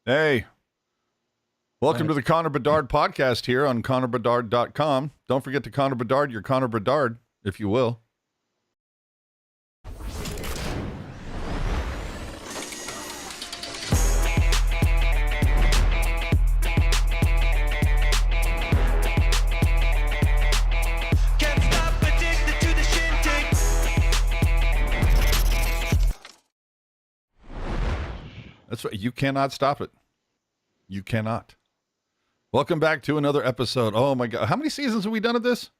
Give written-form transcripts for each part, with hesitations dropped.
Hey, welcome to the Connor Bedard podcast here on ConnorBedard.com. Don't forget to Connor Bedard your Connor Bedard, if you will. That's right. You cannot stop it. You cannot. Welcome back to another episode. Oh my God. How many seasons have we done of this?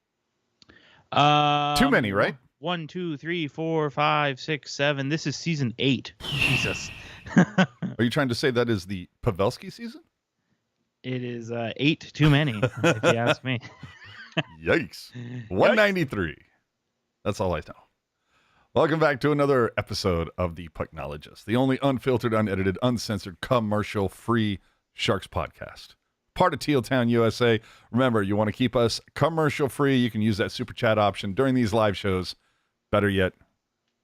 Too many, right? 1, 2, 3, 4, 5, 6, 7. This is season 8. Jesus. Are you trying to say that is the Pavelski season? It is 8 too many, if you ask me. Yikes. 193. That's all I know. Welcome back to another episode of the Pucknologists, the only unfiltered, unedited, uncensored, commercial-free Sharks podcast. Part of Teal Town, USA. Remember, you want to keep us commercial-free. You can use that super chat option during these live shows. Better yet,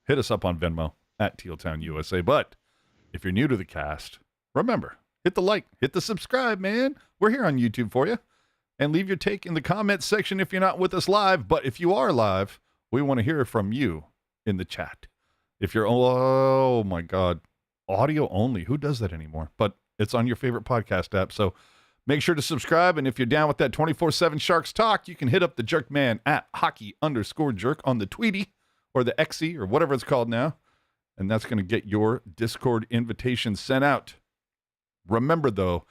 hit us up on Venmo at Teal Town, USA. But if you're new to the cast, remember, hit the like, hit the subscribe, man. We're here on YouTube for you. And leave your take in the comments section if you're not with us live. But if you are live, we want to hear from you in the chat. If you're, oh my God, audio only. Who does that anymore? But it's on your favorite podcast app. So make sure to subscribe. And if you're down with that 24/7 Sharks talk, you can hit up the jerk man at hockey_jerk on the Tweety or the Xy or whatever it's called now. And that's going to get your Discord invitation sent out. Remember though,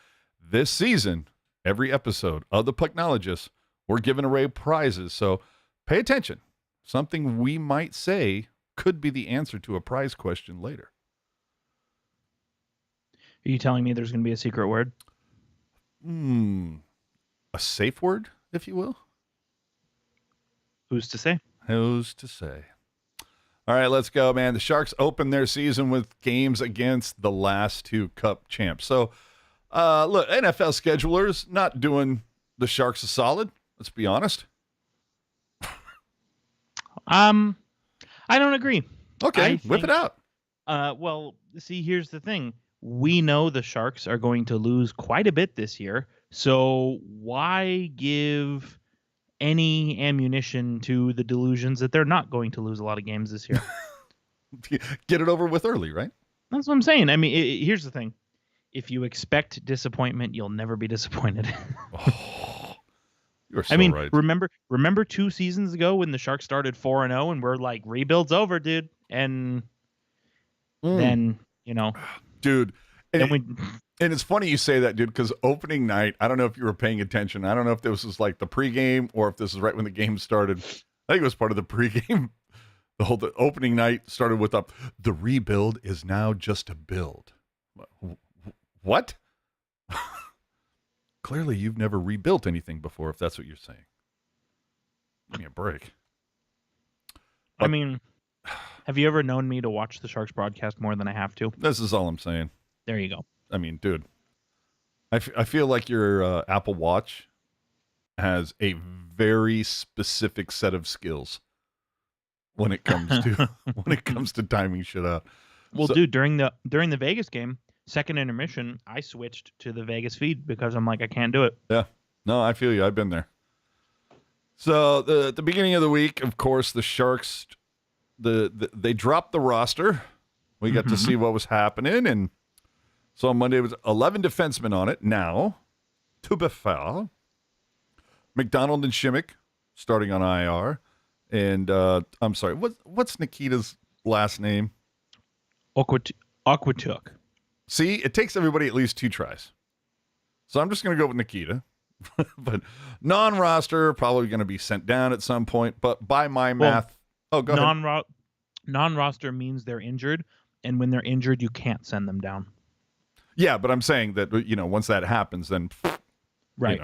this season, every episode of the Pucknologists, we're giving away prizes. So pay attention. Something we might say could be the answer to a prize question later. Are you telling me there's going to be a secret word? A safe word, if you will. Who's to say? Who's to say? All right, let's go, man. The Sharks open their season with games against the last two Cup champs. So, look, NFL schedulers not doing the Sharks a solid. Let's be honest. I don't agree. Okay, whip it out. Well, see, here's the thing. We know the Sharks are going to lose quite a bit this year, so why give any ammunition to the delusions that they're not going to lose a lot of games this year? Get it over with early, right? That's what I'm saying. I mean, here's the thing. If you expect disappointment, you'll never be disappointed. You're so right. Remember 2 seasons ago when the Sharks started 4-0 and we're like, rebuild's over, dude. And then, you know. Dude. And it's funny you say that, dude, because opening night, I don't know if you were paying attention. I don't know if this was like the pregame or if this is right when the game started. I think it was part of the pregame. The opening night started with the rebuild is now just a build. What? Clearly, you've never rebuilt anything before, if that's what you're saying. Give me a break. I mean, have you ever known me to watch the Sharks broadcast more than I have to? This is all I'm saying. There you go. I mean, dude, I feel like your Apple Watch has a very specific set of skills when it comes to timing shit out. Well, dude, during the Vegas game, second intermission, I switched to the Vegas feed because I'm like, I can't do it. Yeah. No, I feel you. I've been there. So the beginning of the week, of course, the Sharks, they dropped the roster. We got to see what was happening. And so on Monday, it was 11 defensemen on it. Now, to be fair, McDonald and Shimmick starting on IR. And I'm sorry, what's Nikita's last name? Aquatuk. See, it takes everybody at least 2 tries. So I'm just going to go with Nikita. But non-roster, probably going to be sent down at some point. But by my math... Oh, go ahead. Non-roster means they're injured. And when they're injured, you can't send them down. Yeah, but I'm saying that, once that happens, then... Right.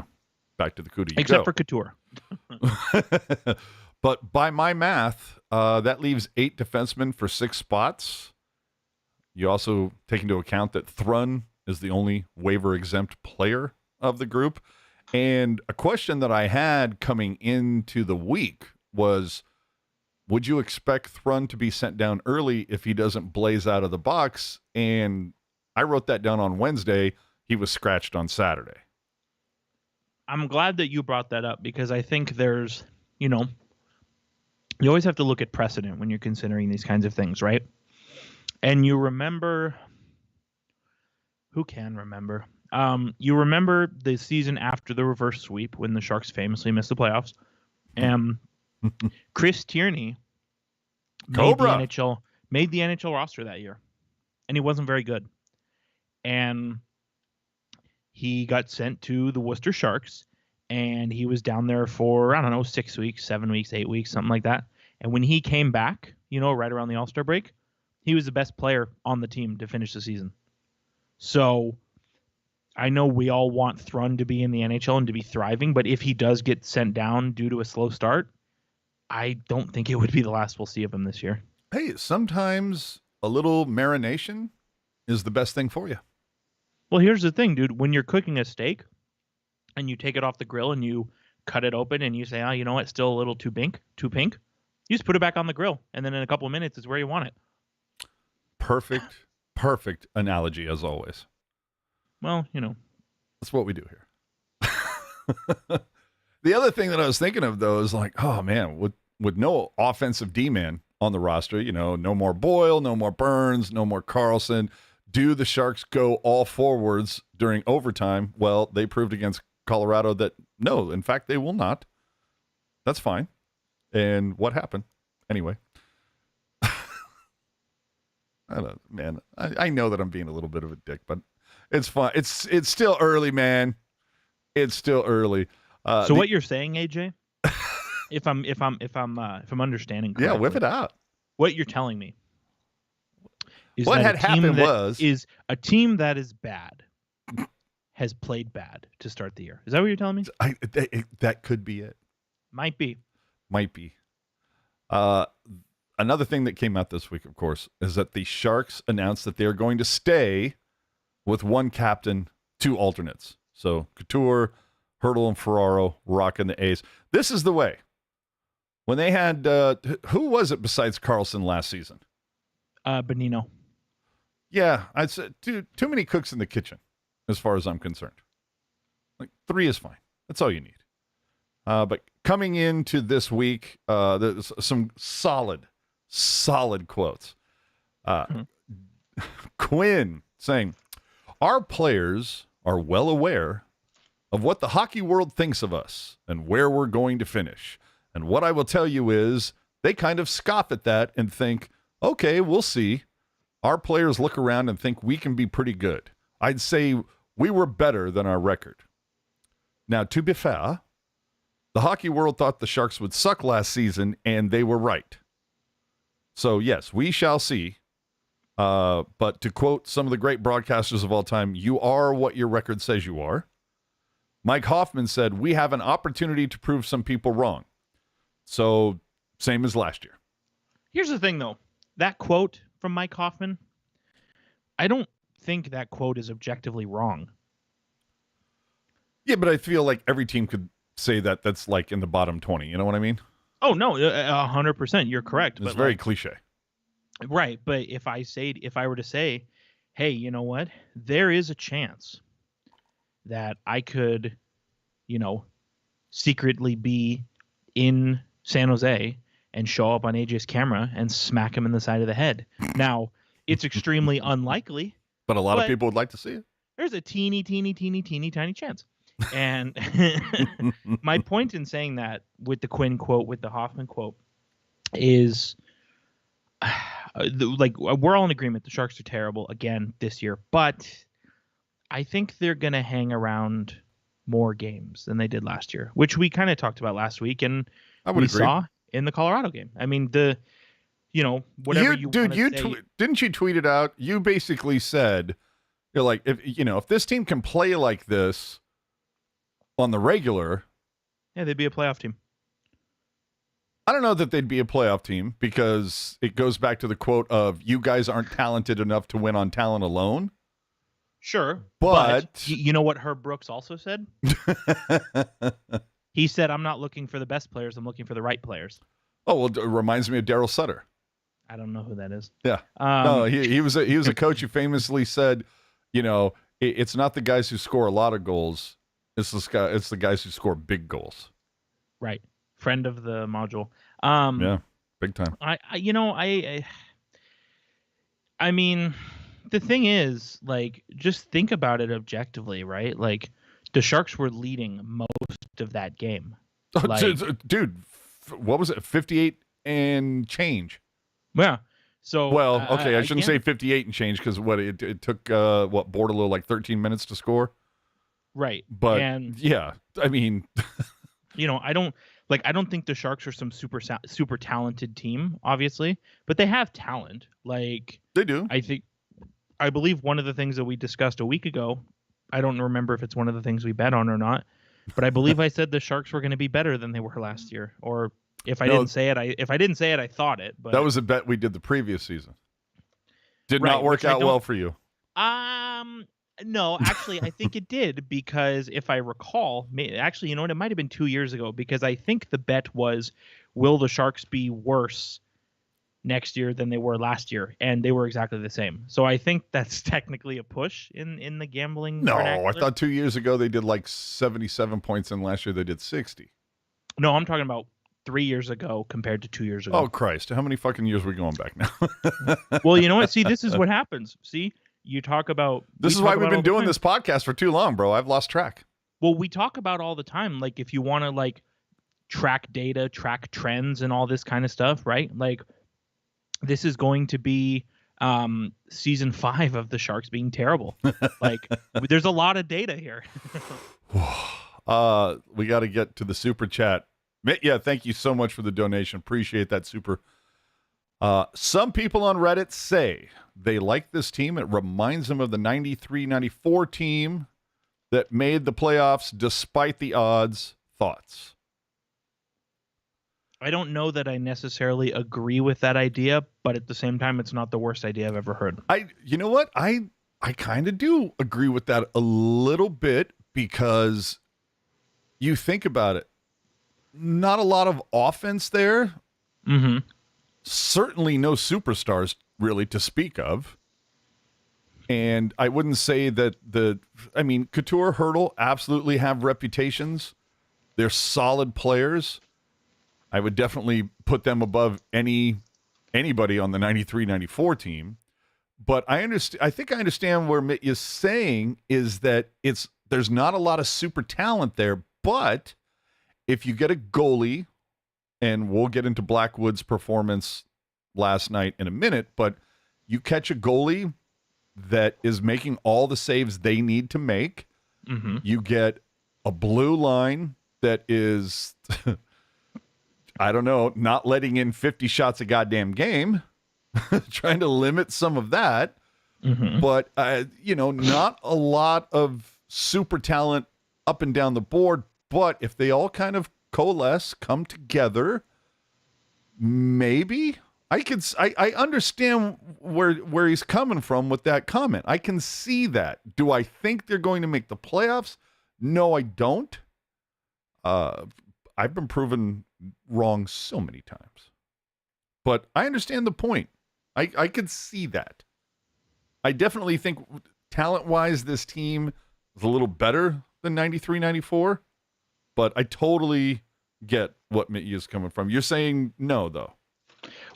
Back to the cootie. Except for Couture. But by my math, that leaves 8 defensemen for 6 spots. You also take into account that Thrun is the only waiver-exempt player of the group. And a question that I had coming into the week was, would you expect Thrun to be sent down early if he doesn't blaze out of the box? And I wrote that down on Wednesday. he was scratched on Saturday. I'm glad that you brought that up because I think there's, you always have to look at precedent when you're considering these kinds of things, right? And you remember, who can remember? You remember the season after the reverse sweep when the Sharks famously missed the playoffs, and Chris Tierney made the NHL roster that year, and he wasn't very good, and he got sent to the Worcester Sharks, and he was down there for, I don't know, 6 weeks, 7 weeks, 8 weeks, something like that. And when he came back, right around the All-Star break, he was the best player on the team to finish the season. So I know we all want Thrun to be in the NHL and to be thriving, but if he does get sent down due to a slow start, I don't think it would be the last we'll see of him this year. Hey, sometimes a little marination is the best thing for you. Well, here's the thing, dude. When you're cooking a steak and you take it off the grill and you cut it open and you say, oh, you know what, it's still a little too pink, you just put it back on the grill, and then in a couple of minutes, it's where you want it. Perfect analogy, as always. Well, That's what we do here. The other thing that I was thinking of, though, is like, oh, man, with no offensive D-man on the roster, no more Boyle, no more Burns, no more Carlson. Do the Sharks go all forwards during overtime? Well, they proved against Colorado that, no, in fact, they will not. That's fine. And what happened? Anyway. I know that I'm being a little bit of a dick, but it's fine. It's still early, man. It's still early. So what you're saying, AJ, if I'm understanding correctly, yeah, whip it out. What you're telling me is what that had happened is a team that is bad has played bad to start the year. Is that what you're telling me? That could be it. Might be. Another thing that came out this week, of course, is that the Sharks announced that they're going to stay with one captain, 2 alternates. So Couture, Hurdle, and Ferraro rocking the A's. This is the way. When they had, who was it besides Carlson last season? Bonino. Yeah, I'd say too many cooks in the kitchen, as far as I'm concerned. Like 3 is fine. That's all you need. But coming into this week, there's some solid quotes. Quinn saying, our players are well aware of what the hockey world thinks of us and where we're going to finish. And what I will tell you is they kind of scoff at that and think, okay, we'll see. Our players look around and think we can be pretty good. I'd say we were better than our record. Now, to be fair, the hockey world thought the Sharks would suck last season, and they were right. So, yes, we shall see. But to quote some of the great broadcasters of all time, you are what your record says you are. Mike Hoffman said, we have an opportunity to prove some people wrong. So, same as last year. Here's the thing, though. That quote from Mike Hoffman, I don't think that quote is objectively wrong. Yeah, but I feel like every team could say that that's like in the bottom 20. You know what I mean? Oh, no, 100%. You're correct. It's very cliche. Right. But if I were to say, hey, you know what? There is a chance that I could, secretly be in San Jose and show up on AJ's camera and smack him in the side of the head. Now, it's extremely unlikely. But a lot of people would like to see it. There's a teeny tiny chance. And my point in saying that with the Quinn quote, with the Hoffman quote, is we're all in agreement. The Sharks are terrible again this year, but I think they're going to hang around more games than they did last year, which we kind of talked about last week, and we saw in the Colorado game. I mean, whatever didn't you tweet it out? You basically said, you're like, if this team can play like this on the regular, yeah, they'd be a playoff team. I don't know that they'd be a playoff team because it goes back to the quote of, you guys aren't talented enough to win on talent alone. Sure. But you know what Herb Brooks also said? He said, I'm not looking for the best players. I'm looking for the right players. Oh, well, it reminds me of Daryl Sutter. I don't know who that is. Yeah. No, he was a coach who famously said, It's not the guys who score a lot of goals. It's the guys who score big goals. Right. Friend of the module. Yeah, big time. I mean, the thing is, like, just think about it objectively, right? Like, the Sharks were leading most of that game. Like, Dude, what was it? 58 and change. yeah. So, Well, okay, I shouldn't say 58 and change because it took Bordelot like 13 minutes to score. Right. But and yeah, I mean, I don't think the Sharks are some super talented team, obviously, but they have talent. Like, they do. I believe one of the things that we discussed a week ago, I don't remember if it's one of the things we bet on or not, but I believe I said the Sharks were going to be better than they were last year. Or if I didn't say it, I thought it. But that was a bet we did the previous season. Did not work out well for you. No, actually, I think it did, because if I recall, actually, you know what? It might have been 2 years ago, because I think the bet was, will the Sharks be worse next year than they were last year? And they were exactly the same. So I think that's technically a push in the gambling. No, vernacular. I thought 2 years ago they did like 77 points, and last year they did 60. No, I'm talking about 3 years ago compared to 2 years ago. Oh, Christ. How many fucking years are we going back now? Well, you know what? See, this is what happens. See? You talk about... This is why we've been doing this podcast for too long, bro. I've lost track. Well, we talk about all the time, like, if you want to, like, track data, track trends, and all this kind of stuff, right? Like, this is going to be season 5 of the Sharks being terrible. Like, there's a lot of data here. We got to get to the super chat. Yeah, thank you so much for the donation. Appreciate that super. Some people on Reddit say they like this team. It reminds them of the 93-94 team that made the playoffs despite the odds. Thoughts? I don't know that I necessarily agree with that idea, but at the same time, it's not the worst idea I've ever heard. You know what? I kind of do agree with that a little bit, because you think about it. Not a lot of offense there. Mm-hmm. Certainly no superstars really to speak of. And I wouldn't say that Couture, Hurdle absolutely have reputations. They're solid players. I would definitely put them above anybody on the 93-94 team. But I think I understand where Mitt is saying is that there's not a lot of super talent there, but if you get a goalie, and we'll get into Blackwood's performance last night in a minute, but you catch a goalie that is making all the saves they need to make. Mm-hmm. You get a blue line that is, I don't know, not letting in 50 shots a goddamn game, trying to limit some of that. Mm-hmm. But, not a lot of super talent up and down the board. But if they all kind of coalesce, come together, maybe I understand where he's coming from with that comment. I can see that. Do I think they're going to make the playoffs? No, I don't. I've been proven wrong so many times, but I understand the point. I could see that. I definitely think talent-wise, this team is a little better than 93-94. But I totally get what Mitty is coming from. You're saying no, though.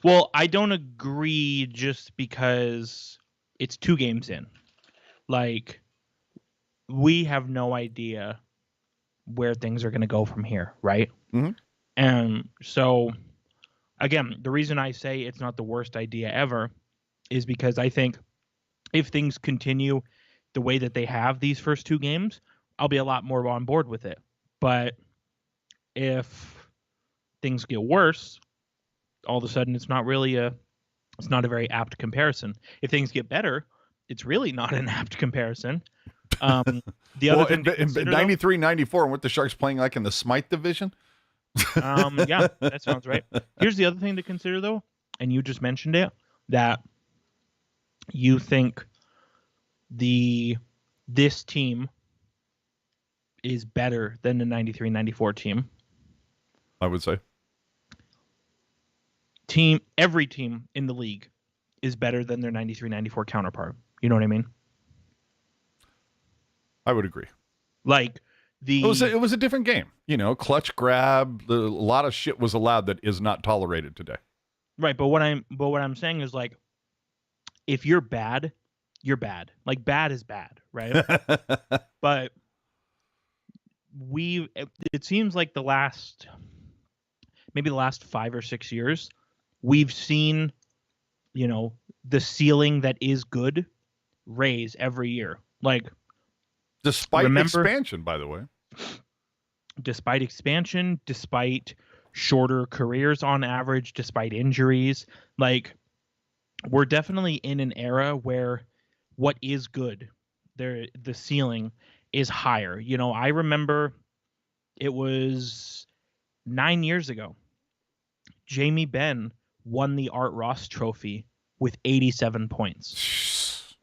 Well, I don't agree just because it's 2 games in. Like, we have no idea where things are going to go from here, right? Mm-hmm. And so, again, the reason I say it's not the worst idea ever is because I think if things continue the way that they have these first 2 games, I'll be a lot more on board with it. But if things get worse, all of a sudden it's not a very apt comparison. If things get better, it's really not an apt comparison. The other thing, 93-94, and what the Sharks playing like in the Smythe division. Yeah, that sounds right. Here's the other thing to consider, though, and you just mentioned it, that you think this team is better than the 93-94 team. I would say. Every team in the league is better than their 93-94 counterpart. You know what I mean? I would agree. Like It was a different game. Clutch grab. A lot of shit was allowed that is not tolerated today. But what I'm saying is, like, if you're bad, you're bad. Like, bad is bad, right? But it seems like maybe the last 5 or 6 years, we've seen, the ceiling that is good raise every year. Like, despite expansion, by the way. Despite expansion, despite shorter careers on average, despite injuries, like, we're definitely in an era where what is good, the ceiling is higher. I remember it was 9 years ago. Jamie Benn won the Art Ross Trophy with 87 points.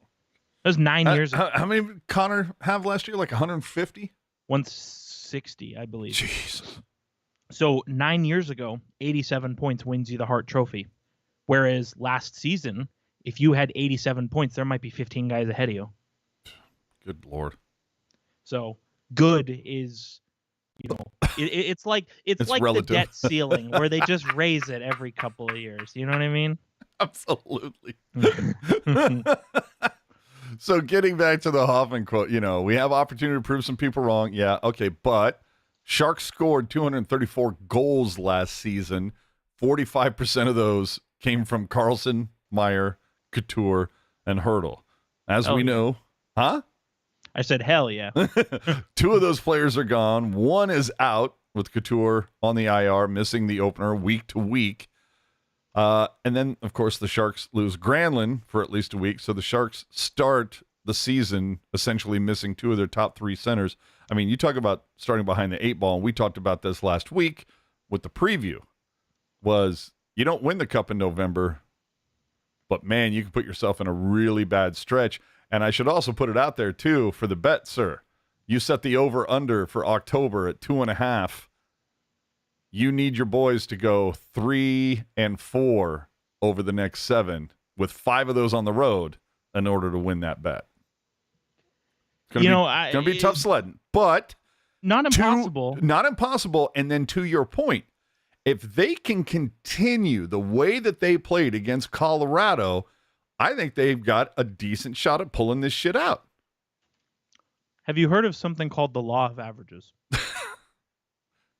That was 9 years ago. How many did Connor have last year? Like 150? 160, I believe. Jeez. So 9 years ago, 87 points wins you the Hart Trophy. Whereas last season, if you had 87 points, there might be 15 guys ahead of you. Good Lord. So good is, it's like relative. The debt ceiling where they just raise it every couple of years. You know what I mean? Absolutely. So getting back to the Hoffman quote, we have opportunity to prove some people wrong. Yeah, okay, but Sharks scored 234 goals last season. 45% of those came from Carlson, Meyer, Couture, and Hurdle. As we know, huh? I said, hell yeah. 2 of those players are gone. 1 is out with Couture on the IR, missing the opener week to week. And then, of course, the Sharks lose Granlund for at least a week. So the Sharks start the season essentially missing 2 of their top 3 centers. I mean, you talk about starting behind the 8 ball, and we talked about this last week with the preview, was you don't win the Cup in November, but, man, you can put yourself in a really bad stretch. And I should also put it out there, too, for the bet, sir. You set the over-under for October at 2.5. You need your boys to go 3-4 over the next 7, with 5 of those on the road in order to win that bet. It's going to be tough sledding, but not impossible. Not impossible. And then to your point, if they can continue the way that they played against Colorado, I think they've got a decent shot at pulling this shit out. Have you heard of something called the law of averages?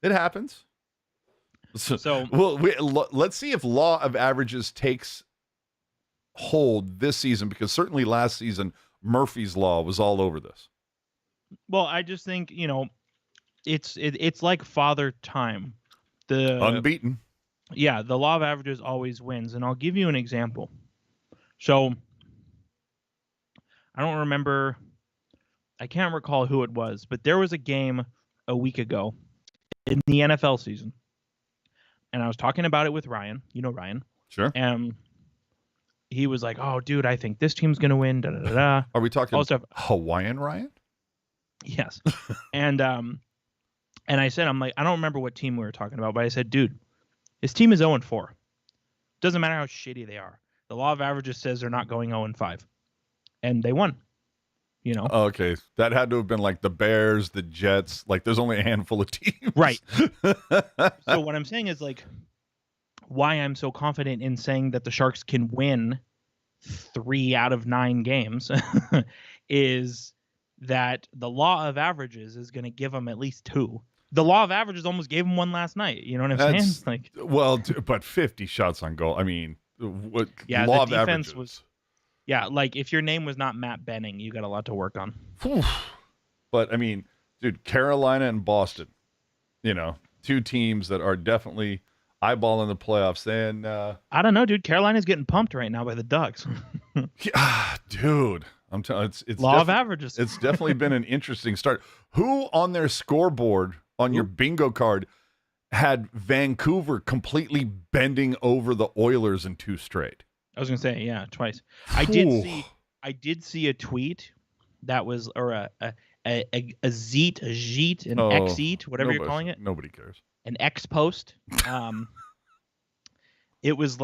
It happens. So let's see if law of averages takes hold this season, because certainly last season Murphy's Law was all over this. Well, I just think, it's like Father Time. The unbeaten. Yeah, the law of averages always wins, and I'll give you an example. So I don't remember, I can't recall who it was, but there was a game a week ago in the NFL season, and I was talking about it with Ryan. You know Ryan. Sure. And he was like, "Oh, dude, I think this team's gonna win." Da da da da. Are we talking Hawaiian Ryan? Yes. And I said, I'm like, I don't remember what team we were talking about, but I said, dude, his team is 0-4. Doesn't matter how shitty they are. The law of averages says they're not going 0-5, and they won. Okay, that had to have been like the Bears, the Jets. Like, there's only a handful of teams, right? So what I'm saying is, like, why I'm so confident in saying that the Sharks can win 3 out of 9 games is that the law of averages is going to give them at least 2. The law of averages almost gave them 1 last night. You know what I'm saying? Like, well, but 50 shots on goal. I mean, what? Yeah, law the of defense averages was. Yeah, like, if your name was not Matt Benning, you got a lot to work on. But I mean, dude, Carolina and Boston, 2 teams that are definitely eyeballing the playoffs. And I don't know, dude. Carolina's getting pumped right now by the Ducks. Dude, I'm telling you, it's law of averages. It's definitely been an interesting start. Who on their scoreboard on your bingo card had Vancouver completely bending over the Oilers in 2 straight? I was gonna say, yeah, twice. I did see a tweet that was, or a zeet, an X-eat, whatever you're calling it. Nobody cares. An X post. It was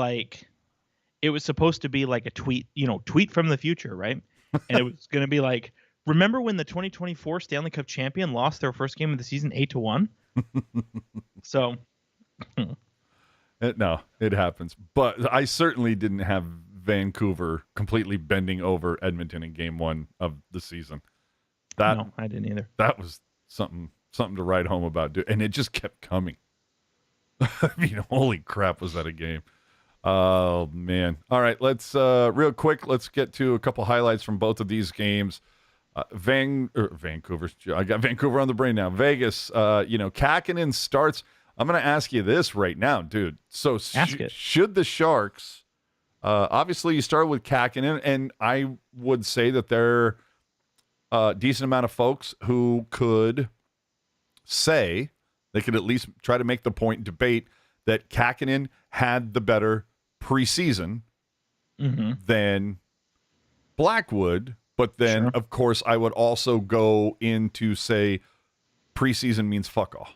supposed to be like a tweet, tweet from the future, right? And it was gonna be like, remember when the 2024 Stanley Cup champion lost their first game of the season 8-1? So, No, it happens. But I certainly didn't have Vancouver completely bending over Edmonton in game 1 of the season. No, I didn't either. That was something to write home about. And it just kept coming. I mean, holy crap, was that a game? Oh, man. All right, let's real quick, let's get to a couple highlights from both of these games. Vancouver. I got Vancouver on the brain now. Vegas, Kakkonen starts. I'm going to ask you this right now, dude. So should the Sharks, obviously you start with Kakkonen, and I would say that there are a decent amount of folks who could say, they could at least try to make the point, debate that Kakkonen had the better preseason than Blackwood. But then, of course, I would also go into say preseason means fuck all.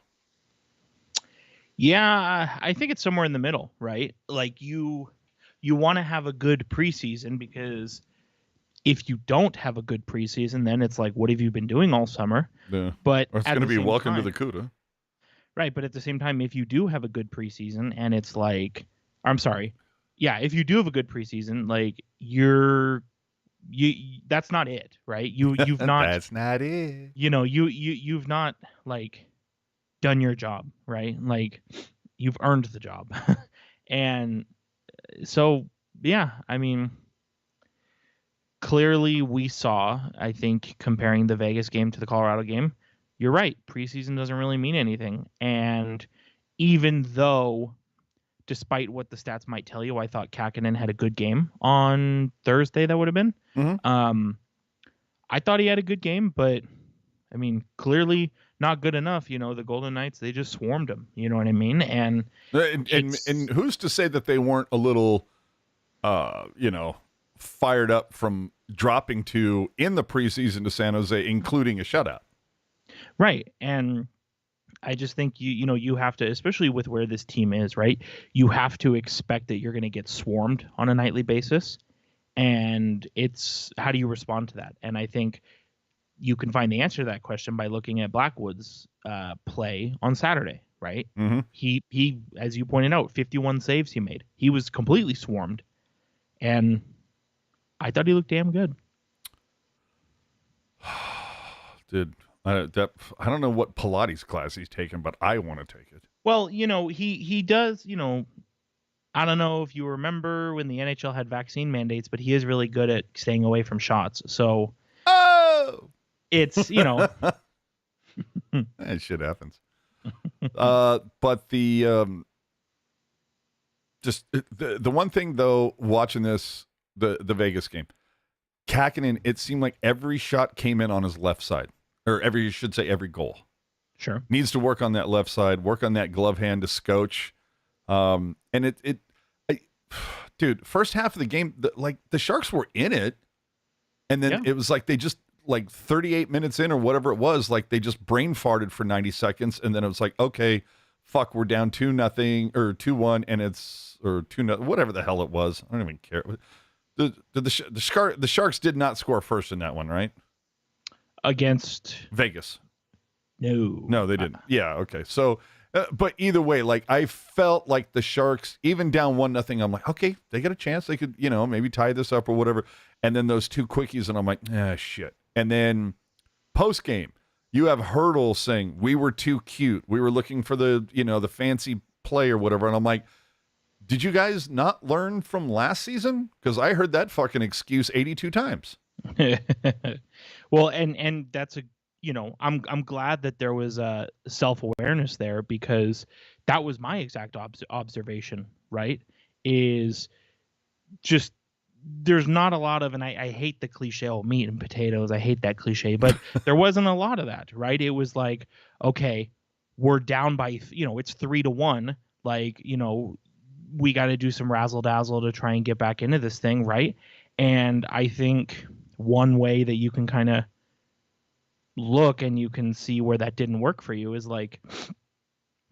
Yeah, I think it's somewhere in the middle, right? Like you want to have a good preseason, because if you don't have a good preseason, then it's like, what have you been doing all summer? Yeah. But or it's going to be welcome to the CUDA. Right, but at the same time, if you do have a good preseason, and it's like, I'm sorry, yeah, if you do have a good preseason, like that's not it, right? You've not. That's not it. You've not like done your job, right? Like you've earned the job, and so yeah, I mean, clearly we saw. I think comparing the Vegas game to the Colorado game, you're right. Preseason doesn't really mean anything, and even though, despite what the stats might tell you, I thought Kakkonen had a good game on Thursday. That would have been. I thought he had a good game, but I mean, clearly not good enough. The Golden Knights, they just swarmed him. You know what I mean? And who's to say that they weren't a little, fired up from dropping 2 in the preseason to San Jose, including a shutout. Right. And I just think you have to, especially with where this team is, right? You have to expect that you're going to get swarmed on a nightly basis. And it's, how do you respond to that? And I think you can find the answer to that question by looking at Blackwood's play on Saturday, right? Mm-hmm. He, as you pointed out, 51 saves he made. He was completely swarmed. And I thought he looked damn good. Dude, I don't know what Pilates class he's taking, but I want to take it. Well, he does, I don't know if you remember when the NHL had vaccine mandates, but he is really good at staying away from shots. So it's, that shit happens. But the one thing though, watching the Vegas game, Kakkonen, it seemed like every shot came in on his left side, or every goal. Sure. Needs to work on that left side, work on that glove hand to scotch. And dude, first half of the game, the Sharks were in it, and then it was like they just, like 38 minutes in or whatever it was, like they just brain farted for 90 seconds, and then it was like, okay, fuck, we're down 2-0 or 2-1, and it's, or 2-0, whatever the hell it was. I don't even care. The Sharks did not score first in that one, right? Against Vegas. No, they didn't. Yeah, okay. So, but either way, like I felt like the Sharks, even down 1-0, I'm like, okay, they got a chance. They could, maybe tie this up or whatever. And then those 2 quickies, and I'm like, shit. And then post game, you have Hurdle saying we were too cute. We were looking for the fancy play or whatever. And I'm like, did you guys not learn from last season? Because I heard that fucking excuse 82 times. Well, and that's I'm glad that there was a self-awareness there, because that was my exact observation, right? Is just, there's not a lot of, and I hate the cliche, meat and potatoes. I hate that cliche, but there wasn't a lot of that, right? It was like, okay, we're down by, it's 3-1. Like, we got to do some razzle dazzle to try and get back into this thing, right? And I think one way that you can kind of look and you can see where that didn't work for you is like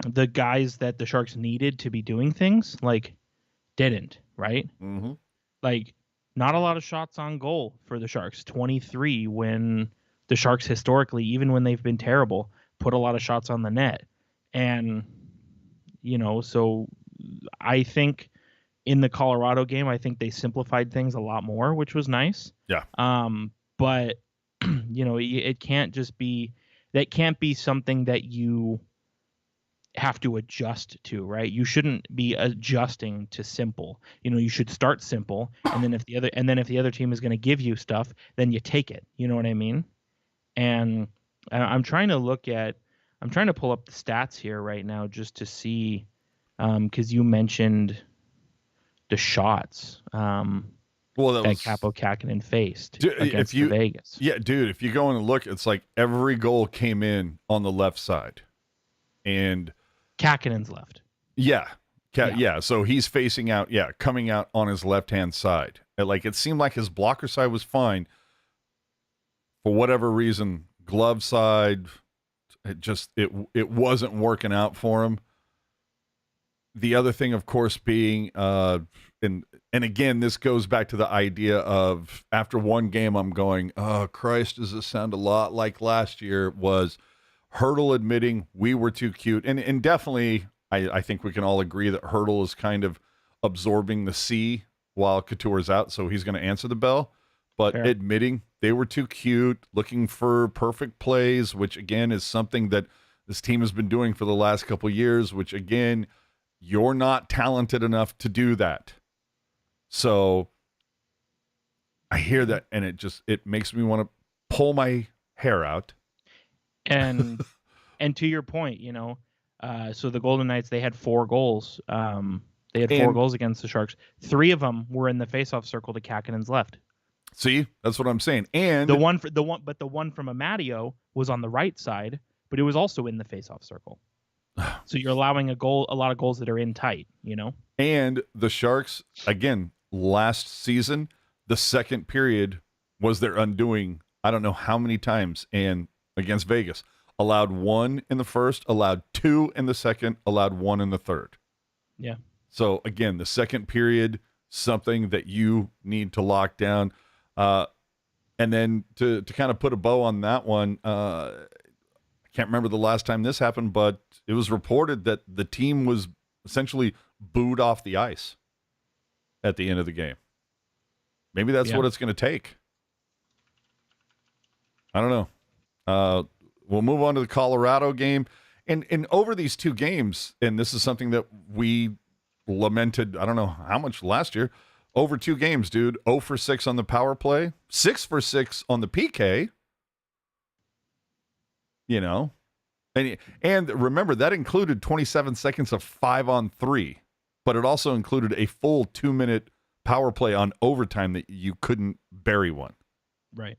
the guys that the Sharks needed to be doing things like didn't, right? Mm-hmm. Like not a lot of shots on goal for the Sharks, 23 when the Sharks historically, even when they've been terrible, put a lot of shots on the net. And, so I think in the Colorado game, I think they simplified things a lot more, which was nice. Yeah. But, it can't just be, that can't be something that you have to adjust to, right? You shouldn't be adjusting to simple. You should start simple, and then if the other team is going to give you stuff, then you take it. You know what I mean? And I'm trying to pull up the stats here right now just to see, because you mentioned the shots that Capo Kakinen faced against the Vegas. Yeah, dude, if you go and look, it's like every goal came in on the left side. And Kakinen's left. Yeah. Yeah. So he's facing out, coming out on his left-hand side. It seemed like his blocker side was fine. For whatever reason, glove side, it wasn't working out for him. The other thing, of course, being, and again, this goes back to the idea of after one game, I'm going, oh, Christ, does this sound a lot like last year? Was Hertl admitting we were too cute. And definitely, I think we can all agree that Hertl is kind of absorbing the C while Couture's out, so he's going to answer the bell. But Fair. Admitting they were too cute, looking for perfect plays, which, again, is something that this team has been doing for the last couple of years, which, again, you're not talented enough to do that. So I hear that, and it makes me want to pull my hair out. And to your point, so the Golden Knights, they had 4 goals. They had 4 goals against the Sharks. 3 of them were in the faceoff circle to Kakinen's left. See, that's what I'm saying. And the one from Amadio was on the right side, but it was also in the faceoff circle. So you're allowing a lot of goals that are in tight, And the Sharks, again, last season, the second period was their undoing. I don't know how many times, and against Vegas, allowed 1 in the first, allowed 2 in the second, allowed 1 in the third. Yeah. So again, the second period, something that you need to lock down. And then to kind of put a bow on that one, I can't remember the last time this happened, but it was reported that the team was essentially booed off the ice at the end of the game. Maybe that's what it's going to take. I don't know. We'll move on to the Colorado game. And over these 2 games, and this is something that we lamented, I don't know how much last year, over 2 games, dude, 0 for 6 on the power play, 6 for 6 on the PK. And remember, that included 27 seconds of 5-on-3, but it also included a full 2-minute power play on overtime that you couldn't bury one. Right.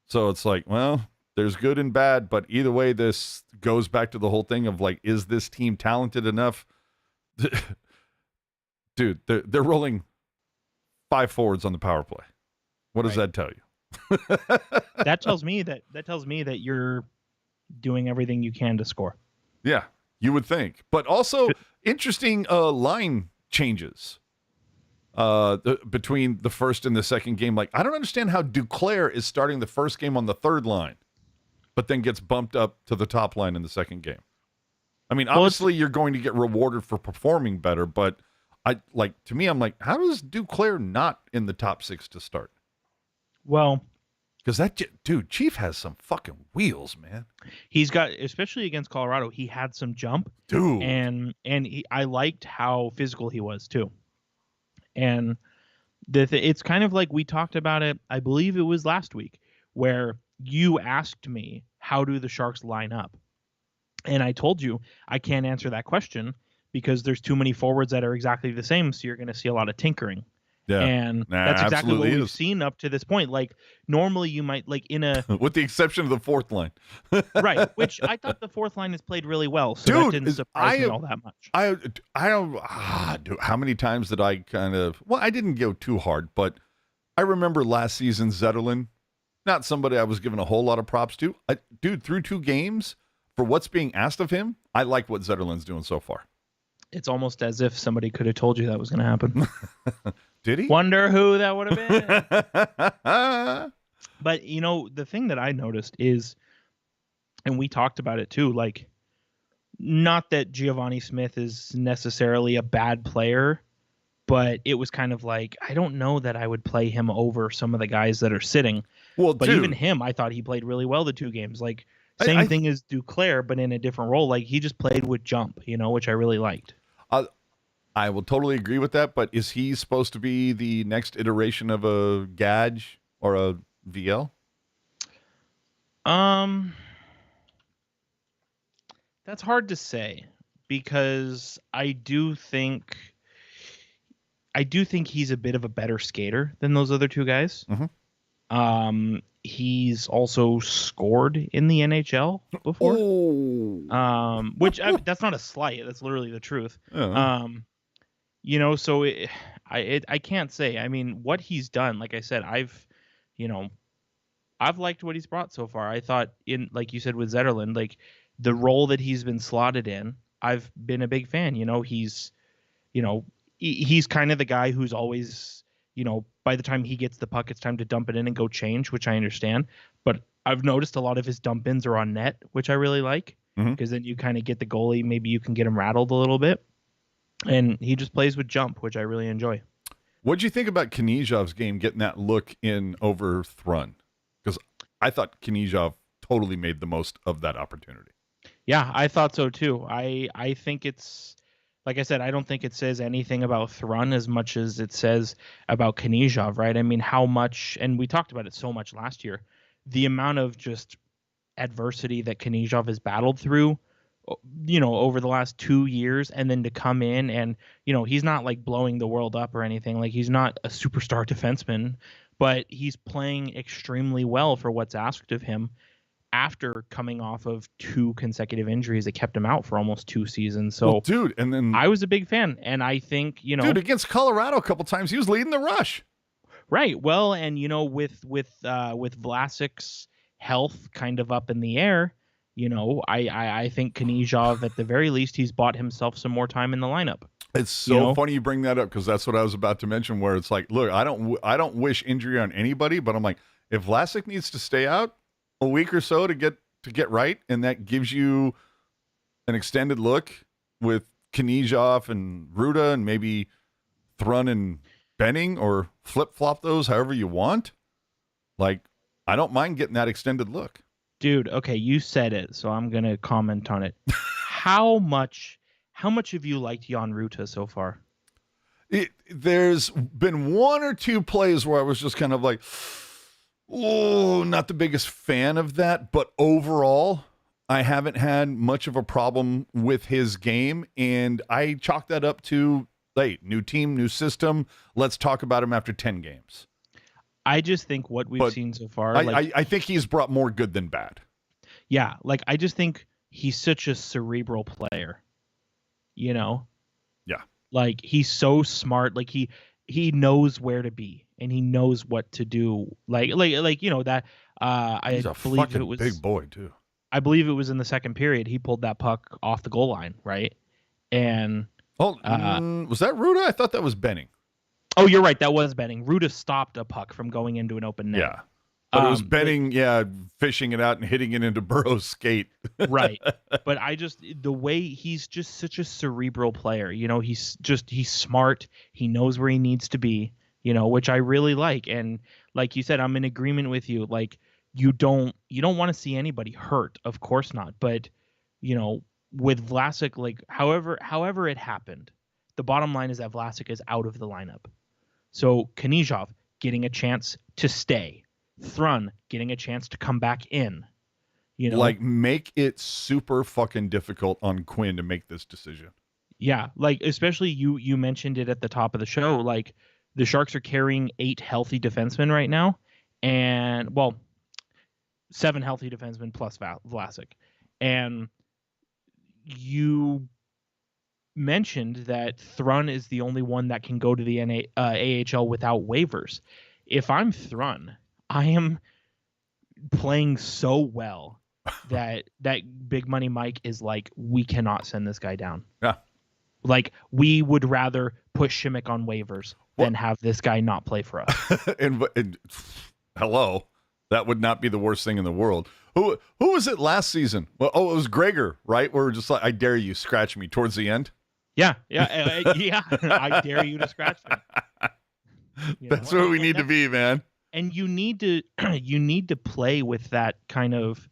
So it's like, well, there's good and bad, but either way, this goes back to the whole thing of is this team talented enough? Dude, they're rolling 5 forwards on the power play. What does that tell you? That tells me that you're doing everything you can to score. Yeah, you would think. But also interesting line changes between the first and the second game. I don't understand how Duclair is starting the first game on the third line, but then gets bumped up to the top line in the second game. I mean, obviously you're going to get rewarded for performing better, but to me, I'm like, how does Duclair not in the top 6 to start? Well, because Chief has some fucking wheels, man. He's got, especially against Colorado, he had some jump, dude, and I liked how physical he was too. And it's kind of like we talked about it. I believe it was last week where you asked me, how do the Sharks line up? And I told you I can't answer that question because there's too many forwards that are exactly the same. So you're going to see a lot of tinkering. Yeah. And that's exactly what we've seen up to this point. Normally you might in a with the exception of the fourth line. Right, which I thought the fourth line has played really well. So that didn't surprise me all that much. I don't dude, how many times did I I didn't go too hard, but I remember last season Zetterlund, not somebody I was giving a whole lot of props to. Dude, through 2 games, for what's being asked of him, I like what Zetterlund's doing so far. It's almost as if somebody could have told you that was going to happen. Did he? Wonder who that would have been. But, the thing that I noticed is, and we talked about it too, like, not that Giovanni Smith is necessarily a bad player, but it was kind of like, I don't know that I would play him over some of the guys that are sitting. Well, But dude, even him, I thought he played really well the 2 games. Like, I, same I, thing as Duclair, but in a different role. Like, he just played with jump, which I really liked. I will totally agree with that. But is he supposed to be the next iteration of a Gadge or a VL? That's hard to say because I do think he's a bit of a better skater than those other 2 guys. He's also scored in the NHL before. Which that's not a slight. That's literally the truth. Yeah. So I can't say. I mean, what he's done, like I said, I've liked what he's brought so far. I thought like you said with Zetterlund, like the role that he's been slotted in, I've been a big fan. He's kind of the guy who's always, by the time he gets the puck, it's time to dump it in and go change, which I understand. But I've noticed a lot of his dump ins are on net, which I really like, because then you kind of get the goalie. Maybe you can get him rattled a little bit. And he just plays with jump, which I really enjoy. What'd you think about Knizhov's game getting that look in over Thrun? Because I thought Knizhov totally made the most of that opportunity. Yeah, I thought so too. I think it's, like I said, I don't think it says anything about Thrun as much as it says about Knizhov, right? I mean, how much, and we talked about it so much last year, the amount of just adversity that Knizhov has battled through, over the last 2 years, and then to come in and, he's not like blowing the world up or anything. Like, he's not a superstar defenseman, but he's playing extremely well for what's asked of him after coming off of 2 consecutive injuries that kept him out for almost 2 seasons. So, well, dude, and then I was a big fan, and I think, dude, against Colorado a couple times, he was leading the rush. Right. Well, and with Vlasic's health kind of up in the air, I think Knizhov, at the very least, he's bought himself some more time in the lineup. It's so funny you bring that up, because that's what I was about to mention, where it's like, look, I don't wish injury on anybody, but I'm like, if Vlasic needs to stay out a week or so to get right, and that gives you an extended look with Knizhov and Ruda and maybe Thrun and Benning, or flip-flop those however you want, like, I don't mind getting that extended look. Dude, okay, you said it, so I'm going to comment on it. How much have you liked Jan Ruta so far? There's been 1 or 2 plays where I was just kind of like, oh, not the biggest fan of that. But overall, I haven't had much of a problem with his game. And I chalk that up to, hey, new team, new system. Let's talk about him after 10 games. I just think what we've seen so far. I think he's brought more good than bad. Yeah, like, I just think he's such a cerebral player. Yeah. Like, he's so smart. Like, he knows where to be, and he knows what to do. Like that. He's a believe fucking it was big boy too. I believe it was in the second period he pulled that puck off the goal line, right? And was that Ruda? I thought that was Benning. Oh, you're right. That was Benning. Ruda stopped a puck from going into an open net. Yeah. But it was Benning, fishing it out and hitting it into Burrow's skate. Right. But the way he's just such a cerebral player, he's smart. He knows where he needs to be, which I really like. And like you said, I'm in agreement with you. Like, you don't want to see anybody hurt. Of course not. But, with Vlasic, like, however it happened, the bottom line is that Vlasic is out of the lineup. So Knizhov getting a chance to stay. Thrun getting a chance to come back in. Like, make it super fucking difficult on Quinn to make this decision. Yeah, like, especially you mentioned it at the top of the show. Like, the Sharks are carrying 8 healthy defensemen right now, and 7 healthy defensemen plus Vlasic. And you mentioned that Thrun is the only one that can go to the AHL without waivers. If I'm Thrun, I am playing so well that Big Money Mike is like, we cannot send this guy down. Yeah. Like, we would rather put Shimmick on waivers than have this guy not play for us. and hello, That would not be the worst thing in the world. Who was it last season? Well, it was Gregor, right? Where we're just like, I dare you, scratch me towards the end. Yeah. I dare you to scratch me. That's where we need to be, man. And you need to play with that kind of,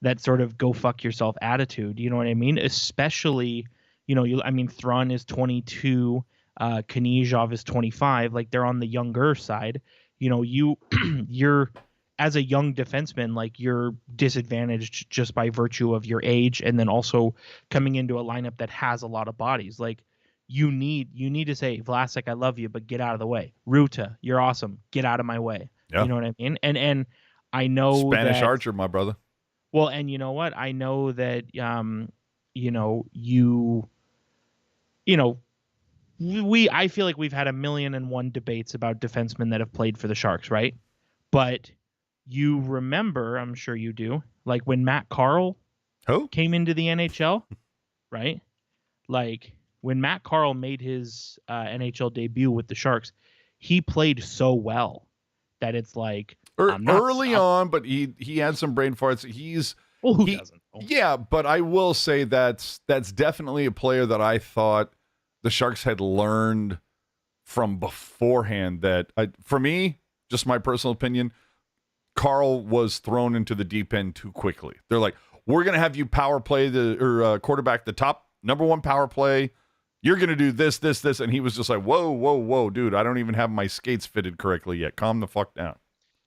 that sort of go fuck yourself attitude. You know what I mean? Especially, Thrun is 22, Knyzhov is 25. Like, they're on the younger side. You're, as a young defenseman, like, you're disadvantaged just by virtue of your age, and then also coming into a lineup that has a lot of bodies. Like, you need to say, Vlasic, I love you, but get out of the way. Ruta, you're awesome, get out of my way. Yeah. You know what I mean? And I know Spanish Archer, my brother. Well, and you know what? I know that I feel like we've had 1,000,001 debates about defensemen that have played for the Sharks, right? But you remember, I'm sure you do, like when Matt Carle came into the NHL, right? Like when Matt Carle made his NHL debut with the Sharks, he played so well that it's like early on, but he had some brain farts. Who doesn't? Oh. Yeah, but I will say that's definitely a player that I thought the Sharks had learned from beforehand. That for me, just my personal opinion, Carl was thrown into the deep end too quickly. They're like, we're going to have you power play quarterback the top number one power play. You're going to do this. And he was just like, whoa, dude, I don't even have my skates fitted correctly yet. Calm the fuck down.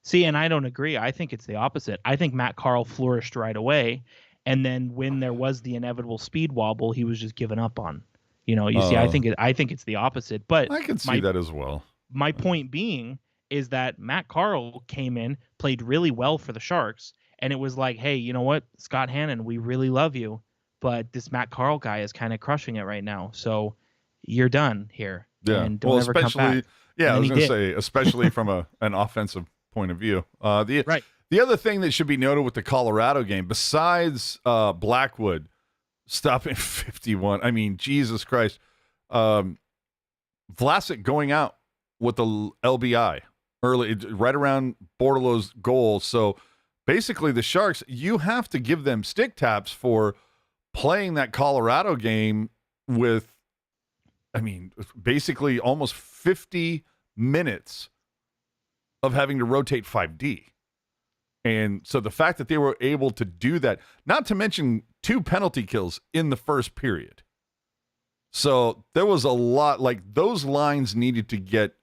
See, and I don't agree. I think it's the opposite. I think Matt Carle flourished right away. And then when there was the inevitable speed wobble, he was just given up on. See, I think it's the opposite. But I can see that as well. My point being is that Matt Carle came in, played really well for the Sharks, and it was like, hey, you know what, Scott Hannon, we really love you, but this Matt Carle guy is kind of crushing it right now, so you're done here. Yeah, and don't ever come back. Yeah, I was going to say, especially from an offensive point of view. The other thing that should be noted with the Colorado game, besides Blackwood stopping 51, I mean, Jesus Christ, Vlasic going out with the LBI early, right around Bordelow's goal. So basically the Sharks, you have to give them stick taps for playing that Colorado game with, I mean, basically almost 50 minutes of having to rotate 5D. And so the fact that they were able to do that, not to mention 2 penalty kills in the first period. So there was a lot, like those lines needed to get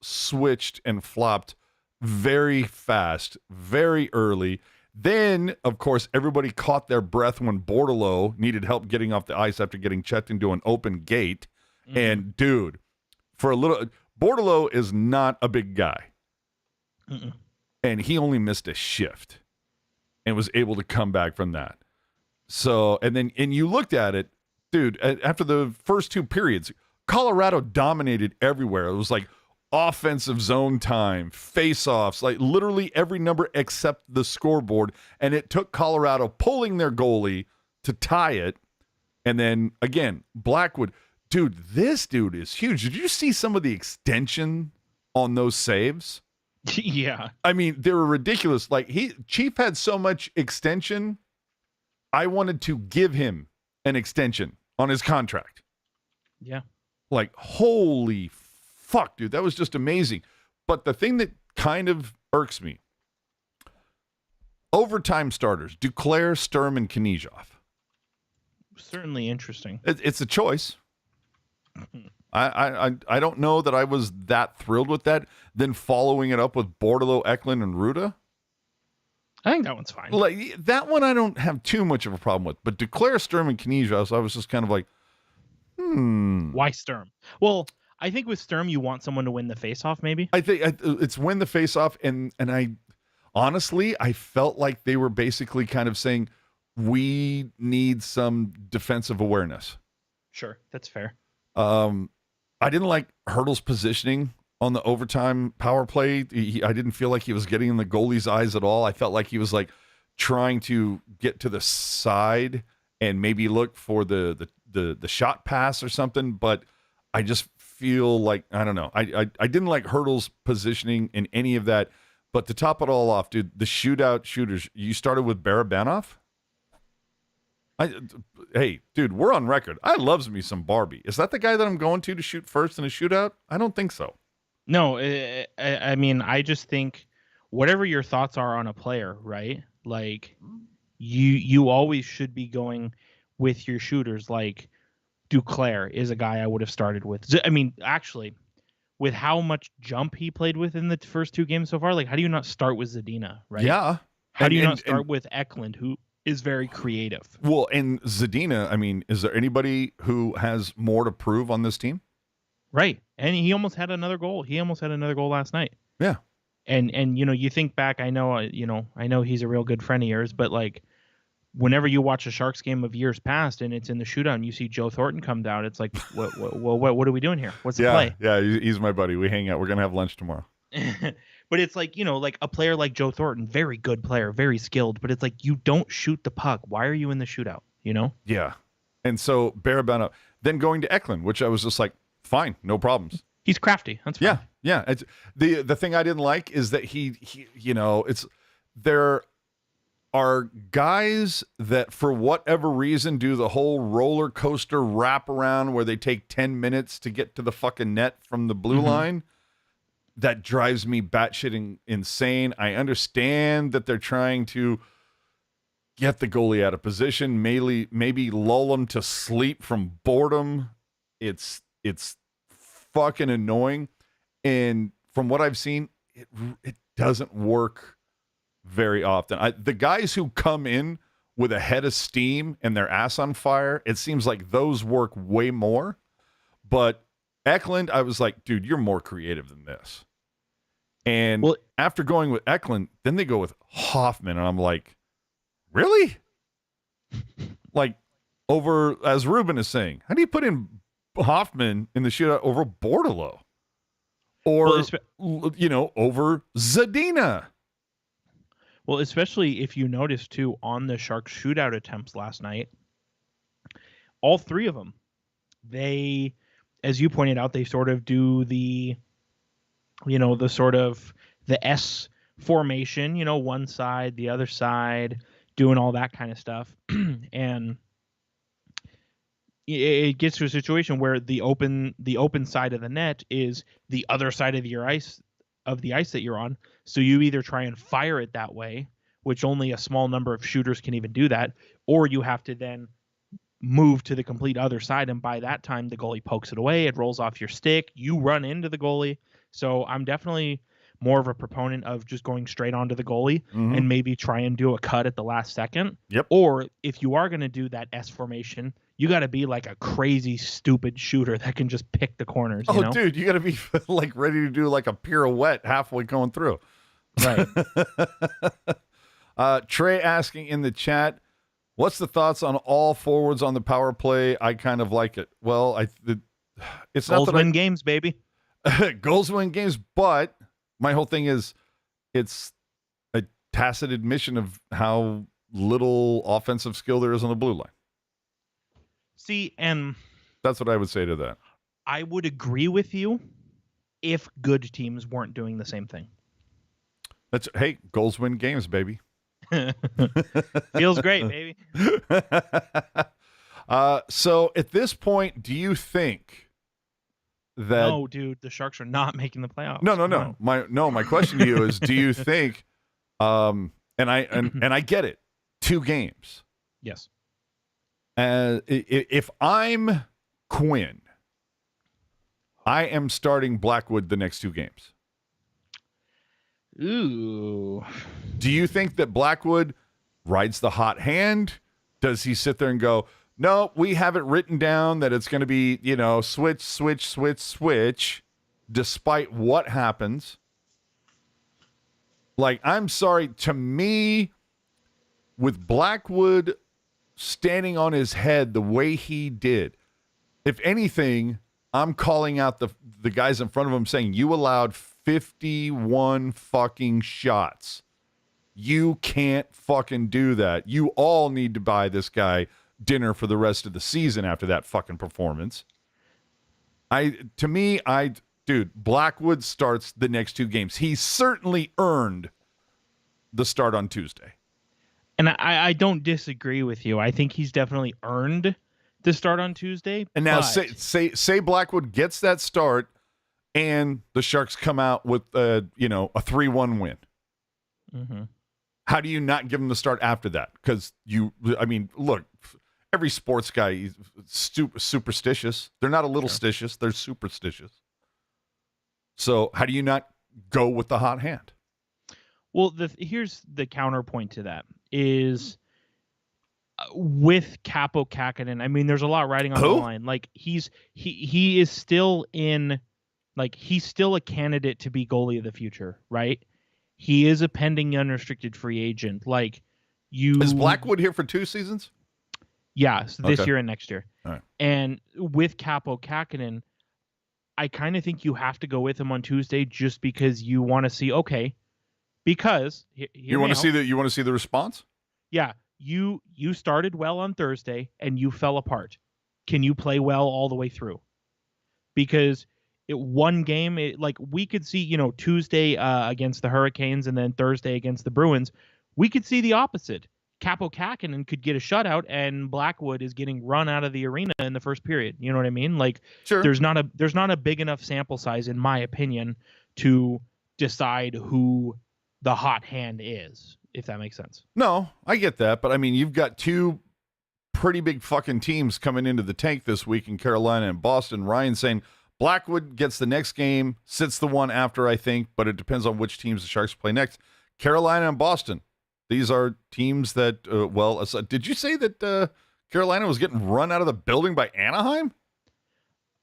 switched and flopped very fast, very early. Then, of course, everybody caught their breath when Bordelow needed help getting off the ice after getting checked into an open gate. And dude, Bordelow is not a big guy. And he only missed a shift and was able to come back from that. So, and you looked at it, dude, after the first 2 periods, Colorado dominated everywhere. It was like offensive zone time, face-offs, like literally every number except the scoreboard. And it took Colorado pulling their goalie to tie it. And then, again, Blackwood. Dude, this dude is huge. Did you see some of the extension on those saves? Yeah. I mean, they were ridiculous. Like, Chief had so much extension, I wanted to give him an extension on his contract. Yeah. Like, holy fuck, dude. That was just amazing. But the thing that kind of irks me, overtime starters, Duclair, Sturm, and Knyzhov. Certainly interesting. It's a choice. I don't know that I was that thrilled with that. Then following it up with Bordelot, Eklund, and Ruda. I think that one's fine. Like that one, I don't have too much of a problem with. But Duclair, Sturm, and Knyzhov, so I was just kind of like, Why Sturm? Well, I think with Sturm, you want someone to win the faceoff, maybe. I think it's win the faceoff, and I honestly, I felt like they were basically kind of saying we need some defensive awareness. Sure, that's fair. I didn't like Hertl's positioning on the overtime power play. I didn't feel like he was getting in the goalie's eyes at all. I felt like he was like trying to get to the side and maybe look for the shot pass or something. But I just feel like, I don't know. I didn't like Hertl's positioning in any of that. But to top it all off, dude, the shootout shooters, you started with Barabanov? Hey, dude, we're on record. I loves me some Barbie. Is that the guy that I'm going to shoot first in a shootout? I don't think so. No, I mean, I just think whatever your thoughts are on a player, right? Like you always should be going with your shooters. Like Duclair is a guy I would have started with. I mean, actually, with how much jump he played with in the first 2 games so far, like how do you not start with Zadina, right? Yeah. How do you not start with Eklund, who is very creative? Well, and Zadina, I mean, is there anybody who has more to prove on this team? Right. And he almost had another goal. He almost had another goal last night. Yeah. And you think back, I know he's a real good friend of yours, but like whenever you watch a Sharks game of years past and it's in the shootout and you see Joe Thornton come down, it's like, what are we doing here? What's the play? Yeah, he's my buddy. We hang out. We're going to have lunch tomorrow. But it's like, like a player like Joe Thornton, very good player, very skilled, but it's like, you don't shoot the puck. Why are you in the shootout? Yeah. And so Barabanov, then going to Eklund, which I was just like, fine, no problems. He's crafty. That's fine. Yeah. It's, the thing I didn't like is that he there are guys that for whatever reason do the whole roller coaster wrap around where they take 10 minutes to get to the fucking net from the blue line. That drives me batshit insane. I understand that they're trying to get the goalie out of position, maybe lull him to sleep from boredom. It's fucking annoying. And from what I've seen, it doesn't work very often. The guys who come in with a head of steam and their ass on fire, it seems like those work way more. But Eklund, I was like, dude, you're more creative than this. And after going with Eklund, then they go with Hoffman, and I'm like, really? Like, over, as Ruben is saying, how do you put in Hoffman in the shootout over Bordeleau? Or, over Zadina? Well, especially if you notice, too, on the Sharks shootout attempts last night, all 3 of them, they, as you pointed out, they sort of do the sort of the S formation, one side, the other side, doing all that kind of stuff. And it gets to a situation where the open side of the net is the other side of the ice that you're on. So you either try and fire it that way, which only a small number of shooters can even do that, or you have to then move to the complete other side, and by that time the goalie pokes it away, it rolls off your stick, you run into the goalie. So I'm definitely more of a proponent of just going straight onto the goalie and maybe try and do a cut at the last second. Yep. Or if you are going to do that S formation, you got to be like a crazy stupid shooter that can just pick the corners. Dude, you got to be like ready to do like a pirouette halfway going through. Right. Trey asking in the chat, what's the thoughts on all forwards on the power play? I kind of like it. Well, it's goals not that win games, baby. Goals win games, but my whole thing is it's a tacit admission of how little offensive skill there is on the blue line. See, and that's what I would say to that. I would agree with you if good teams weren't doing the same thing. Hey, goals win games, baby. Feels great, baby. So at this point, do you think that? No, dude, the Sharks are not making the playoffs. No. My question to you is: do you think? And I get it. 2 games. Yes. If I'm Quinn, I am starting Blackwood the next 2 games. Ooh. Do you think that Blackwood rides the hot hand? Does he sit there and go, no, we have it written down that it's going to be, switch, despite what happens? Like, I'm sorry, to me, with Blackwood standing on his head the way he did, if anything, I'm calling out the guys in front of him saying, you allowed 51 fucking shots. You can't fucking do that. You all need to buy this guy dinner for the rest of the season after that fucking performance. I dude, Blackwood starts the next 2 games. He certainly earned the start on Tuesday. And I don't disagree with you. I think he's definitely earned the start on Tuesday. And now but... say Blackwood gets that start and the Sharks come out with a 3-1 win. Mm-hmm. How do you not give him the start after that? Because look, every sports guy is superstitious. They're not a little stitious. They're superstitious. So how do you not go with the hot hand? Well, here's the counterpoint to that is with Capo Kakkonen. I mean, there's a lot riding on the line. Like he is still in, like he's still a candidate to be goalie of the future, right? He is a pending unrestricted free agent. Like is Blackwood here for 2 seasons? Yeah, so this year and next year. All right. And with Capo Kakkonen, I kind of think you have to go with him on Tuesday just because you want to see. Okay. Because you want to see the response? Yeah, you started well on Thursday and you fell apart. Can you play well all the way through? Because one game, we could see, Tuesday against the Hurricanes and then Thursday against the Bruins. We could see the opposite. Capo Kakkonen could get a shutout and Blackwood is getting run out of the arena in the first period. You know what I mean? Like, sure. There's not a big enough sample size, in my opinion, to decide who the hot hand is, if that makes sense. No, I get that. But I mean, you've got 2 pretty big fucking teams coming into the tank this week in Carolina and Boston. Ryan saying Blackwood gets the next game, sits the one after, I think, but it depends on which teams the Sharks play next. Carolina and Boston. These are teams that, did you say that Carolina was getting run out of the building by Anaheim?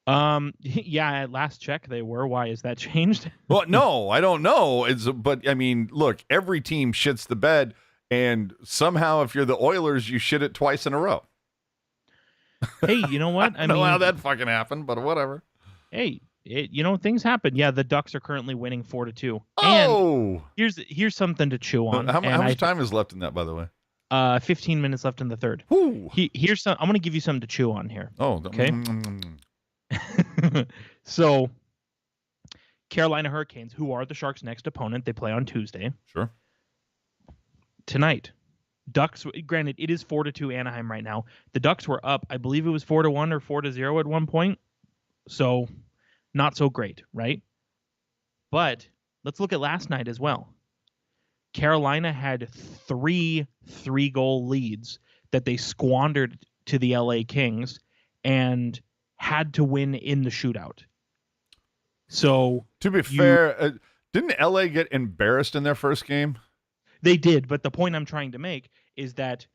Yeah, at last check they were. Why is that changed? Well, no, I don't know. But I mean, look, every team shits the bed, and somehow if you're the Oilers, you shit it twice in a row. Hey, you know what? I don't know how that fucking happened, but whatever. Hey, things happen. Yeah, the Ducks are currently winning 4-2. Oh, and here's something to chew on. How much time is left in that, by the way? 15 minutes left in the third. Ooh. Here's some. I'm going to give you something to chew on here. Oh, okay. So, Carolina Hurricanes, who are the Sharks' next opponent, they play on Tuesday. Sure. Tonight, Ducks. Granted, it is 4-2 Anaheim right now. The Ducks were up. I believe it was 4-1 or 4-0 at one point. So, not so great, right? But let's look at last night as well. Carolina had 3 3-goal leads that they squandered to the LA Kings and had to win in the shootout. So, to be fair, didn't LA get embarrassed in their first game? They did, but the point I'm trying to make is that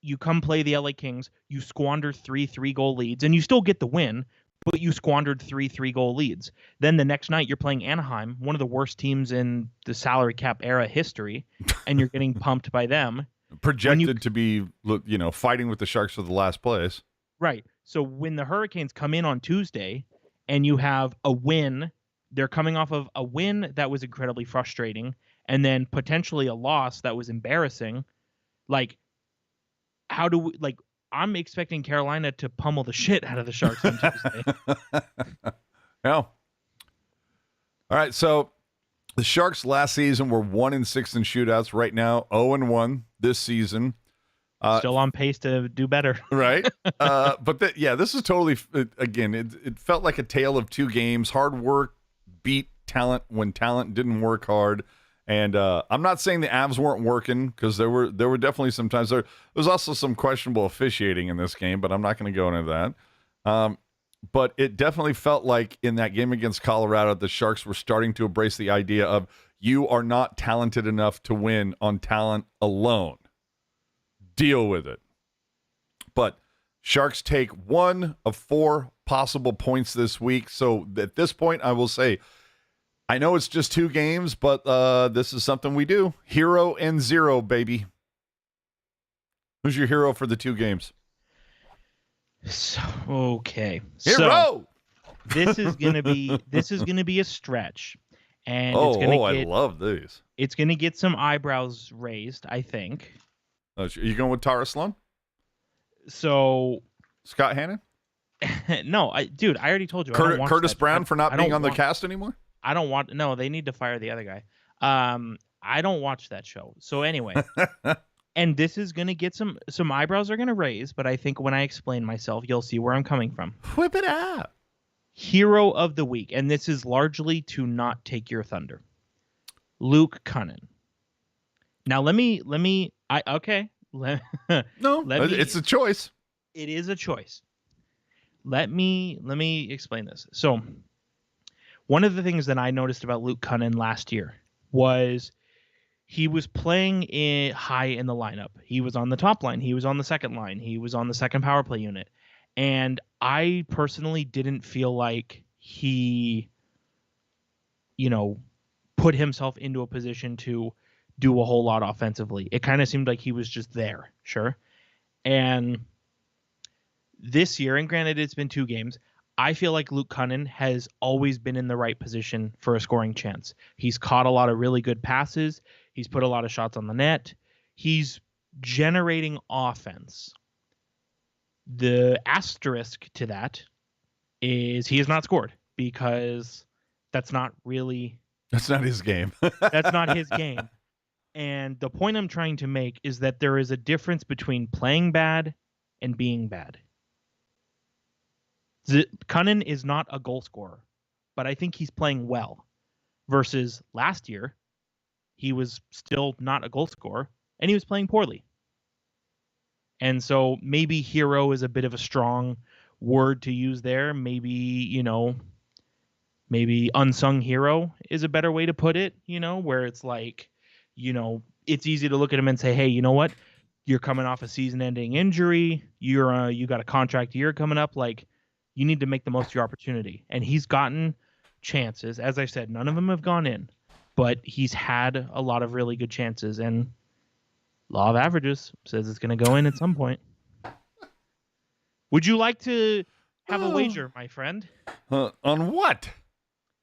you come play the LA Kings, you squander 3 3-goal leads, and you still get the win, but you squandered 3 3-goal leads. Then the next night you're playing Anaheim, one of the worst teams in the salary cap era history, and you're getting pumped by them. Projected to be, fighting with the Sharks for the last place. Right. So when the Hurricanes come in on Tuesday and you have a win, they're coming off of a win that was incredibly frustrating and then potentially a loss that was embarrassing. Like, how do we, I'm expecting Carolina to pummel the shit out of the Sharks on Tuesday. Yeah. All right. So the Sharks last season were 1-6 in shootouts. Right now, 0-1 this season. Still on pace to do better. Right. But this is totally, again, it felt like a tale of 2 games. Hard work beat talent when talent didn't work hard. And I'm not saying the Avs weren't working, because there were definitely some times. There was also some questionable officiating in this game, but I'm not going to go into that. But it definitely felt like in that game against Colorado, the Sharks were starting to embrace the idea of you are not talented enough to win on talent alone. Deal with it. But Sharks take 1 of 4 possible points this week. So at this point, I will say, I know it's just 2 games, but this is something we do. 0 and 0, baby. Who's your hero for the 2 games? Okay. Hero. So this is gonna be a stretch, and I love these. It's gonna get some eyebrows raised, I think. Are you going with Tara Sloan? So Scott Hannon? No, dude, I already told you. I don't watch Curtis that. Brown for not I being don't on the want- cast anymore? I don't want. No, they need to fire the other guy. I don't watch that show. So anyway, and this is gonna get some eyebrows are gonna raise, but I think when I explain myself, you'll see where I'm coming from. Whip it out. Hero of the week, and this is largely to not take your thunder. Luke Cunnin. Now let me. Okay. No, Let me- it's a choice. It is a choice. Let me explain this. So, one of the things that I noticed about Luke Cunnin last year was he was playing high in the lineup. He was on the top line. He was on the second line. He was on the second power play unit. And I personally didn't feel like he, put himself into a position to do a whole lot offensively. It kind of seemed like he was just there, sure. And this year, and granted it's been 2 games, I feel like Luke Cunnin has always been in the right position for a scoring chance. He's caught a lot of really good passes. He's put a lot of shots on the net. He's generating offense. The asterisk to that is he has not scored because that's not his game. that's not his game. And the point I'm trying to make is that there is a difference between playing bad and being bad. Cunnin is not a goal scorer, but I think he's playing well. Versus last year, he was still not a goal scorer, and he was playing poorly. And so maybe hero is a bit of a strong word to use there. Maybe, maybe unsung hero is a better way to put it, where it's like, it's easy to look at him and say, hey, you know what? You're coming off a season-ending injury. You got a contract year coming up. Like, you need to make the most of your opportunity. And he's gotten chances. As I said, none of them have gone in, but he's had a lot of really good chances. And law of averages says it's going to go in at some point. Would you like to have a wager, my friend? On what?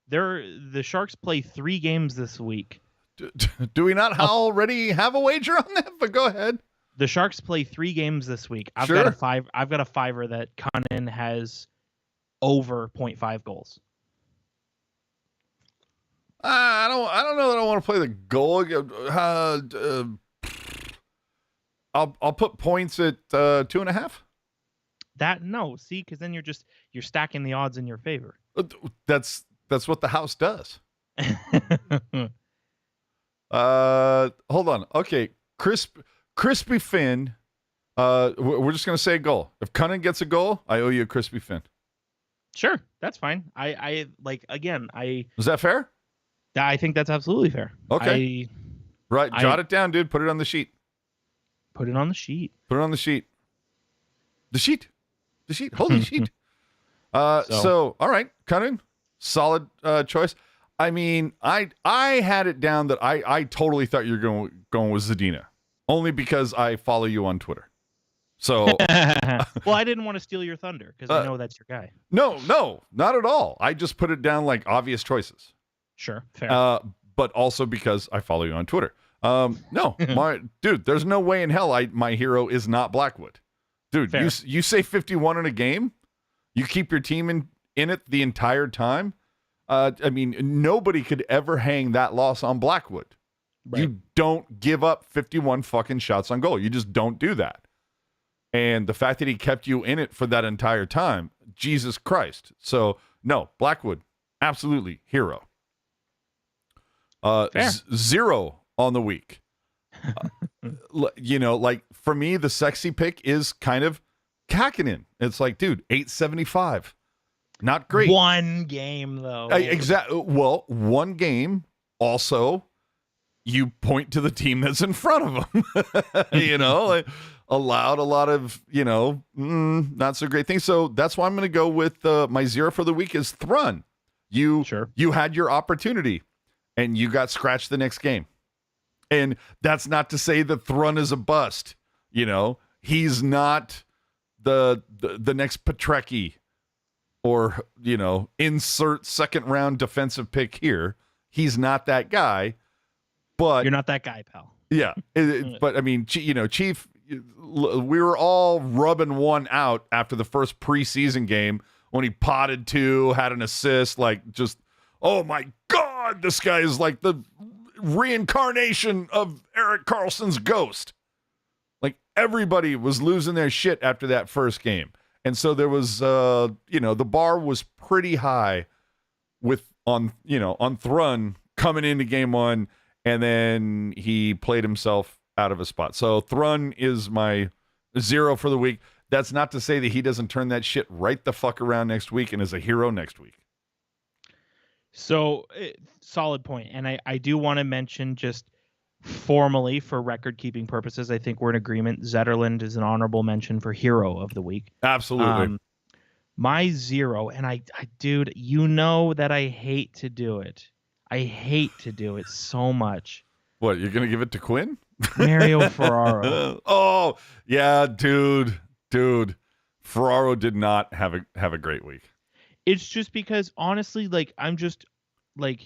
The Sharks play 3 games this week. Do we not already have a wager on that? But go ahead. The Sharks play 3 games this week. I've Sure. got a fiver that Cunnin has over 0.5 goals. I don't know that I want to play the goal. I'll put points at 2.5. See, because then you're stacking the odds in your favor. That's what the house does. Hold on. Okay, crispy Finn. We're just gonna say a goal. If Cunnin gets a goal, I owe you a crispy Finn. Sure, that's fine. I Is that fair? think that's absolutely fair. Okay. Right. Jot it down, dude. Put it on the sheet. Put it on the sheet. Put it on the sheet. The sheet. Holy sheet. So all right, Cunnin, solid choice. I mean, I had it down that I totally thought you were going with Zadina, only because I follow you on Twitter. So well, I didn't want to steal your thunder because I know that's your guy. No, not at all. I just put it down like obvious choices. Sure, fair. But also because I follow you on Twitter. No, dude, there's no way in hell my hero is not Blackwood. Dude, fair. you say 51 in a game, you keep your team in it the entire time. I mean, nobody could ever hang that loss on Blackwood. Right. You don't give up 51 fucking shots on goal. You just don't do that. And the fact that he kept you in it for that entire time, Jesus Christ. So, no, Blackwood, absolutely hero. 0 on the week. Like for me, the sexy pick is kind of Kakinen. It's like, dude, 875. Not great. 1 game, though. Exactly. Well, 1 game. Also, you point to the team that's in front of them. Allowed a lot of, not so great things. So that's why I'm going to go with my 0 for the week is Thrun. You had your opportunity, and you got scratched the next game. And that's not to say that Thrun is a bust. He's not the next Petrecki. Or, insert second round defensive pick here. He's not that guy, but you're not that guy, pal. Yeah. But I mean, Chief we were all rubbing one out after the first preseason game when he potted two, had an assist, like just, oh my God, this guy is like the reincarnation of Erik Karlsson's ghost. Like everybody was losing their shit after that first game. And so there was, the bar was pretty high on Thrun coming into game one, and then he played himself out of a spot. So Thrun is my 0 for the week. That's not to say that he doesn't turn that shit right the fuck around next week and is a hero next week. So solid point. And I do want to mention, just formally for record-keeping purposes, I think we're in agreement. Zetterlund is an honorable mention for hero of the week. Absolutely. My 0, and I dude, you know that I hate to do it. I hate to do it so much. What, you're going to give it to Quinn? Mario Ferraro. Oh, yeah, dude. Ferraro did not have a great week. It's just because, honestly, like, I'm just, like,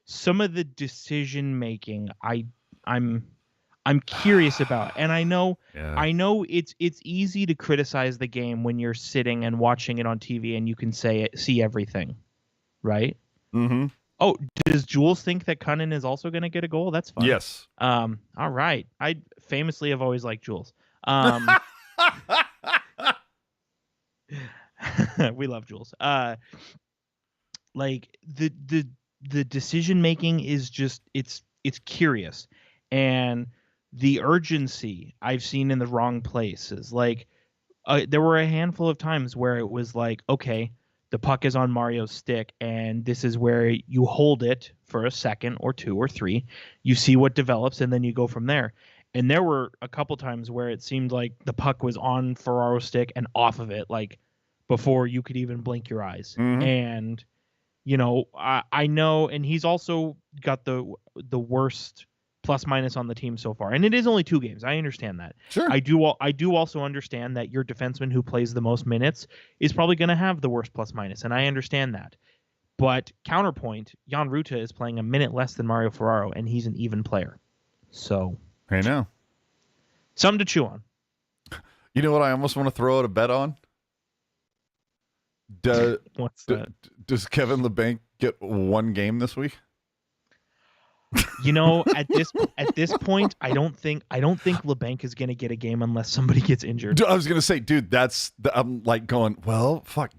some of the decision making I'm curious about. And I know it's easy to criticize the game when you're sitting and watching it on TV and you can see everything, right? Mm-hmm. Oh, does Jules think that Cunnin is also going to get a goal? That's fun. Yes. All right. I famously have always liked Jules. We love Jules. Like the decision making is just it's curious, and the urgency I've seen in the wrong places. Like there were a handful of times where it was like, okay, the puck is on Mario's stick, and this is where you hold it for a second or two or three. You see what develops, and then you go from there. And there were a couple times where it seemed like the puck was on Ferraro's stick and off of it, like before you could even blink your eyes. Mm-hmm. And, I know, and he's also got the worst plus minus on the team so far. And it is only 2 games. I understand that. Sure. I do also understand that your defenseman who plays the most minutes is probably going to have the worst plus minus, and I understand that. But counterpoint, Jan Ruta is playing a minute less than Mario Ferraro, and he's an even player. So, I know. Something to chew on. You know what I almost want to throw out a bet on? What's that? Does Kevin Labanc get 1 game this week? At this point, I don't think Labanc is going to get a game unless somebody gets injured. I was going to say, dude, I'm like going, well, fuck,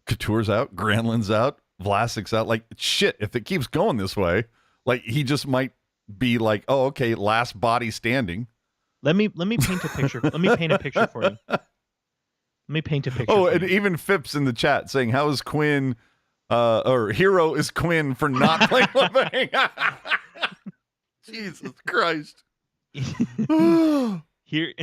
Couture's out, Granlund's out, Vlasic's out. Like, shit, if it keeps going this way, like, he just might be like, oh, okay, last body standing. Let me paint a picture. Let me paint a picture for you. Let me paint a picture. Oh, and even Phipps in the chat saying, how is Quinn, or hero is Quinn for not playing Labanc? Jesus Christ. Here,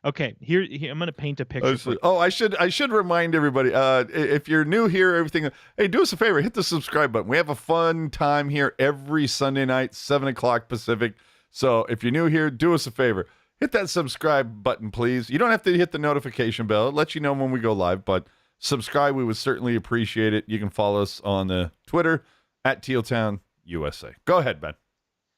okay. Here, I'm gonna paint a picture. I should remind everybody. If you're new here, everything. Hey, do us a favor. Hit the subscribe button. We have a fun time here every Sunday night, 7:00 Pacific. So if you're new here, do us a favor. Hit that subscribe button, please. You don't have to hit the notification bell. It lets you know when we go live, but subscribe. We would certainly appreciate it. You can follow us on the Twitter at Tealtown USA. Go ahead, Ben.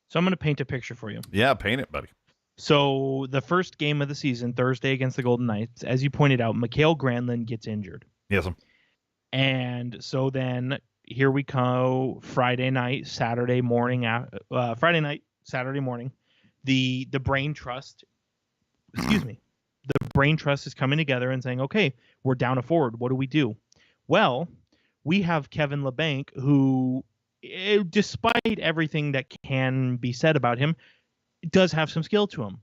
So I'm going to paint a picture for you. Yeah, paint it, buddy. So the first game of the season, Thursday against the Golden Knights, as you pointed out, Mikael Granlund gets injured. Yes. And so then here we go, Friday night, Saturday morning. The brain trust, the brain trust is coming together and saying, okay, we're down a forward. What do we do? Well, we have Kevin Labanc, who, despite everything that can be said about him, does have some skill to him.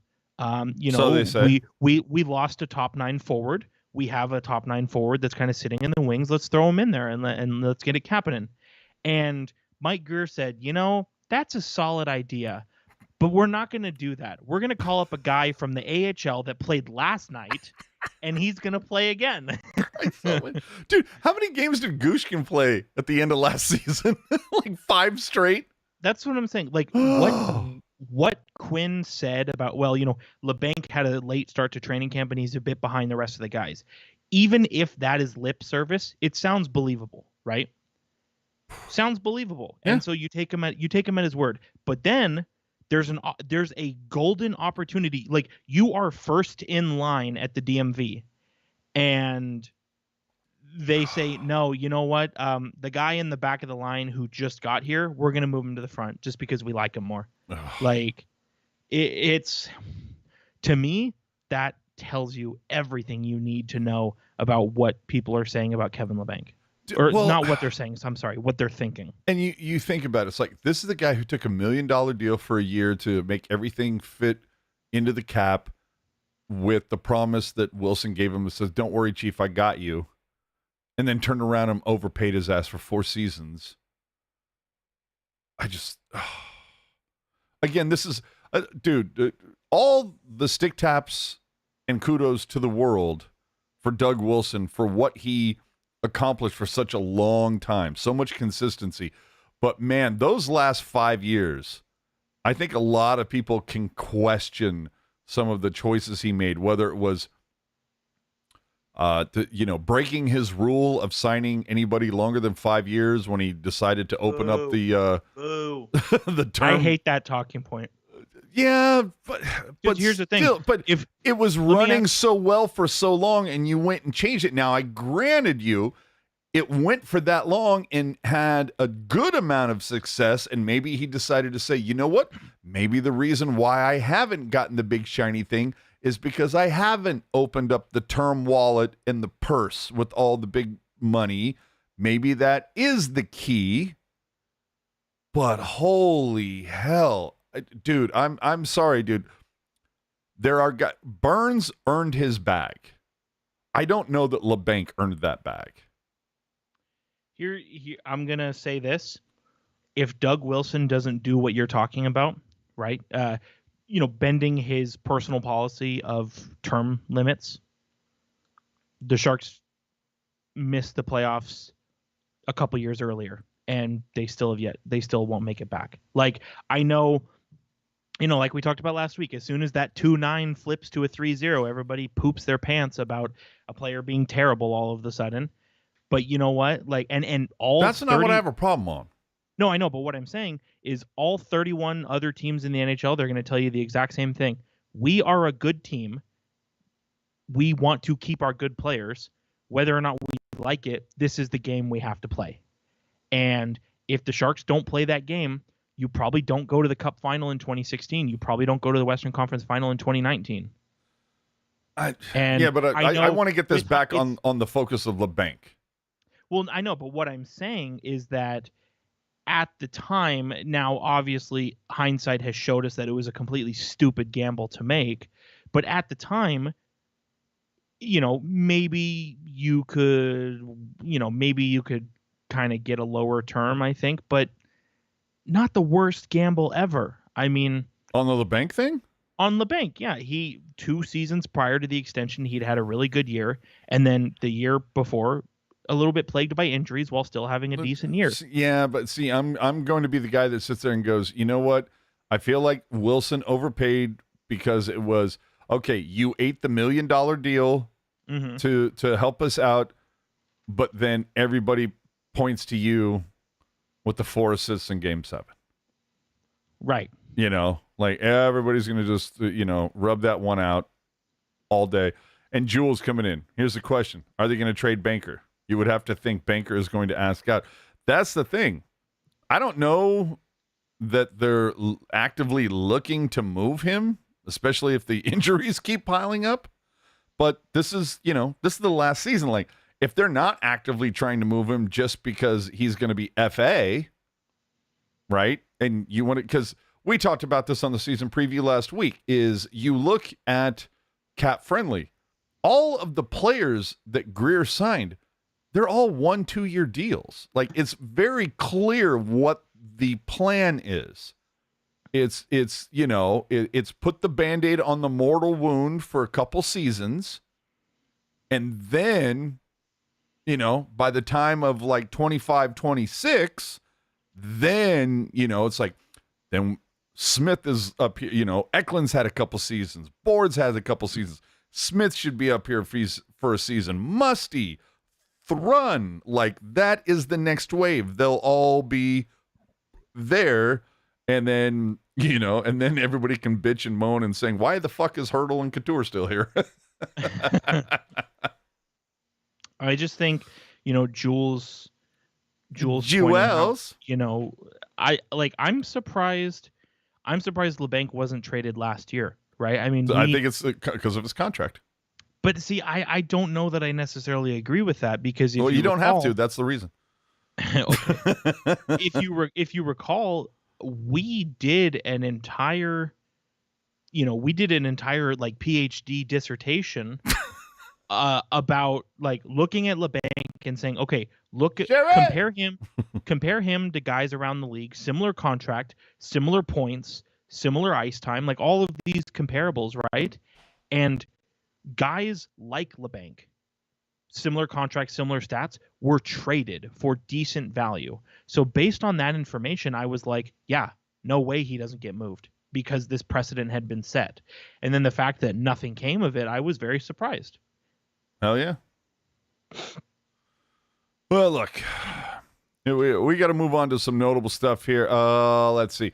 So they say. We lost a top 9 forward. We have a top 9 forward that's kind of sitting in the wings. Let's throw him in there and let's get it happening. And Mike Greer said, that's a solid idea, but we're not going to do that. We're going to call up a guy from the AHL that played last night, and he's going to play again. Dude, how many games did Gushkin play at the end of last season? Like 5 straight? That's what I'm saying. Like, what Quinn said about, Labanc had a late start to training camp, and he's a bit behind the rest of the guys. Even if that is lip service, it sounds believable, right? Sounds believable. Yeah. And so you take him at his word. But then there's a golden opportunity. Like, you are first in line at the DMV, and they say, no, you know what? The guy in the back of the line who just got here, we're gonna move him to the front just because we like him more. Like, it's to me, that tells you everything you need to know about what people are saying about Kevin Labanc. Or not what they're saying, I'm sorry, what they're thinking. And you think about it, it's like, this is the guy who took $1 million deal for a year to make everything fit into the cap with the promise that Wilson gave him. It says, don't worry, Chief, I got you. And then turned around and overpaid his ass for 4 seasons. Again, this is, dude, all the stick taps and kudos to the world for Doug Wilson for what he accomplished for such a long time, so much consistency. But man, those last 5 years, I think a lot of people can question some of the choices he made, whether it was breaking his rule of signing anybody longer than 5 years when he decided to open up the the term. I hate that talking point. Yeah, but here's the thing. Still, but if it was running so well for so long and you went and changed it, now I granted you it went for that long and had a good amount of success, and maybe he decided to say, you know what? Maybe the reason why I haven't gotten the big shiny thing is because I haven't opened up the term wallet and the purse with all the big money. Maybe that is the key. But holy hell, dude, I'm sorry, dude. Burns earned his bag. I don't know that Labanc earned that bag. Here, I'm gonna say this: if Doug Wilson doesn't do what you're talking about, right? Bending his personal policy of term limits, the Sharks missed the playoffs a couple years earlier, and they still won't make it back. Like, I know, like we talked about last week, as soon as that 2-9 flips to a 3-0, everybody poops their pants about a player being terrible all of a sudden. But you know what? Like, and all that's not what I have a problem on. No, I know, but what I'm saying is all 31 other teams in the NHL, they're going to tell you the exact same thing. We are a good team. We want to keep our good players. Whether or not we like it, this is the game we have to play. And if the Sharks don't play that game, you probably don't go to the Cup final in 2016. You probably don't go to the Western Conference final in 2019. I want to get this back on the focus of Labanc. Well, I know, but what I'm saying is that at the time, now obviously hindsight has showed us that it was a completely stupid gamble to make, but at the time, maybe you could kind of get a lower term, I think, but not the worst gamble ever. I mean, on the Labanc thing? On Labanc, yeah. 2 seasons prior to the extension, he'd had a really good year, and then the year before, a little bit plagued by injuries while still having a decent year. Yeah, but see, I'm going to be the guy that sits there and goes, you know what? I feel like Wilson overpaid because it was, okay, you ate the $1 million deal to help us out, but then everybody points to you with the 4 assists in Game 7. Right. Like everybody's going to just, rub that one out all day. And Jules coming in. Here's the question. Are they going to trade Banker? You would have to think Banker is going to ask out. That's the thing. I don't know that they're actively looking to move him, especially if the injuries keep piling up. But this is the last season. Like, if they're not actively trying to move him just because he's going to be FA, right? And you want to, because we talked about this on the season preview last week, is you look at cap friendly. All of the players that Greer signed, they're all 1-2 year deals. Like, it's very clear what the plan is. It's put the Band-Aid on the mortal wound for a couple seasons. And then, by the time of like 25, 26, then, it's like, then Smith is up here. Eklund's had a couple seasons. Board's had a couple seasons. Smith should be up here for a season. Musty, Thrun, like, that is the next wave. They'll all be there, and then And then everybody can bitch and moan and saying, why the fuck is Hurdle and Couture still here? I just think, Jules pointing out, I'm surprised LeBanc wasn't traded last year, right? I mean, I think it's because of his contract. But see, I don't know that I necessarily agree with that, because you don't have to. That's the reason. Okay. If you recall, we did an entire like PhD dissertation about like looking at LeBanc and saying, okay, compare him to guys around the league, similar contract, similar points, similar ice time, like all of these comparables, right? And guys like LeBanc, similar contract, similar stats, were traded for decent value. So based on that information, I was like, yeah, no way he doesn't get moved, because this precedent had been set. And then the fact that nothing came of it, I was very surprised. Hell yeah. Well, look, we got to move on to some notable stuff here. Let's see.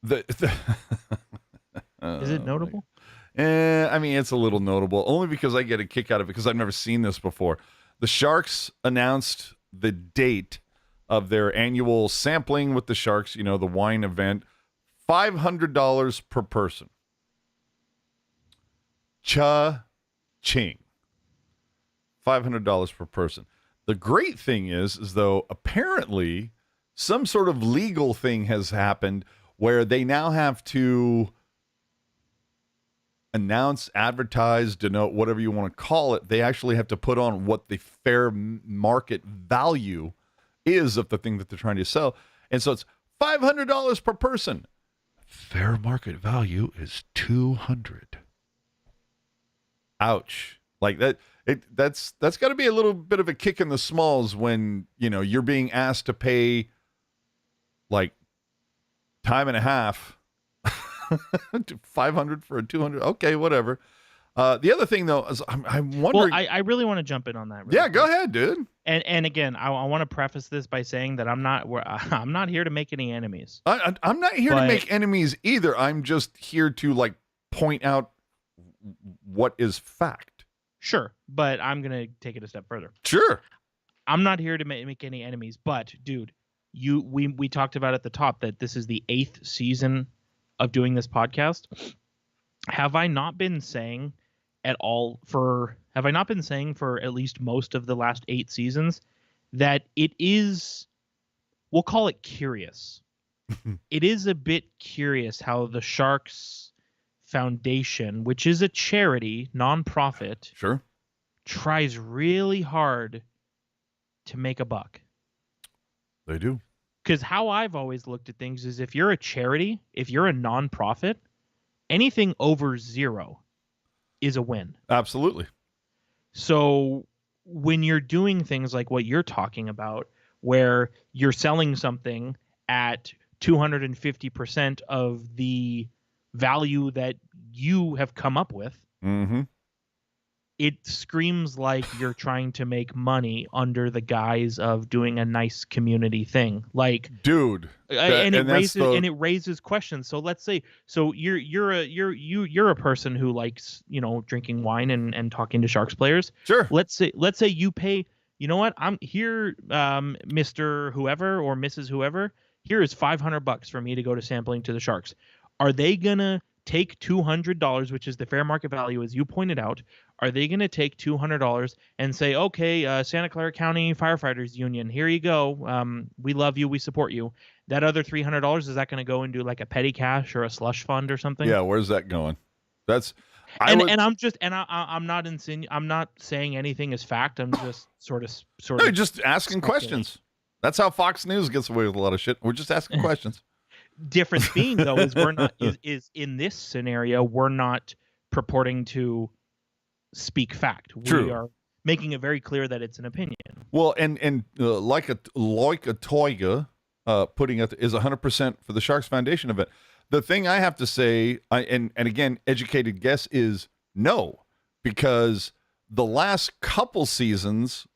Is it notable? I mean, it's a little notable, only because I get a kick out of it, because I've never seen this before. The Sharks announced the date of their annual sampling with the Sharks, the wine event, $500 per person. Cha-ching. $500 per person. The great thing is though, apparently some sort of legal thing has happened where they now have to announce, advertise, denote, whatever you want to call it. They actually have to put on what the fair market value is of the thing that they're trying to sell. And so it's $500 per person. Fair market value is $200. Ouch. Like that. That's got to be a little bit of a kick in the smalls when, you're being asked to pay like time and a half, 500 for a 200. Okay, whatever. The other thing though is I'm wondering. Well, I really want to jump in on that. Yeah, go ahead, dude. And again, I want to preface this by saying that I'm not here to make any enemies. I'm not here to make enemies either. I'm just here to like point out what is fact. Sure, but I'm going to take it a step further. Sure. I'm not here to make any enemies, but dude, we talked about at the top that this is the 8th season of doing this podcast. Have I not been saying for at least most of the last 8 seasons that it is, we'll call it curious. It is a bit curious how the Sharks Foundation, which is a charity, nonprofit, sure, tries really hard to make a buck. They do. Because how I've always looked at things is, if you're a charity, if you're a nonprofit, anything over 0 is a win. Absolutely. So when you're doing things like what you're talking about, where you're selling something at 250% of the value that you have come up with, it screams like you're trying to make money under the guise of doing a nice community thing. Like, dude, it raises questions. So let's say, you're a person who likes, drinking wine and talking to Sharks players. Sure. Let's say you pay, you know what? I'm here, Mr. Whoever or Mrs. Whoever. Here is $500 for me to go to sampling to the Sharks. Are they gonna take $200, which is the fair market value, as you pointed out? Are they gonna take $200 and say, okay, Santa Clara County Firefighters Union, here you go. We love you, we support you. That other $300, is that gonna go into like a petty cash or a slush fund or something? Yeah, where's that going? I'm not saying anything is fact. I'm just sort of just asking questions. That's how Fox News gets away with a lot of shit. We're just asking questions. Difference being though is is in this scenario we're not purporting to speak fact. True. We are making it very clear that it's an opinion. Well, and like a toiga putting it is 100% for the Sharks Foundation event. The thing I have to say, and again, educated guess is no, because the last couple seasons,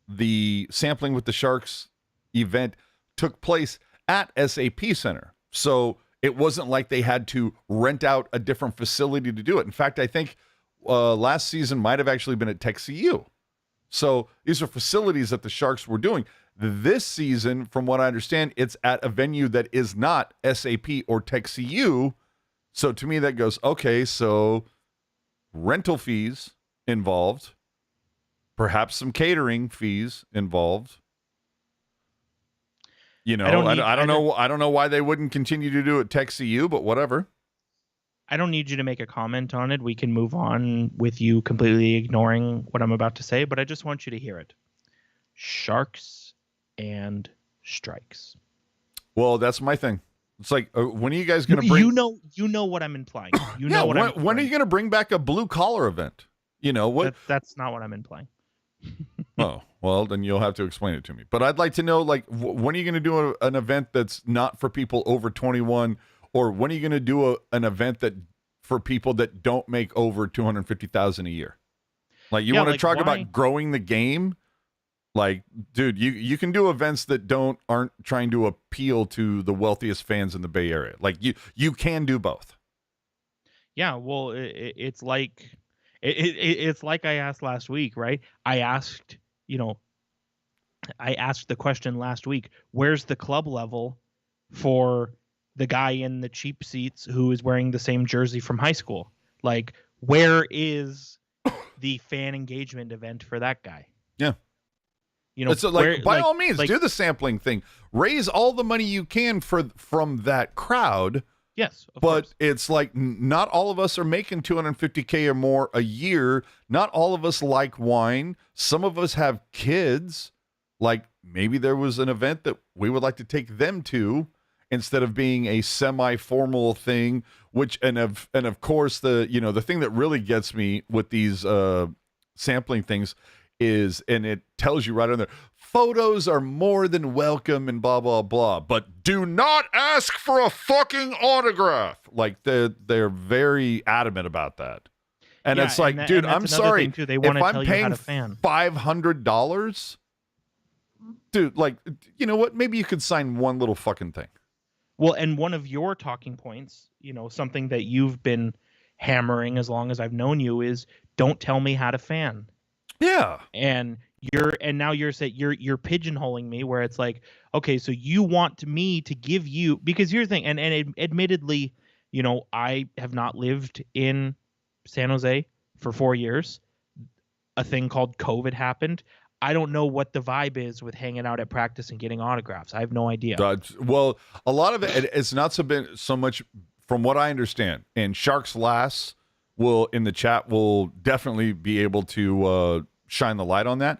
the sampling with the Sharks event took place at SAP Center. So It wasn't like they had to rent out a different facility to do it. In fact, I think last season might have actually been at Tech CU. So these are facilities that the Sharks were doing. This season, from what I understand, it's at a venue that is not SAP or Tech CU. So to me, that goes, okay, so rental fees involved, perhaps some catering fees involved. You know, I don't know why they wouldn't continue to do it Tech CU, but whatever. I don't need you to make a comment on it. We can move on with you completely ignoring what I'm about to say, but I just want you to hear it. Sharks and strikes. Well, that's my thing. It's like, when are you guys going to bring? You know what I'm implying. You know what I'm implying. When are you going to bring back a blue collar event? You know what? That's not what I'm implying. Oh, well, then you'll have to explain it to me. But I'd like to know, like, when are you going to do an event that's not for people over 21, or when are you going to do an event that for people that don't make over 250,000 a year? Like, you want to talk about growing the game? Like, dude, you can do events that aren't trying to appeal to the wealthiest fans in the Bay Area. Like, you can do both. Yeah, well, it's like it's like I asked last week, right? I asked the question last week, where's the club level for the guy in the cheap seats who is wearing the same jersey from high school? Like, where is the fan engagement event for that guy? Yeah. You know, so like, by all means, do the sampling thing. Raise all the money you can from that crowd. Yes, of but course. It's like not all of us are making $250K or more a year. Not all of us like wine. Some of us have kids. Like, maybe there was an event that we would like to take them to instead of being a semi-formal thing. And of course the thing that really gets me with these sampling things is, and it tells you right on there, photos are more than welcome and blah blah blah, but do not ask for a fucking autograph. Like, they're very adamant about that. And it's like, dude, I'm sorry, too. They want if to I'm tell paying you how to fan. $500, dude, like, you know what, maybe you could sign one little fucking thing. Well, and one of your talking points, something that you've been hammering as long as I've known you, is don't tell me how to fan. Yeah. And now you're saying you're pigeonholing me, where it's like, okay, so you want me to give you, because here's the thing, and admittedly, I have not lived in San Jose for 4 years. A thing called COVID happened. I don't know what the vibe is with hanging out at practice and getting autographs. I have no idea. Well, a lot of it's not so much, from what I understand, and Sharks Lass in the chat will definitely be able to shine the light on that.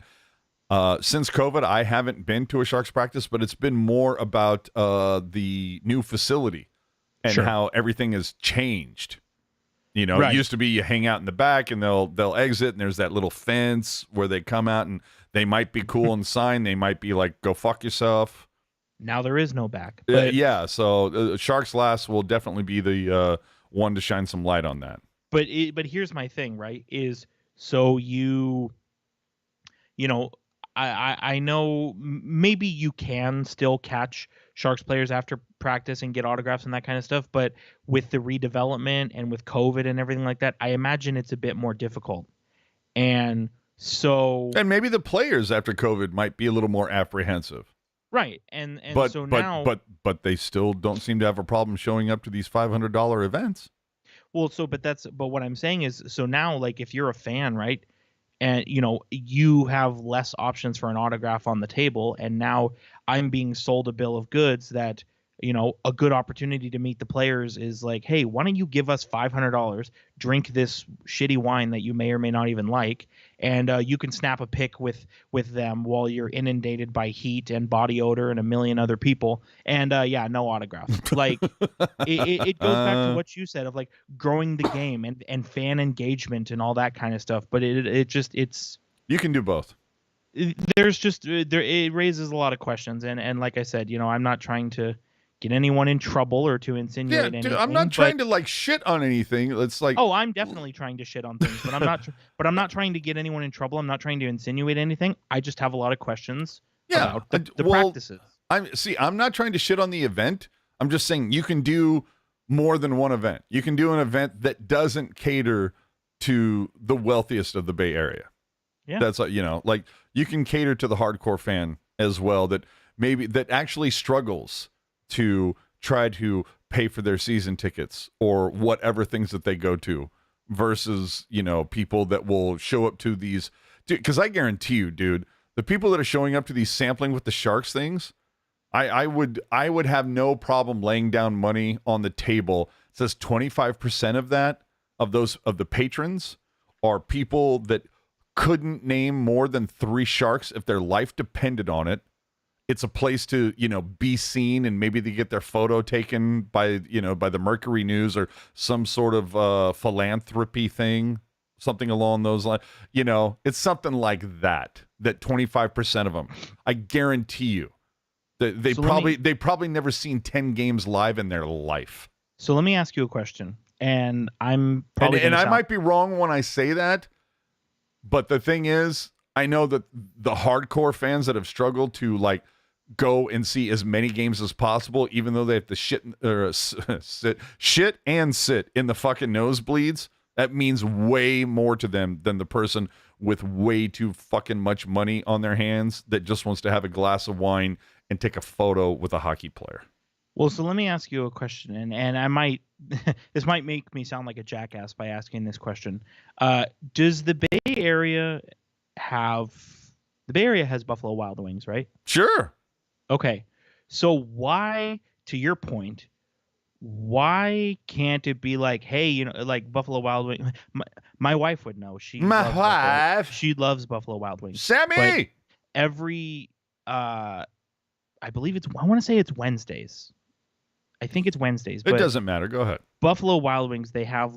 Since COVID, I haven't been to a Sharks practice, but it's been more about the new facility and how everything has changed. It used to be you hang out in the back and they'll exit, and there's that little fence where they come out and they might be cool and sign. They might be like, go fuck yourself. Now there is no back. But so Sharks Lass will definitely be the one to shine some light on that. But here's my thing, right? Is so I know maybe you can still catch Sharks players after practice and get autographs and that kind of stuff, but with the redevelopment and with COVID and everything like that, I imagine it's a bit more difficult. And maybe the players after COVID might be a little more apprehensive. Right. But they still don't seem to have a problem showing up to these $500 events. Well, but what I'm saying is, so now, like, if you're a fan, right, and you have less options for an autograph on the table, and now I'm being sold a bill of goods that a good opportunity to meet the players is like, hey, why don't you give us $500, drink this shitty wine that you may or may not even like, and you can snap a pic with them while you're inundated by heat and body odor and a million other people, and no autograph. Like, it goes back to what you said of like growing the game and fan engagement and all that kind of stuff. But it's you can do both. It raises a lot of questions, and like I said, I'm not trying to get anyone in trouble or to insinuate anything. Dude, I'm not trying to like shit on anything. It's like, oh, I'm definitely trying to shit on things, but I'm not trying to get anyone in trouble. I'm not trying to insinuate anything. I just have a lot of questions about the practices. I'm not trying to shit on the event. I'm just saying you can do more than one event. You can do an event that doesn't cater to the wealthiest of the Bay Area. Yeah. That's like, like you can cater to the hardcore fan as well that actually struggles to try to pay for their season tickets or whatever things that they go to versus, people that will show up to these. Because I guarantee you, dude, the people that are showing up to these sampling with the Sharks things, I would have no problem laying down money on the table. It says 25% of that, of the patrons, are people that couldn't name more than 3 Sharks if their life depended on it. It's a place to, be seen, and maybe they get their photo taken by the Mercury News or some sort of philanthropy thing, something along those lines. It's something like that 25% of them, I guarantee you, they probably never seen 10 games live in their life. So let me ask you a question, and I'm probably I might be wrong when I say that, but the thing is, I know that the hardcore fans that have struggled to go and see as many games as possible, even though they have to shit and sit in the fucking nosebleeds, that means way more to them than the person with way too fucking much money on their hands that just wants to have a glass of wine and take a photo with a hockey player. Well, so let me ask you a question, and I might this might make me sound like a jackass by asking this question. Does the Bay Area has Buffalo Wild Wings, right? Sure. Okay. So why, to your point, why can't it be like, hey, like Buffalo Wild Wings? My wife would know. She loves Buffalo Wild Wings. Sammy! But every, I believe I want to say it's Wednesdays. I think it's Wednesdays. It doesn't matter. Go ahead. Buffalo Wild Wings, they have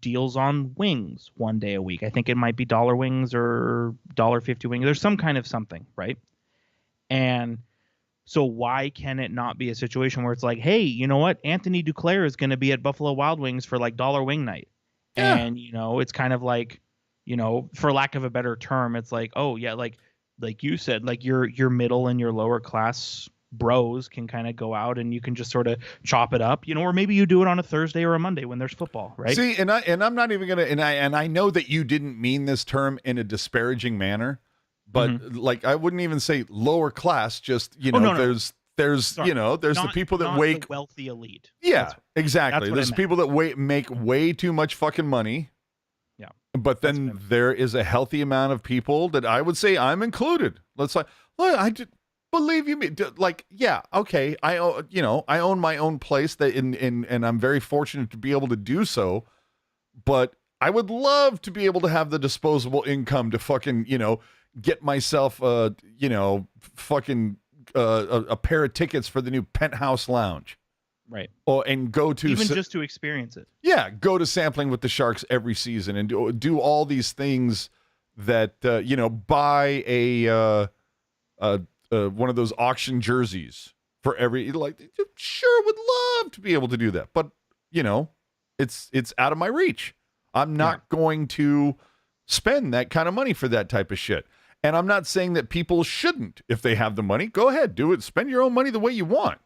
deals on wings one day a week. I think it might be $1 wings or $1.50 wings. There's some kind of something, right? And so why can it not be a situation where it's like, hey, you know what? Anthony Duclair is going to be at Buffalo Wild Wings for $1 wing night. Yeah. And, it's kind of like, for lack of a better term, it's like, oh yeah, like you said, your middle and your lower class bros can kind of go out and you can just sort of chop it up, or maybe you do it on a Thursday or a Monday when there's football, right? See, and I'm not even gonna, and I know that you didn't mean this term in a disparaging manner, but I wouldn't even say lower class. Just there's Sorry. there's the people that the wealthy elite. Yeah, exactly. There's people that make way too much fucking money. Yeah, but then there is a healthy amount of people that I would say I'm included. Look, I did. Believe you me, yeah, okay. I own my own place and I'm very fortunate to be able to do so. But I would love to be able to have the disposable income to fucking get myself fucking a pair of tickets for the new Penthouse Lounge, right? And go to just to experience it. Yeah, go to sampling with the Sharks every season and do all these things that buy a one of those auction jerseys for every sure would love to be able to do that, but it's out of my reach. I'm not going to spend that kind of money for that type of shit. And I'm not saying that people shouldn't. If they have the money, go ahead, do it. Spend your own money the way you want.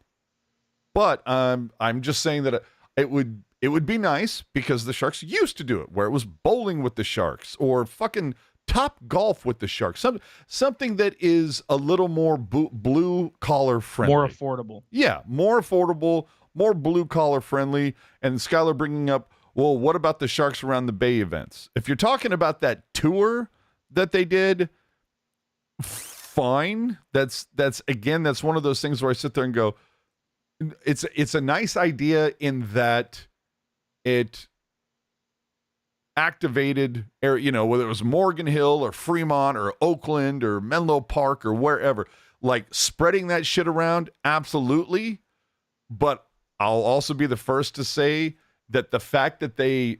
But I'm just saying that it would be nice because the Sharks used to do it, where it was bowling with the Sharks or fucking Top Golf with the Sharks, something that is a little more blue collar friendly, more affordable. Yeah, more affordable, more blue collar friendly. And Skylar bringing up, well, what about the Sharks around the Bay events? If you're talking about that tour that they did, fine. That's one of those things where I sit there and go, it's a nice idea in that it activated, whether it was Morgan Hill or Fremont or Oakland or Menlo Park or wherever, spreading that shit around, absolutely. But I'll also be the first to say that the fact that they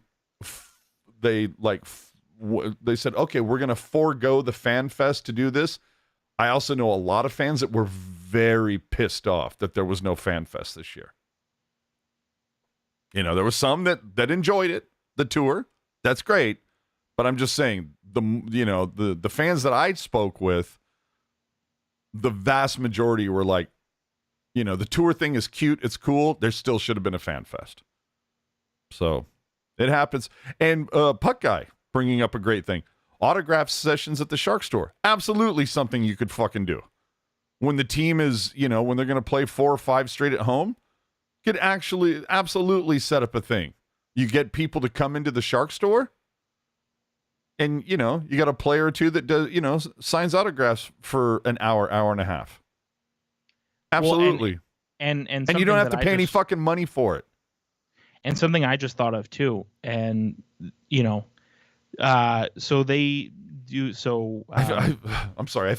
said, okay, we're going to forego the Fan Fest to do this. I also know a lot of fans that were very pissed off that there was no Fan Fest this year. There was some that enjoyed it, the tour. That's great, but I'm just saying the fans that I spoke with, the vast majority were like, the tour thing is cute. It's cool. There still should have been a fan fest. So it happens. And Puck Guy bringing up a great thing. Autograph sessions at the Shark store. Absolutely something you could fucking do. When the team is, when they're going to play 4 or 5 straight at home, could actually absolutely set up a thing. You get people to come into the Shark store, and, you got a player or two that does, signs autographs for an hour and a half. Absolutely. Well, and you don't have to pay any fucking money for it. And something I just thought of too, and so they do. So I'm sorry. I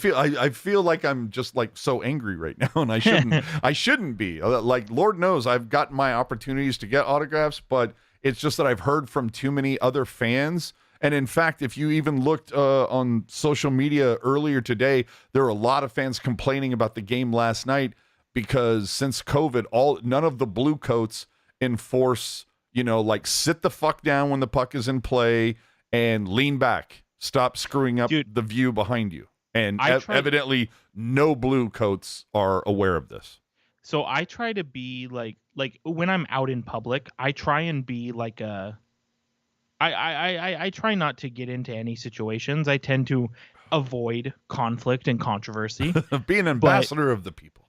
feel like I'm just like so angry right now, and I shouldn't. I shouldn't be. Like, Lord knows I've gotten my opportunities to get autographs, but it's just that I've heard from too many other fans. And in fact, if you even looked on social media earlier today, there were a lot of fans complaining about the game last night because since COVID, none of the blue coats enforce, like sit the fuck down when the puck is in play and lean back. Stop screwing up the view behind you. And evidently no blue coats are aware of this. So I try to be like when I'm out in public, I try and be like I try not to get into any situations. I tend to avoid conflict and controversy. Be an ambassador of the people.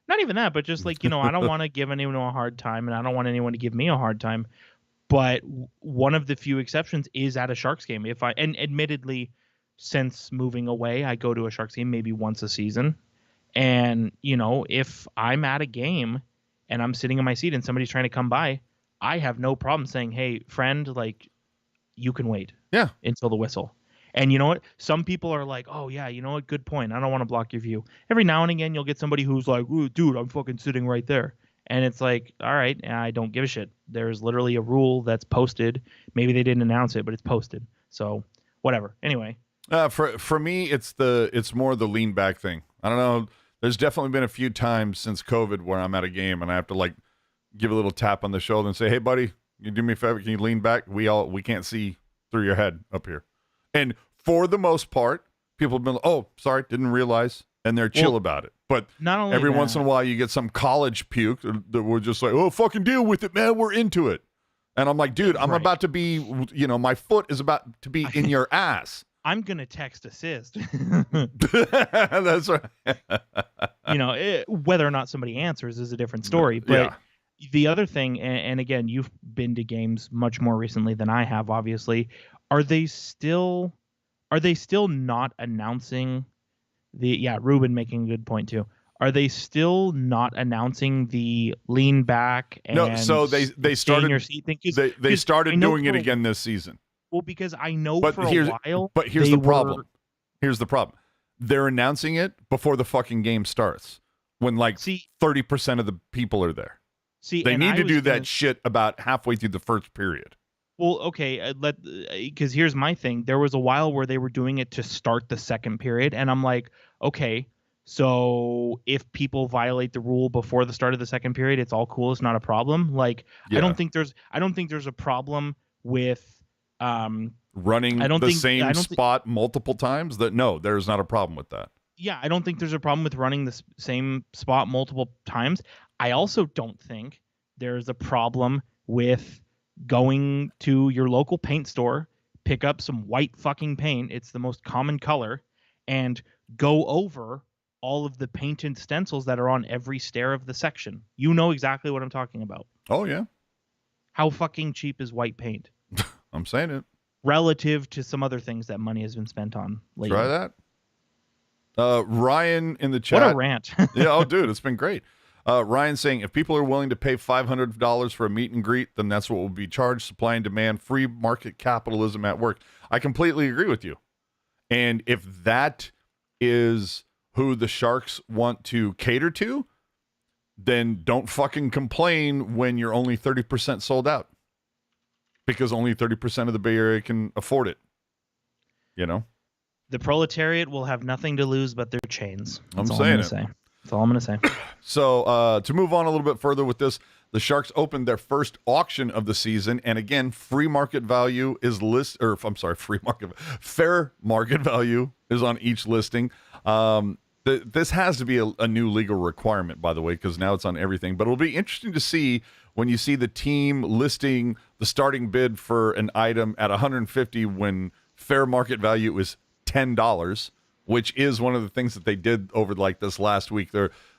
Not even that, but just like, I don't want to give anyone a hard time, and I don't want anyone to give me a hard time. But one of the few exceptions is at a Sharks game. And admittedly, since moving away, I go to a Sharks game maybe once a season. And, if I'm at a game and I'm sitting in my seat and somebody's trying to come by, I have no problem saying, hey, friend, like, you can wait until the whistle. And you know what? Some people are like, oh, yeah, you know what? Good point. I don't want to block your view. Every now and again, you'll get somebody who's like, ooh, dude, I'm fucking sitting right there. And it's like, all right, I don't give a shit. There's literally a rule that's posted. Maybe they didn't announce it, but it's posted. So whatever. Anyway. For me, it's more the lean back thing. I don't know. There's definitely been a few times since COVID where I'm at a game and I have to like give a little tap on the shoulder and say, hey, buddy, you do me a favor, can you lean back? We can't see through your head up here. And for the most part, people have been like, oh, sorry, didn't realize. And they're chill about it. But not only every once in a while, you get some college puke that we're just like, oh, fucking deal with it, man. We're into it. And I'm like, dude, I'm about to be, my foot is about to be in your ass. I'm going to text assist. That's right. Whether or not somebody answers is a different story. But the other thing, and again, you've been to games much more recently than I have, obviously. Are they still not announcing Ruben making a good point too. Are they still not announcing the lean back and no, so they started your seat thing? They started doing it again this season. Well, because I know but for a while. But here's the problem. Here's the problem. They're announcing it before the fucking game starts. When 30% of the people are there. They need to do that shit about halfway through the first period. Well, okay, because here's my thing. There was a while where they were doing it to start the second period, and I'm like, okay, so if people violate the rule before the start of the second period, it's all cool. It's not a problem. Like, I don't think there's a problem with running the same spot multiple times. There's not a problem with that. Yeah, I don't think there's a problem with running the same spot multiple times. I also don't think there's a problem with going to your local paint store, pick up some white fucking paint. It's the most common color, and go over all of the painted stencils that are on every stair of the section. You know exactly what I'm talking about. Oh, yeah. How fucking cheap is white paint? I'm saying it. Relative to some other things that money has been spent on lately. Try that. Ryan in the chat. What a rant. Yeah, oh, dude, it's been great. Ryan saying, if people are willing to pay $500 for a meet and greet, then that's what will be charged. Supply and demand, free market capitalism at work. I completely agree with you. And if that is who the Sharks want to cater to, then don't fucking complain when you're only 30% sold out. Because only 30% of the Bay Area can afford it. The proletariat will have nothing to lose but their chains. That's all I'm going to say. So to move on a little bit further with this, the Sharks opened their first auction of the season, and again, fair market value is on each listing. This has to be a new legal requirement, by the way, because now it's on everything. But it'll be interesting to see when you see the team listing the starting bid for an item at $150 when fair market value is $10, which is one of the things that they did over like this last week.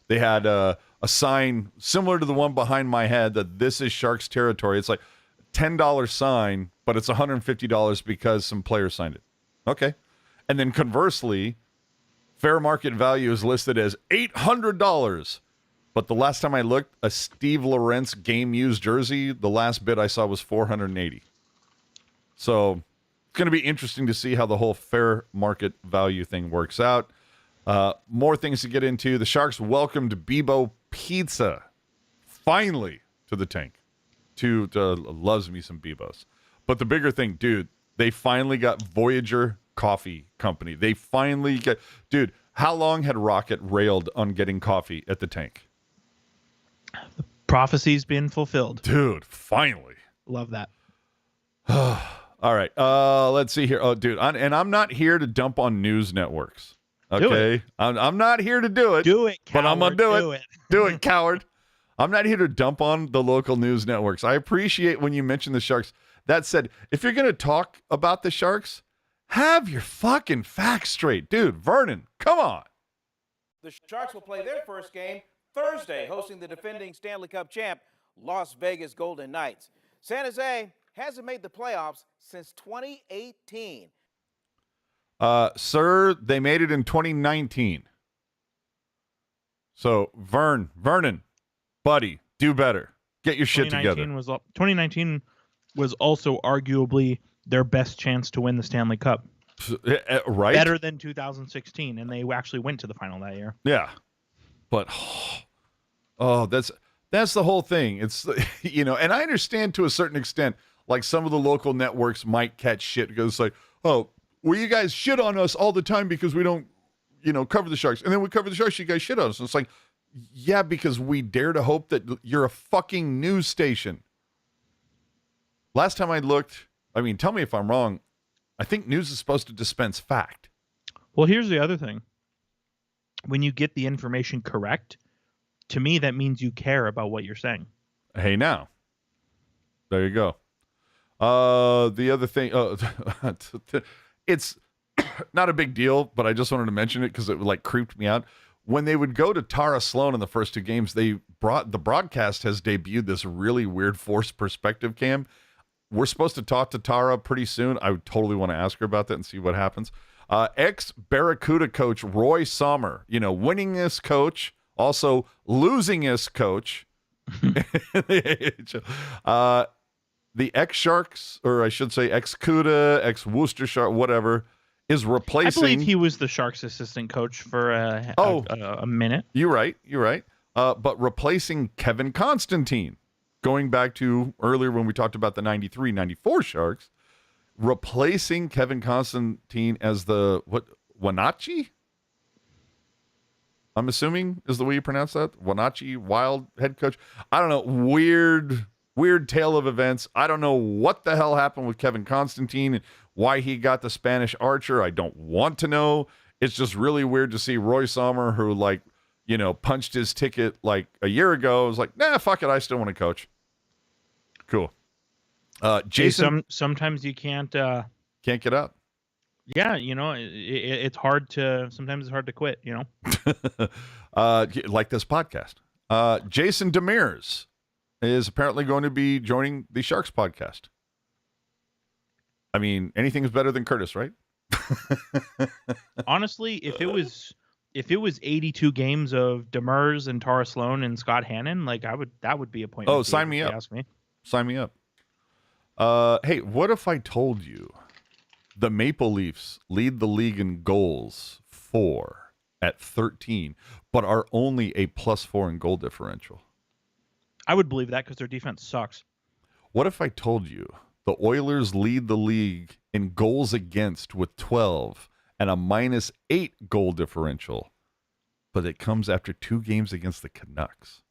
They had a sign similar to the one behind my head that this is Sharks territory. It's like $10 sign, but it's $150 because some player signed it. Okay. And then conversely, fair market value is listed as $800. But the last time I looked, a Steve Lorentz game-used jersey, the last bid I saw was $480. So it's going to be interesting to see how the whole fair market value thing works out. More things to get into. The Sharks welcomed Bebo Pizza finally to the tank. Loves me some Bebos. But the bigger thing, dude, they finally got Voyager Coffee Company. They finally get... Dude, how long had Rocket railed on getting coffee at the tank? The prophecy's been fulfilled. Dude, finally. Love that. All right. Let's see here. Oh, dude, I'm not here to dump on news networks. Okay? I'm not here to do it. Do it, coward. But I'm going to do it. Do it, coward. I'm not here to dump on the local news networks. I appreciate when you mention the Sharks. That said, if you're going to talk about the Sharks, have your fucking facts straight. Dude, Vernon, come on. The Sharks will play their first game Thursday, hosting the defending Stanley Cup champ, Las Vegas Golden Knights. San Jose hasn't made the playoffs since 2018. Sir, they made it in 2019. So, Vernon, buddy, do better. Get your shit together. 2019 was also arguably their best chance to win the Stanley Cup. Right? Better than 2016, and they actually went to the final that year. Yeah. But, that's the whole thing. It's, and I understand to a certain extent, like some of the local networks might catch shit because it's like, oh, well, you guys shit on us all the time because we don't, cover the Sharks. And then we cover the Sharks, you guys shit on us. And it's like, yeah, because we dare to hope that you're a fucking news station. Last time I looked, tell me if I'm wrong, I think news is supposed to dispense fact. Well, here's the other thing. When you get the information correct, to me, that means you care about what you're saying. Hey, now. There you go. The other thing, it's not a big deal, but I just wanted to mention it because it creeped me out. When they would go to Tara Slone in the first two games, the broadcast has debuted this really weird forced perspective cam. We're supposed to talk to Tara pretty soon. I would totally want to ask her about that and see what happens. Ex-Barracuda coach Roy Sommer, winningest coach, also losingest coach. The ex-Sharks, or I should say ex-Cuda, ex-Worcester Shark, whatever, is replacing... I believe he was the Sharks assistant coach for a minute. You're right. But replacing Kevin Constantine. Going back to earlier when we talked about the 93-94 Sharks, replacing Kevin Constantine as the, Wenatchee? I'm assuming is the way you pronounce that? Wenatchee Wild head coach? I don't know. Weird tale of events. I don't know what the hell happened with Kevin Constantine and why he got the Spanish Archer. I don't want to know. It's just really weird to see Roy Sommer, who punched his ticket a year ago. I was like, nah, fuck it. I still want to coach. Cool. Jason. Sometimes you can't get out. Yeah, it's hard to. Sometimes it's hard to quit. Like this podcast. Jason Demers is apparently going to be joining the Sharks podcast. Anything's better than Curtis, right? Honestly, if it was 82 games of Demers and Tara Slone and Scott Hannon, that would be a point. Oh, sign me up. Ask me. Sign me up. Hey, what if I told you the Maple Leafs lead the league in goals 4 at 13, but are only a +4 in goal differential? I would believe that because their defense sucks. What if I told you the Oilers lead the league in goals against with 12 and a -8 goal differential, but it comes after 2 games against the Canucks?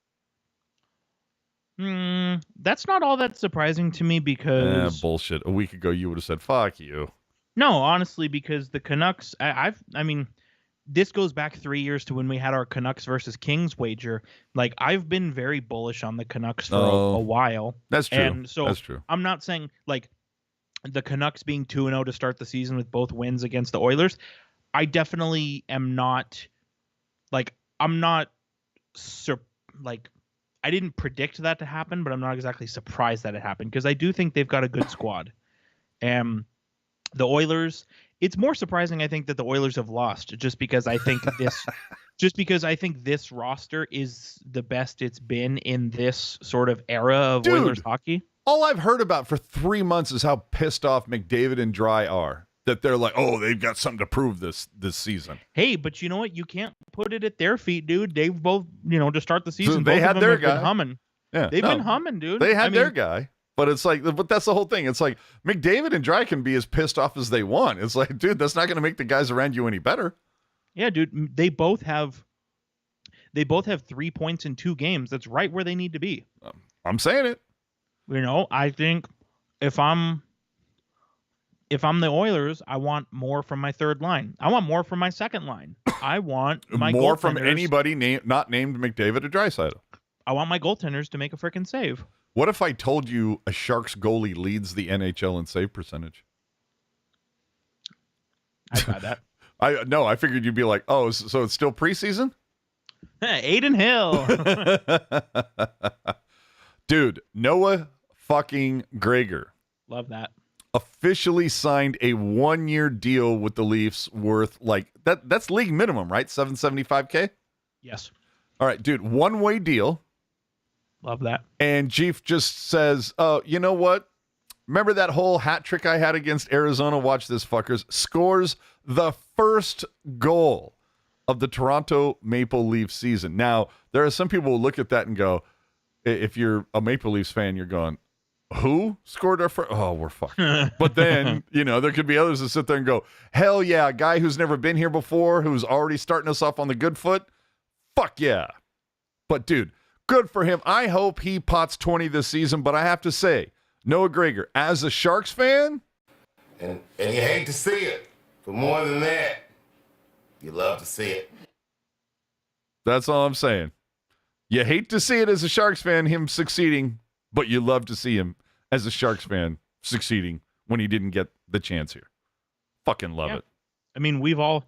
That's not all that surprising to me because... bullshit. A week ago, you would have said, fuck you. No, honestly, because the Canucks... this goes back 3 years to when we had our Canucks versus Kings wager. Like, I've been very bullish on the Canucks for a while. That's true. And so that's true. I'm not saying like the Canucks being 2-0 to start the season with both wins against the Oilers. I definitely am not like, I'm not like, I didn't predict that to happen, but I'm not exactly surprised that it happened because I do think they've got a good squad. The Oilers, it's more surprising, I think, that the Oilers have lost just because I think this roster is the best it's been in this sort of era of Oilers hockey. All I've heard about for 3 months is how pissed off McDavid and Dry are. That they're like, oh, they've got something to prove this season. Hey, but you know what? You can't put it at their feet, dude. They've both, to start the season, So they both had of them their have guy. been humming. Yeah, They've been humming, dude. They had their guy. But it's like, but that's the whole thing. It's like McDavid and Dry can be as pissed off as they want. It's like, dude, that's not going to make the guys around you any better. Yeah, dude. They both have 3 points in 2 games. That's right where they need to be. I'm saying it. I think if I'm the Oilers, I want more from my third line. I want more from my second line. I want my more from goaltenders- anybody not named McDavid or Draisaitl. I want my goaltenders to make a freaking save. What if I told you a Sharks goalie leads the NHL in save percentage? I got that. I figured you'd be like, oh, so it's still preseason? Aiden Hill. Dude, Noah fucking Gregor Love that. officially signed a 1-year deal with the Leafs worth like that's league minimum, right? $775K? Yes. All right, dude, one-way deal. Love that. And Chief just says, oh, you know what? Remember that whole hat trick I had against Arizona? Watch this, fuckers. Scores the first goal of the Toronto Maple Leafs season. Now, there are some people who look at that and go, if you're a Maple Leafs fan, you're going, who scored our first? Oh, we're fucked. But then, there could be others that sit there and go, hell yeah, a guy who's never been here before, who's already starting us off on the good foot. Fuck yeah. But, dude, good for him. I hope he pots 20 this season, but I have to say, Noah Gregor, as a Sharks fan, and you hate to see it, but more than that, you love to see it. that's all I'm saying. You hate to see it as a Sharks fan, him succeeding, but you love to see him as a Sharks fan succeeding when he didn't get the chance here. Fucking love it. I mean, we've all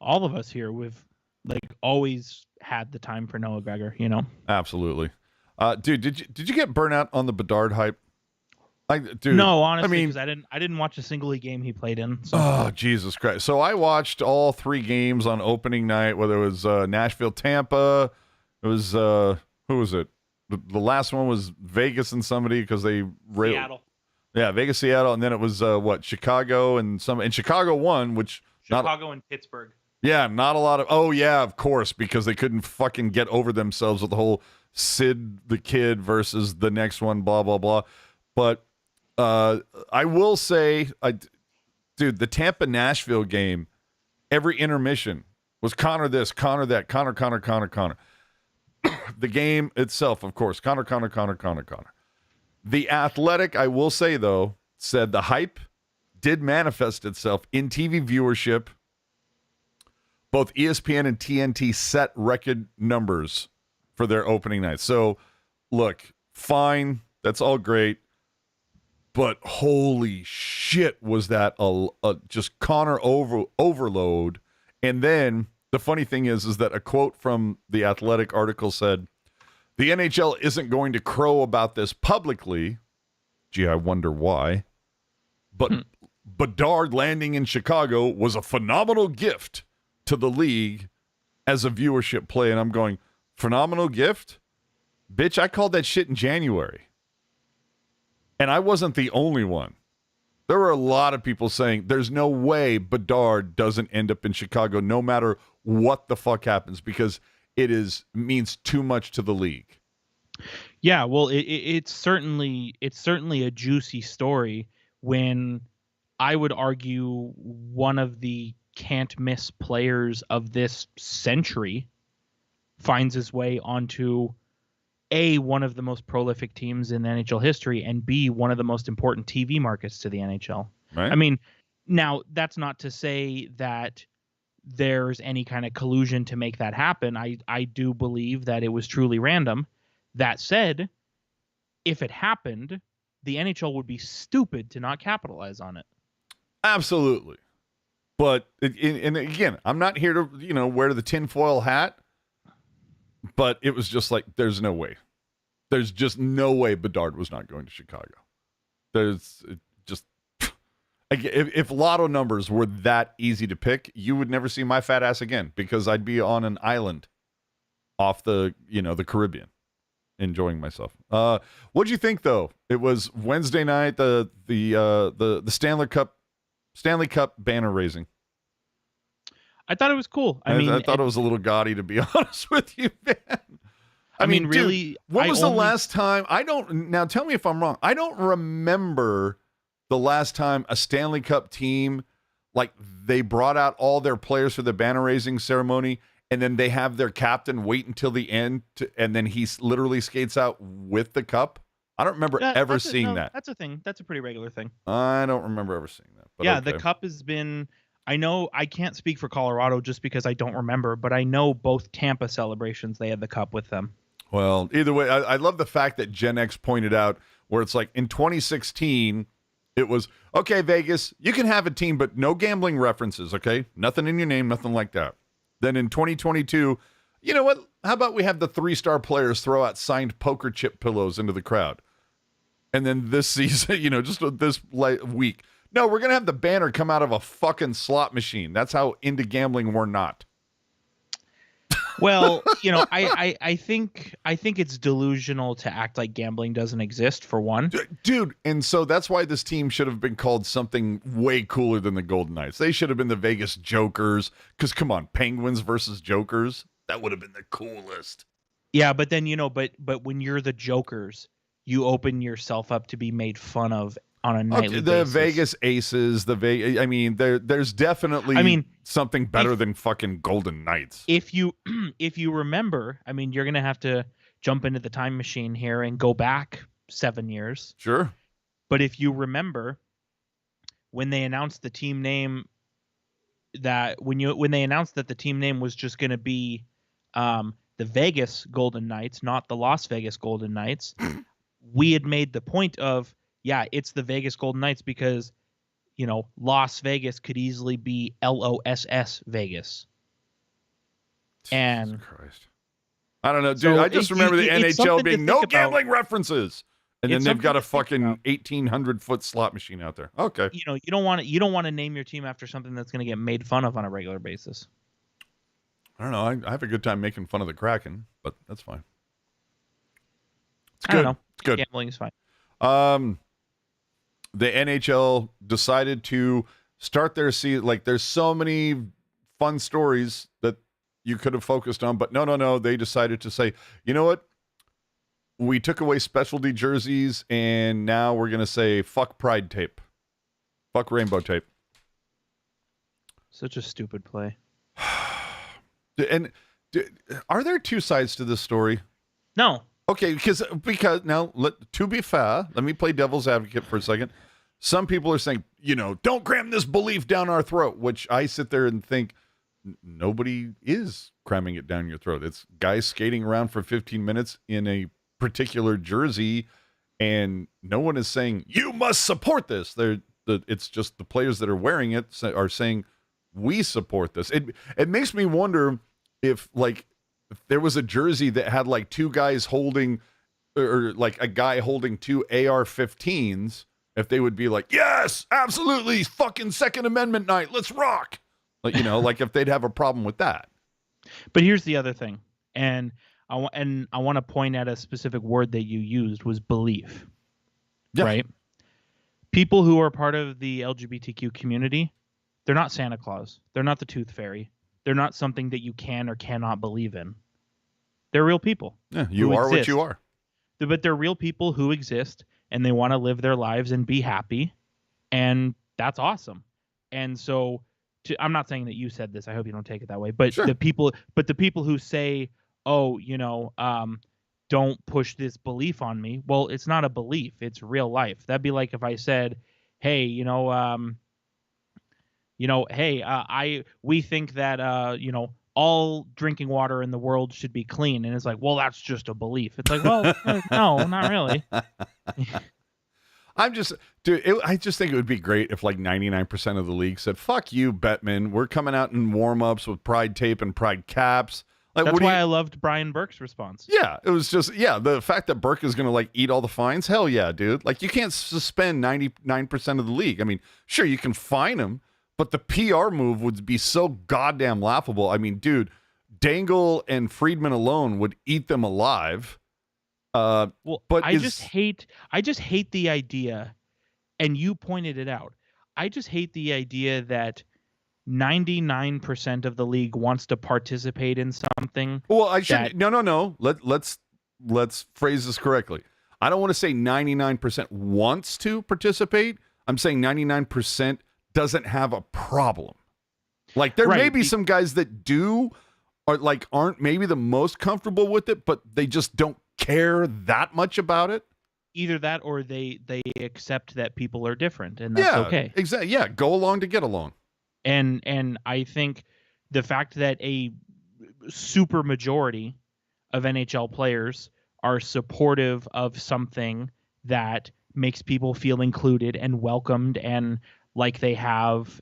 of us here, we've always had the time for Noah Gregor, Absolutely. Dude, did you get burnt out on the Bedard hype? Dude, no, honestly, because I didn't watch a single game he played in. So. Oh, Jesus Christ. So I watched all 3 games on opening night, whether it was Nashville, Tampa. It was, who was it? The last one was Vegas and somebody because they... Seattle. Yeah, Vegas, Seattle. And then it was, Chicago and Chicago won, which... Chicago and Pittsburgh. Yeah, not a lot of... Oh, yeah, of course, because they couldn't fucking get over themselves with the whole Sid the Kid versus the next one, blah, blah, blah. But... I will say, dude, the Tampa-Nashville game, every intermission was Connor this, Connor that, Connor. The game itself, of course, Connor. The Athletic, I will say, though, said the hype did manifest itself in TV viewership. Both ESPN and TNT set record numbers for their opening night. So, look, fine, that's all great. But holy shit, was that a just Connor overload. And then the funny thing is that a quote from the Athletic article said, the NHL isn't going to crow about this publicly. Gee, I wonder why. But Bedard landing in Chicago was a phenomenal gift to the league as a viewership play. And I'm going, phenomenal gift? Bitch, I called that shit in January. And I wasn't the only one. There were a lot of people saying there's no way Bedard doesn't end up in Chicago no matter what the fuck happens because it means too much to the league. Yeah, well, it's certainly a juicy story when I would argue one of the can't miss players of this century finds his way onto A, one of the most prolific teams in NHL history, and B, one of the most important TV markets to the NHL. Right. I mean, now that's not to say that there's any kind of collusion to make that happen. I do believe that it was truly random. That said, if it happened, the NHL would be stupid to not capitalize on it. Absolutely. But, and again, I'm not here to, wear the tinfoil hat, but it was just like, there's no way. There's just no way Bedard was not going to Chicago. If lotto numbers were that easy to pick, you would never see my fat ass again because I'd be on an island off the Caribbean enjoying myself. What'd you think though? It was Wednesday night, the Stanley Cup banner raising. I thought it was cool. I thought it was a little gaudy, to be honest with you, man. I mean, really, dude, when was the last time? Now tell me if I'm wrong. I don't remember the last time a Stanley Cup team, like, they brought out all their players for the banner raising ceremony, and then they have their captain wait until the end, and then he literally skates out with the cup. I don't remember ever seeing that. That's a thing. That's a pretty regular thing. I don't remember ever seeing that. But yeah, okay. The cup has been. I know I can't speak for Colorado just because I don't remember, but I know both Tampa celebrations they had the cup with them. Well, either way, I love the fact that Gen X pointed out where it's like in 2016. It was, okay, Vegas, you can have a team, but no gambling references, okay? Nothing in your name, nothing like that. Then in 2022, you know what? How about we have the 3-star players throw out signed poker chip pillows into the crowd? And then this season, just this week, no, we're going to have the banner come out of a fucking slot machine. That's how into gambling we're not. Well, I think it's delusional to act like gambling doesn't exist, for one. Dude, and so that's why this team should have been called something way cooler than the Golden Knights. They should have been the Vegas Jokers, because come on, Penguins versus Jokers, that would have been the coolest. Yeah, but then, but when you're the Jokers, you open yourself up to be made fun of on a nightly basis. Vegas Aces, there's definitely something better than fucking Golden Knights. If you remember, you're going to have to jump into the time machine here and go back 7 years. Sure. But if you remember when they announced the team name, when they announced that the team name was just going to be the Vegas Golden Knights, not the Las Vegas Golden Knights, we had made the point of, yeah, it's the Vegas Golden Knights because, Las Vegas could easily be LOSS Vegas. And Jesus Christ. I don't know, dude. I just remember the NHL being no gambling references. And then they've got a fucking 1,800-foot slot machine out there. Okay. You don't want to name your team after something that's going to get made fun of on a regular basis. I don't know. I have a good time making fun of the Kraken, but that's fine. It's good. I don't know. It's good. Gambling is fine. The NHL decided to start their season. Like, there's so many fun stories that you could have focused on, but no. They decided to say, you know what? We took away specialty jerseys, and now we're going to say fuck pride tape. Fuck rainbow tape. Such a stupid play. And are there two sides to this story? No. Okay, because now, to be fair, let me play devil's advocate for a second. Some people are saying, don't cram this belief down our throat, which I sit there and think nobody is cramming it down your throat. It's guys skating around for 15 minutes in a particular jersey, and no one is saying, you must support this. It's just the players that are wearing it are saying, we support this. It makes me wonder if there was a jersey that had like two guys holding, or like a guy holding two AR-15s, if they would be like, yes, absolutely, fucking Second Amendment night, let's rock. Like, like if they'd have a problem with that. But here's the other thing, and I want to point at a specific word that you used was belief. Yeah. Right? People who are part of the LGBTQ community, they're not Santa Claus. They're not the Tooth Fairy. They're not something that you can or cannot believe in. They're real people. Yeah, you are what you are. But they're real people who exist, and they want to live their lives and be happy, and that's awesome. And so, I'm not saying that you said this. I hope you don't take it that way. But sure. the people who say, "Oh, don't push this belief on me." Well, it's not a belief; it's real life. That'd be like if I said, "Hey, hey, we think that all drinking water in the world should be clean, and it's like, well, that's just a belief. It's like, well, no, not really. I just think it would be great if like 99% of the league said, "Fuck you, Bettman. We're coming out in warm-ups with pride tape and pride caps." Like, that's why I loved Brian Burke's response. Yeah, it was just the fact that Burke is going to like eat all the fines. Hell yeah, dude. Like, you can't suspend 99% of the league. I mean, sure, you can fine him, but the PR move would be so goddamn laughable. I mean, dude, Dangle and Friedman alone would eat them alive. But I just hate the idea, and you pointed it out. I just hate the idea that 99% of the league wants to participate in something. Well, I should no. Let's phrase this correctly. I don't want to say 99% wants to participate. I'm saying 99% doesn't have a problem. Like, there may be some guys that do, or like aren't maybe the most comfortable with it, but they just don't care that much about it. Either that, or they accept that people are different, and that's okay. Exactly. Yeah, go along to get along. And I think the fact that a super majority of NHL players are supportive of something that makes people feel included and welcomed, and like they have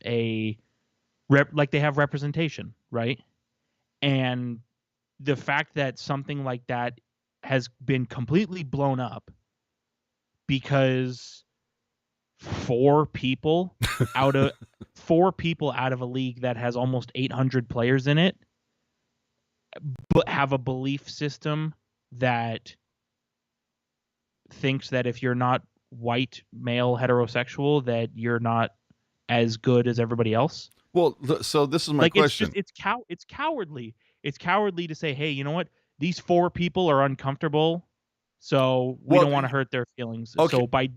representation, right? And the fact that something like that has been completely blown up because four people out of a league that has almost 800 players in it, but have a belief system that thinks that if you're not white, male, heterosexual, that you're not as good as everybody else. Well, so this is my question. It's cowardly. It's cowardly to say, hey, you know what? These four people are uncomfortable, so we don't want to hurt their feelings. Okay. So by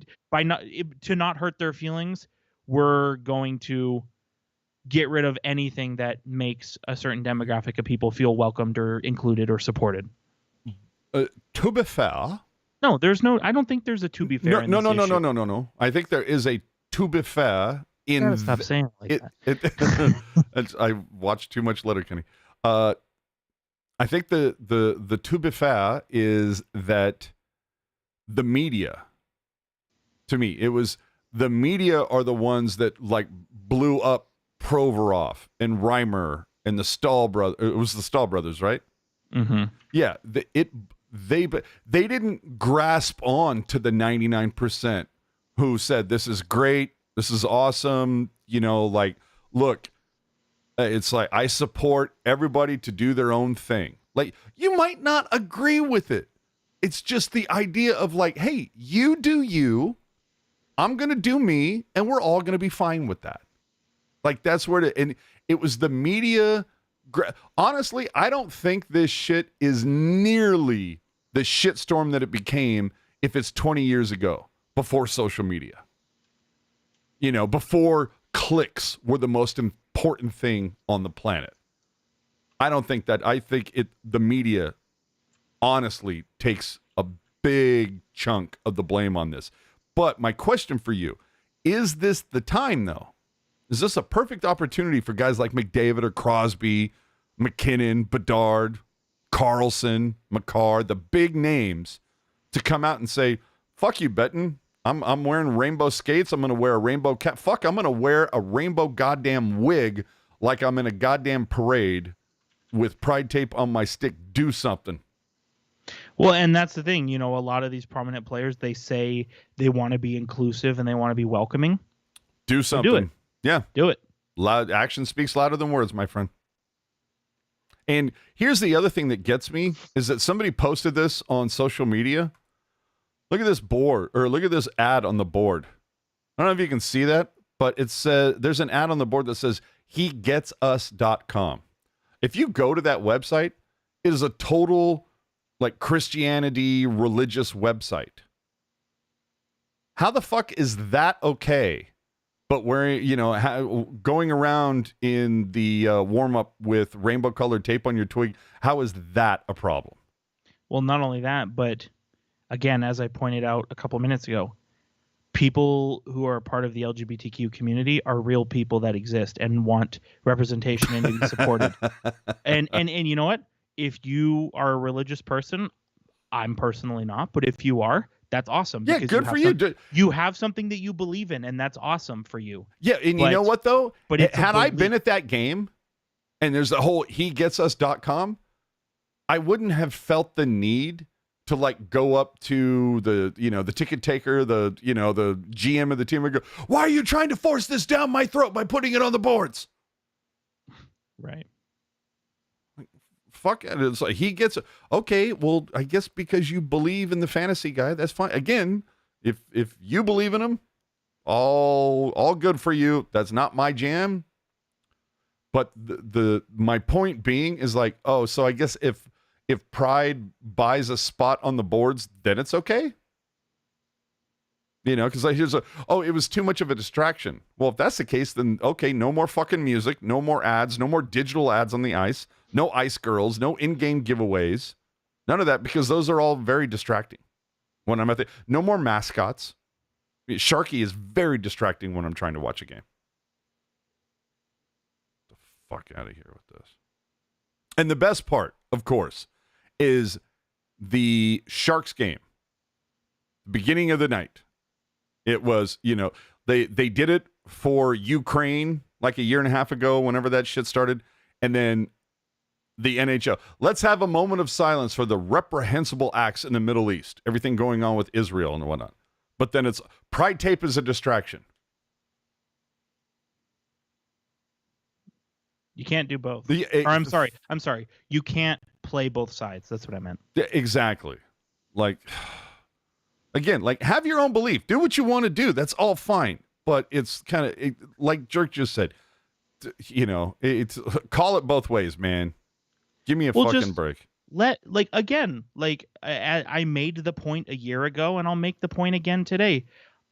not hurt their feelings, we're going to get rid of anything that makes a certain demographic of people feel welcomed or included or supported. To be fair, no, I don't think there's a to be fair. No. I think there is a to be fair in. Stop saying it like that. I watched too much Letterkenny. I think the to be fair is that the media, to me, it was the media are the ones that like blew up Provorov and Reimer and the Stahl brother. It was the Stahl brothers, right? Mm-hmm. Yeah. They didn't grasp on to the 99% who said, this is great. This is awesome. Like, look, it's like, I support everybody to do their own thing. Like, you might not agree with it. It's just the idea of like, hey, you do you, I'm going to do me, and we're all going to be fine with that. Like, that's where and it was the media. Honestly, I don't think this shit is nearly the shitstorm that it became if it's 20 years ago, before social media. Before clicks were the most important thing on the planet. I don't think that. I think the media honestly takes a big chunk of the blame on this. But my question for you, is this the time though? Is this a perfect opportunity for guys like McDavid or Crosby, McKinnon, Bedard, Carlson, McCarr, the big names, to come out and say, fuck you, Betton. I'm wearing rainbow skates. I'm going to wear a rainbow cap. Fuck, I'm going to wear a rainbow goddamn wig like I'm in a goddamn parade with pride tape on my stick. Do something. Well, and that's the thing. A lot of these prominent players, they say they want to be inclusive and they want to be welcoming. Do something. Do it. Yeah. Do it. Action speaks louder than words, my friend. And here's the other thing that gets me is that somebody posted this on social media. Look at this board, or look at this ad on the board. I don't know if you can see that, but it says there's an ad on the board that says hegetsus.com. If you go to that website, it is a total like Christianity religious website. How the fuck is that okay? But wearing, going around in the warm-up with rainbow-colored tape on your twig, how is that a problem? Well, not only that, but again, as I pointed out a couple minutes ago, people who are part of the LGBTQ community are real people that exist and want representation and to be supported. and you know what? If you are a religious person, I'm personally not, but if you are, that's awesome. Yeah, good for you. You have something that you believe in, and that's awesome for you. Yeah, and you know what, though? But had I been at that game, and there's the whole hegetsus.com, I wouldn't have felt the need to like go up to the, the ticket taker, the GM of the team and go, why are you trying to force this down my throat by putting it on the boards? Right. Fuck it. It's like he gets okay. Well, I guess because you believe in the fantasy guy, that's fine. Again, if you believe in him, all good for you. That's not my jam. But my point being is like, oh, so I guess if Pride buys a spot on the boards, then it's okay. Because like it was too much of a distraction. Well, if that's the case, then okay, no more fucking music, no more ads, no more digital ads on the ice. No ice girls, no in-game giveaways, none of that, because those are all very distracting. When I'm no more mascots. Sharky is very distracting when I'm trying to watch a game. Get the fuck out of here with this. And the best part, of course, is the Sharks game. Beginning of the night. It was, they did it for Ukraine like a year and a half ago, whenever that shit started, and then the NHL. Let's have a moment of silence for the reprehensible acts in the Middle East. Everything going on with Israel and whatnot. But then it's Pride tape is a distraction. You can't do both. I'm sorry. You can't play both sides. That's what I meant. Exactly. Like, again, like have your own belief. Do what you want to do. That's all fine. But it's kind of like Jerk just said, it's call it both ways, man. Give me a fucking break. I made the point a year ago, and I'll make the point again today.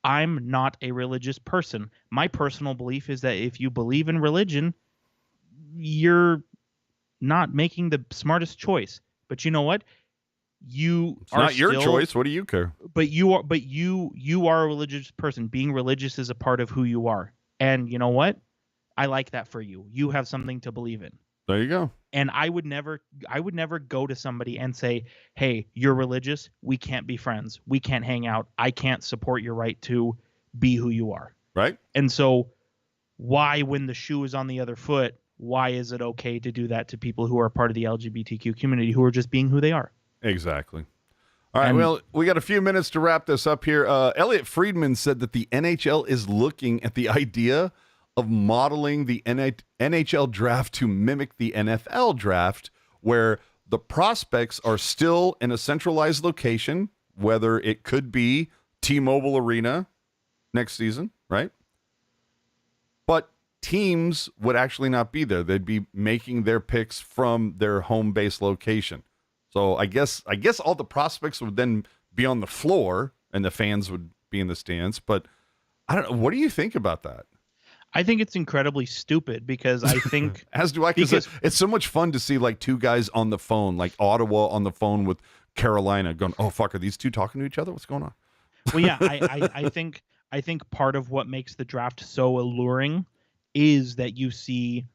I'm not a religious person. My personal belief is that if you believe in religion, you're not making the smartest choice. But you know what? It's not your choice. What do you care? But you are a religious person. Being religious is a part of who you are. And you know what? I like that for you. You have something to believe in. There you go. And I would never go to somebody and say, hey, you're religious. We can't be friends. We can't hang out. I can't support your right to be who you are. Right. And so why, when the shoe is on the other foot, why is it okay to do that to people who are part of the LGBTQ community who are just being who they are? Exactly. All right. Well, we got a few minutes to wrap this up here. Elliot Friedman said that the NHL is looking at the idea of modeling the NHL draft to mimic the NFL draft, where the prospects are still in a centralized location, whether it could be T-Mobile Arena next season, right? But teams would actually not be there. They'd be making their picks from their home base location. So I guess all the prospects would then be on the floor and the fans would be in the stands. But I don't know. What do you think about that? I think it's incredibly stupid because I think as do I, because it's so much fun to see like two guys on the phone, like Ottawa on the phone with Carolina going, oh fuck, are these two talking to each other? What's going on? Well, yeah, I think part of what makes the draft so alluring is that you see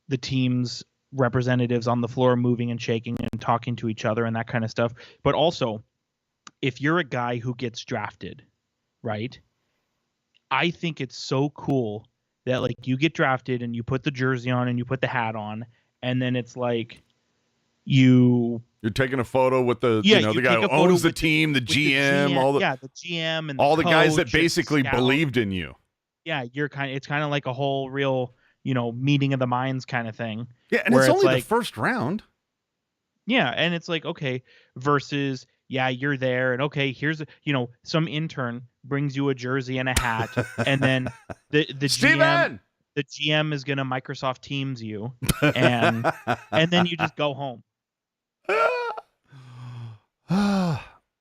the team's representatives on the floor moving and shaking and talking to each other and that kind of stuff. But also, if you're a guy who gets drafted, right? I think it's so cool that like you get drafted and you put the jersey on and you put the hat on, and then it's like you're taking a photo with the the guy who owns the team, the GM, all the GM and all the guys that basically believed in you. Yeah, it's kind of like a whole real meeting of the minds kind of thing. Yeah, and it's only the first round. Yeah, and it's like, okay, versus you're there, and okay, here's some intern brings you a jersey and a hat, and then the GM is gonna Microsoft Teams you, and then you just go home.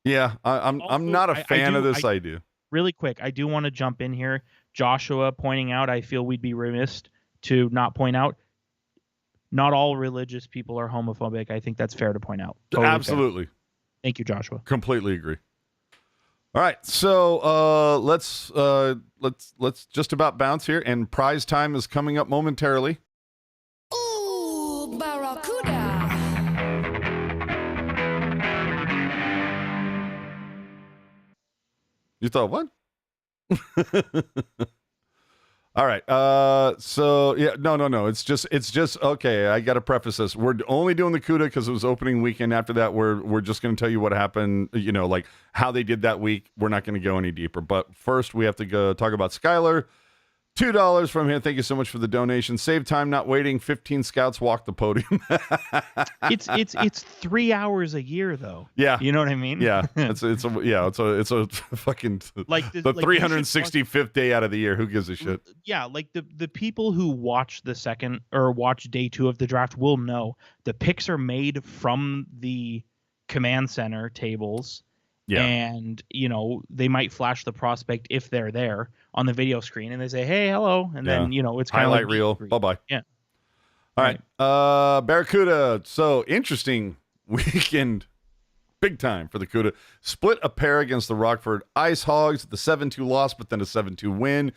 Yeah, I'm not a fan of this idea. Really quick, I do want to jump in here. Joshua pointing out, I feel we'd be remiss to not point out, not all religious people are homophobic. I think that's fair to point out. Totally Absolutely. Fair. Thank you, Joshua. Completely agree. All right, so let's just about bounce here, and prize time is coming up momentarily. Ooh, Barracuda. You thought what? All right. So yeah, no. It's just okay. I got to preface this. We're only doing the CUDA because it was opening weekend. After that, we're just going to tell you what happened. Like how they did that week. We're not going to go any deeper. But first, we have to go talk about Skylar. $2 from here. Thank you so much for the donation. Save time, not waiting. 15 scouts walk the podium. It's 3 hours a year though. Yeah. You know what I mean? Yeah. It's a fucking like the like 365th day out of the year. Who gives a shit? Yeah, like the people who watch the second or watch day 2 of the draft will know the picks are made from the command center tables. Yeah. And, they might flash the prospect if they're there on the video screen and they say, hey, hello. And then, it's kind of highlight like reel. Bye-bye. Yeah. All right. Barracuda. So interesting weekend. Big time for the CUDA. Split a pair against the Rockford Ice Hogs. The 7-2 loss, but then a 7-2 win.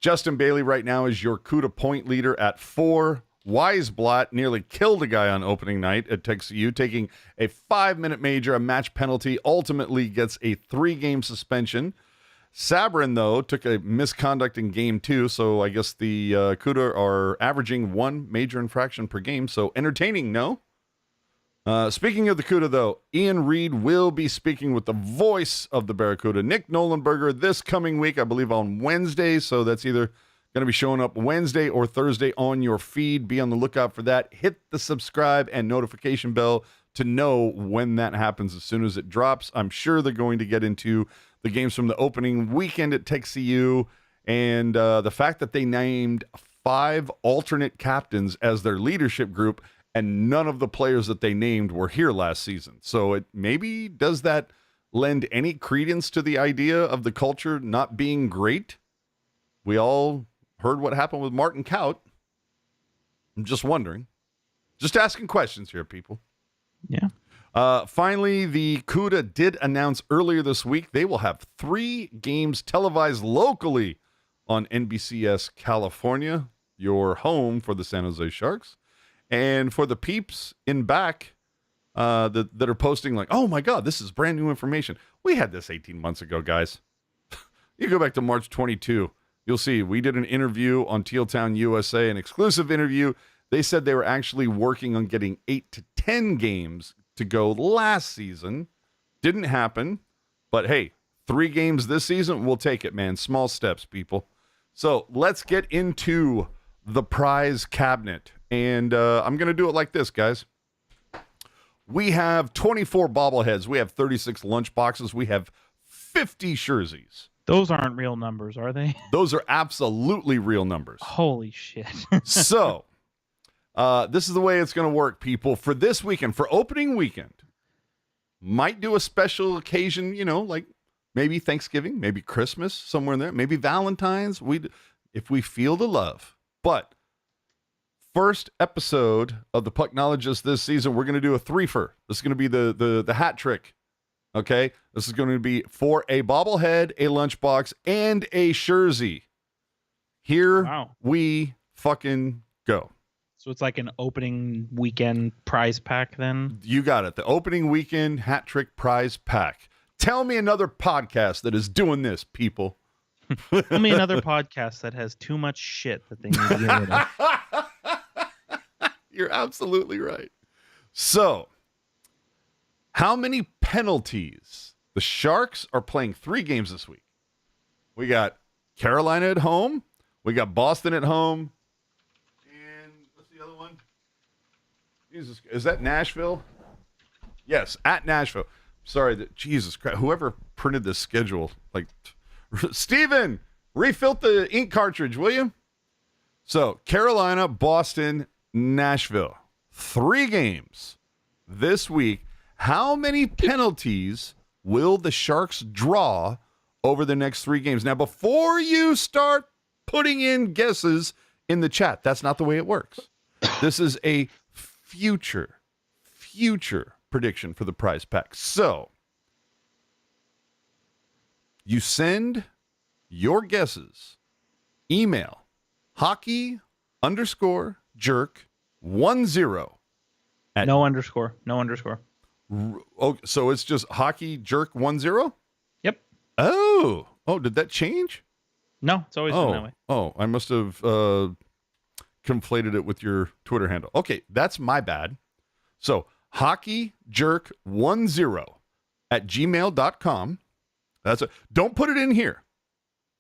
Justin Bailey right now is your CUDA point leader at 4. Weisblatt nearly killed a guy on opening night at TXU, taking a 5-minute major, a match penalty, ultimately gets a 3-game suspension. Sabrin, though, took a misconduct in game 2, so I guess the CUDA are averaging 1 major infraction per game, so entertaining, no? Speaking of the CUDA, though, Ian Reed will be speaking with the voice of the Barracuda, Nick Nolenberger, this coming week, I believe on Wednesday, so that's either going to be showing up Wednesday or Thursday on your feed. Be on the lookout for that. Hit the subscribe and notification bell to know when that happens as soon as it drops. I'm sure they're going to get into the games from the opening weekend at TXU and the fact that they named 5 alternate captains as their leadership group and none of the players that they named were here last season. So it maybe does that lend any credence to the idea of the culture not being great? We all heard what happened with Martin Kaut. I'm just wondering. Just asking questions here, people. Yeah. Finally, the CUDA did announce earlier this week they will have 3 games televised locally on NBCS California, your home for the San Jose Sharks. And for the peeps in back that are posting like, oh my God, this is brand new information. We had this 18 months ago, guys. You go back to March 22. You'll see we did an interview on Teal Town, USA, an exclusive interview. They said they were actually working on getting 8 to 10 games to go last season. Didn't happen. But hey, 3 games this season, we'll take it, man. Small steps, people. So let's get into the prize cabinet. And I'm going to do it like this, guys. We have 24 bobbleheads. We have 36 lunch boxes. We have 50 jerseys. Those aren't real numbers, are they? Those are absolutely real numbers. Holy shit. So, this is the way it's going to work, people. For this weekend, for opening weekend, might do a special occasion, like maybe Thanksgiving, maybe Christmas, somewhere in there, maybe Valentine's, if we feel the love. But first episode of the Pucknologists this season, we're going to do a 3-fer. This is going to be the hat trick. Okay, this is going to be for a bobblehead, a lunchbox, and a jersey. Here we fucking go. So it's like an opening weekend prize pack then? You got it. The opening weekend hat trick prize pack. Tell me another podcast that is doing this, people. Tell me another podcast that has too much shit that they need to get rid of. You're absolutely right. So, how many penalties? The Sharks are playing 3 games this week. We got Carolina at home. We got Boston at home. And what's the other one? Jesus, is that Nashville? Yes, at Nashville. Sorry, Jesus Christ. Whoever printed this schedule, Steven, refill the ink cartridge, will you? So, Carolina, Boston, Nashville. 3 games this week. How many penalties will the Sharks draw over the next 3 games? Now, before you start putting in guesses in the chat, that's not the way it works. This is a future prediction for the prize pack. So, You send your guesses. Email hockey_jerk10 at No underscore. Oh, so it's just hockeyjerk10? Yep. Oh, did that change? No, it's always been that way. Oh, I must have conflated it with your Twitter handle. Okay, that's my bad. So hockeyjerk10 at gmail.com. That's it. Don't put it in here.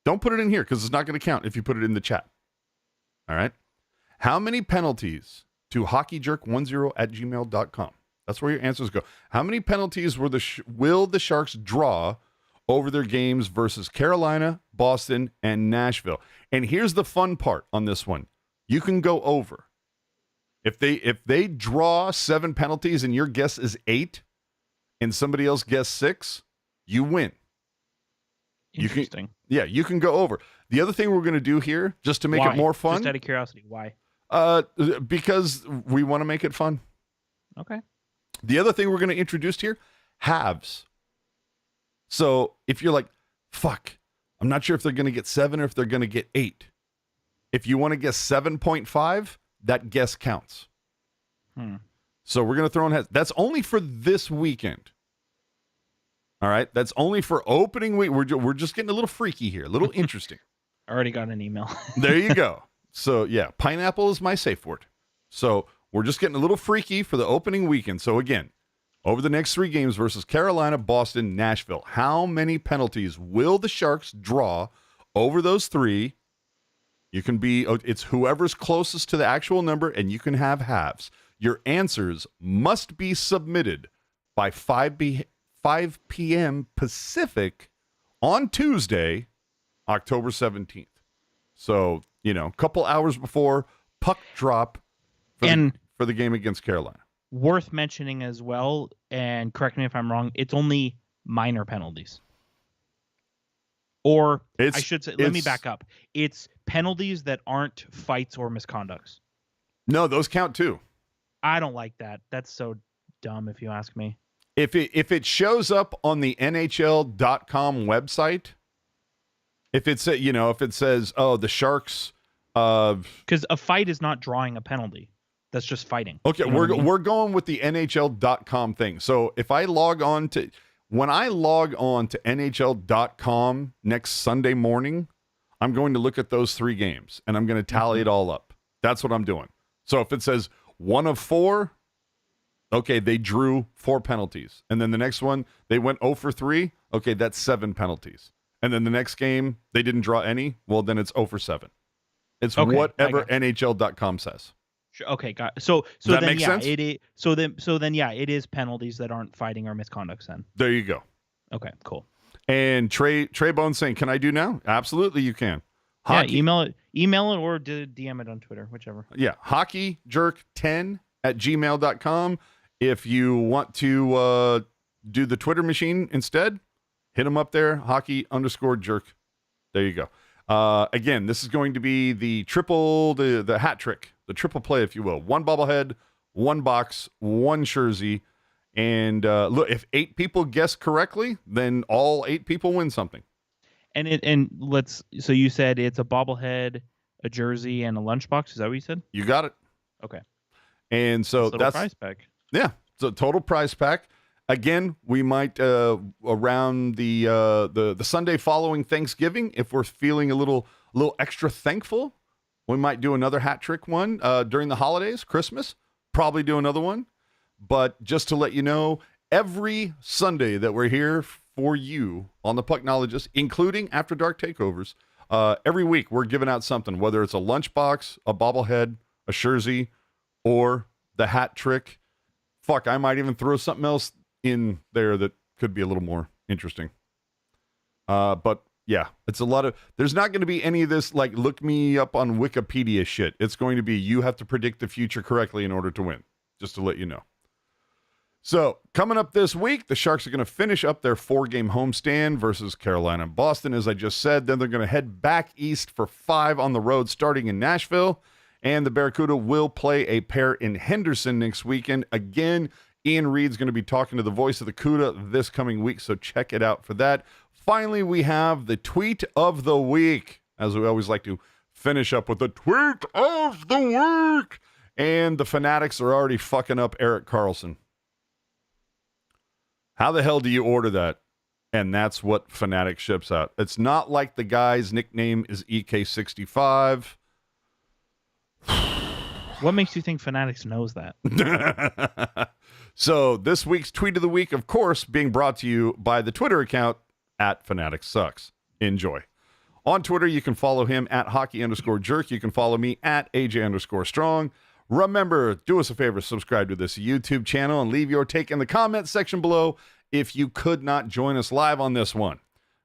Don't put it in here because it's not going to count if you put it in the chat. All right. How many penalties to hockeyjerk10 at gmail.com? That's where your answers go. How many penalties will the Sharks draw over their games versus Carolina, Boston, and Nashville? And here's the fun part on this one. You can go over. If they draw 7 penalties and your guess is 8 and somebody else guessed 6, you win. Interesting. You can go over. The other thing we're going to do here, just to make it more fun. Just out of curiosity, why? Because we want to make it fun. Okay. The other thing we're going to introduce here, halves. So if you're like, fuck, I'm not sure if they're going to get 7 or if they're going to get 8. If you want to guess 7.5, that guess counts. So we're going to throw in halves. That's only for this weekend. All right. That's only for opening week. We're just getting a little freaky here, a little interesting. I already got an email. There you go. So yeah, pineapple is my safe word. So we're just getting a little freaky for the opening weekend. So again, over the next 3 games versus Carolina, Boston, Nashville, how many penalties will the Sharks draw over those 3? You can be, it's whoever's closest to the actual number, and you can have halves. Your answers must be submitted by 5 p.m. Pacific on Tuesday, October 17th. So, a couple hours before puck drop for the game against Carolina. Worth mentioning as well, and correct me if I'm wrong, it's only minor penalties. Or I should say, let me back up. It's penalties that aren't fights or misconducts. No, those count too. I don't like that. That's so dumb if you ask me. If it shows up on the NHL.com website, if it says, oh, the Sharks, because a fight is not drawing a penalty. That's just fighting. Okay, you know we're going with the NHL.com thing. So if I when I log on to NHL.com next Sunday morning, I'm going to look at those 3 games and I'm going to tally it all up. That's what I'm doing. So if it says 1 of 4, okay, they drew 4 penalties. And then the next one, they went 0 for 3. Okay, that's 7 penalties. And then the next game, they didn't draw any. Well, then it's 0 for 7. It's whatever NHL.com says. Okay, got it. So Does that then make sense? It is penalties that aren't fighting or misconducts then. There you go. Okay, cool. And Trey Bone saying, "Can I do now?" Absolutely, you can. Yeah, email it or DM it on Twitter, whichever. Yeah, hockeyjerk10 at gmail.com. If you want to do the Twitter machine instead, hit them up there, hockey_jerk. There you go. Again, this is going to be the hat trick, the triple play, if you will. 1 bobblehead, 1 box, 1 jersey. And look, if 8 people guess correctly, then all 8 people win something. So you said it's a bobblehead, a jersey, and a lunchbox. Is that what you said? You got it. Okay. And so that's prize pack. Yeah. So total prize pack. Again, we might around the Sunday following Thanksgiving, if we're feeling a little extra thankful, we might do another hat trick one during the holidays, Christmas. Probably do another one. But just to let you know, every Sunday that we're here for you on the Pucknologists, including After Dark Takeovers, every week we're giving out something, whether it's a lunchbox, a bobblehead, a jersey, or the hat trick. Fuck, I might even throw something else in there that could be a little more interesting. But yeah, it's a lot of, there's not going to be any of this like look me up on Wikipedia shit. It's going to be you have to predict the future correctly in order to win, just to let you know. So coming up this week, the Sharks are going to finish up their 4-game homestand versus Carolina and Boston, as I just said. Then they're going to head back east for 5 on the road, starting in Nashville. And the Barracuda will play a pair in Henderson next weekend. Again, Ian Reed's going to be talking to the voice of the CUDA this coming week, so check it out for that. finally, we have the tweet of the week, as we always like to finish up with the tweet of the week. And the Fanatics are already fucking up Erik Karlsson. How the hell do you order that? And that's what Fanatic ships out. It's not like the guy's nickname is EK65. What makes you think Fanatics knows that? So this week's tweet of the week, of course, being brought to you by the Twitter account at FanaticSucks. Enjoy. On Twitter, you can follow him at hockey_jerk. You can follow me at AJ_strong. Remember, do us a favor, subscribe to this YouTube channel and leave your take in the comment section below if you could not join us live on this one.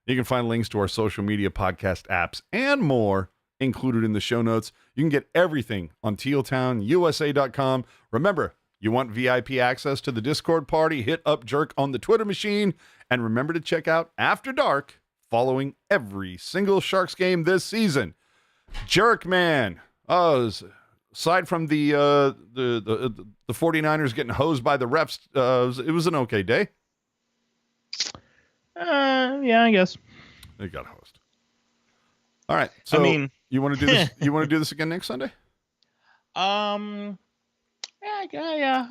You can find links to our social media, podcast apps, and more included in the show notes. You can get everything on tealtownusa.com. Remember, you want VIP access to the Discord party, hit up Jerk on the Twitter machine, and remember to check out After Dark following every single Sharks game this season. Jerk, man. Aside from the 49ers getting hosed by the refs, it was an okay day. Yeah, I guess. They got hosed. All right. So I mean, you want to do this? You want to do this again next Sunday? Yeah,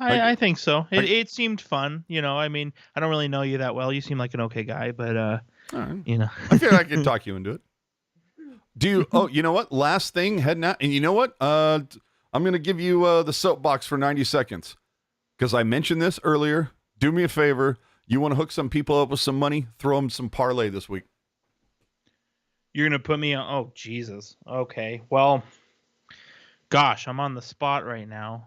I think so. It seemed fun, I mean, I don't really know you that well. You seem like an okay guy, but all right. I feel like I can talk you into it. Do you? Oh, you know what? Last thing, heading out, and you know what? I'm going to give you the soapbox for 90 seconds because I mentioned this earlier. Do me a favor. You want to hook some people up with some money? Throw them some parlay this week. You're going to put me on. Oh, Jesus. Okay. Well, gosh, I'm on the spot right now.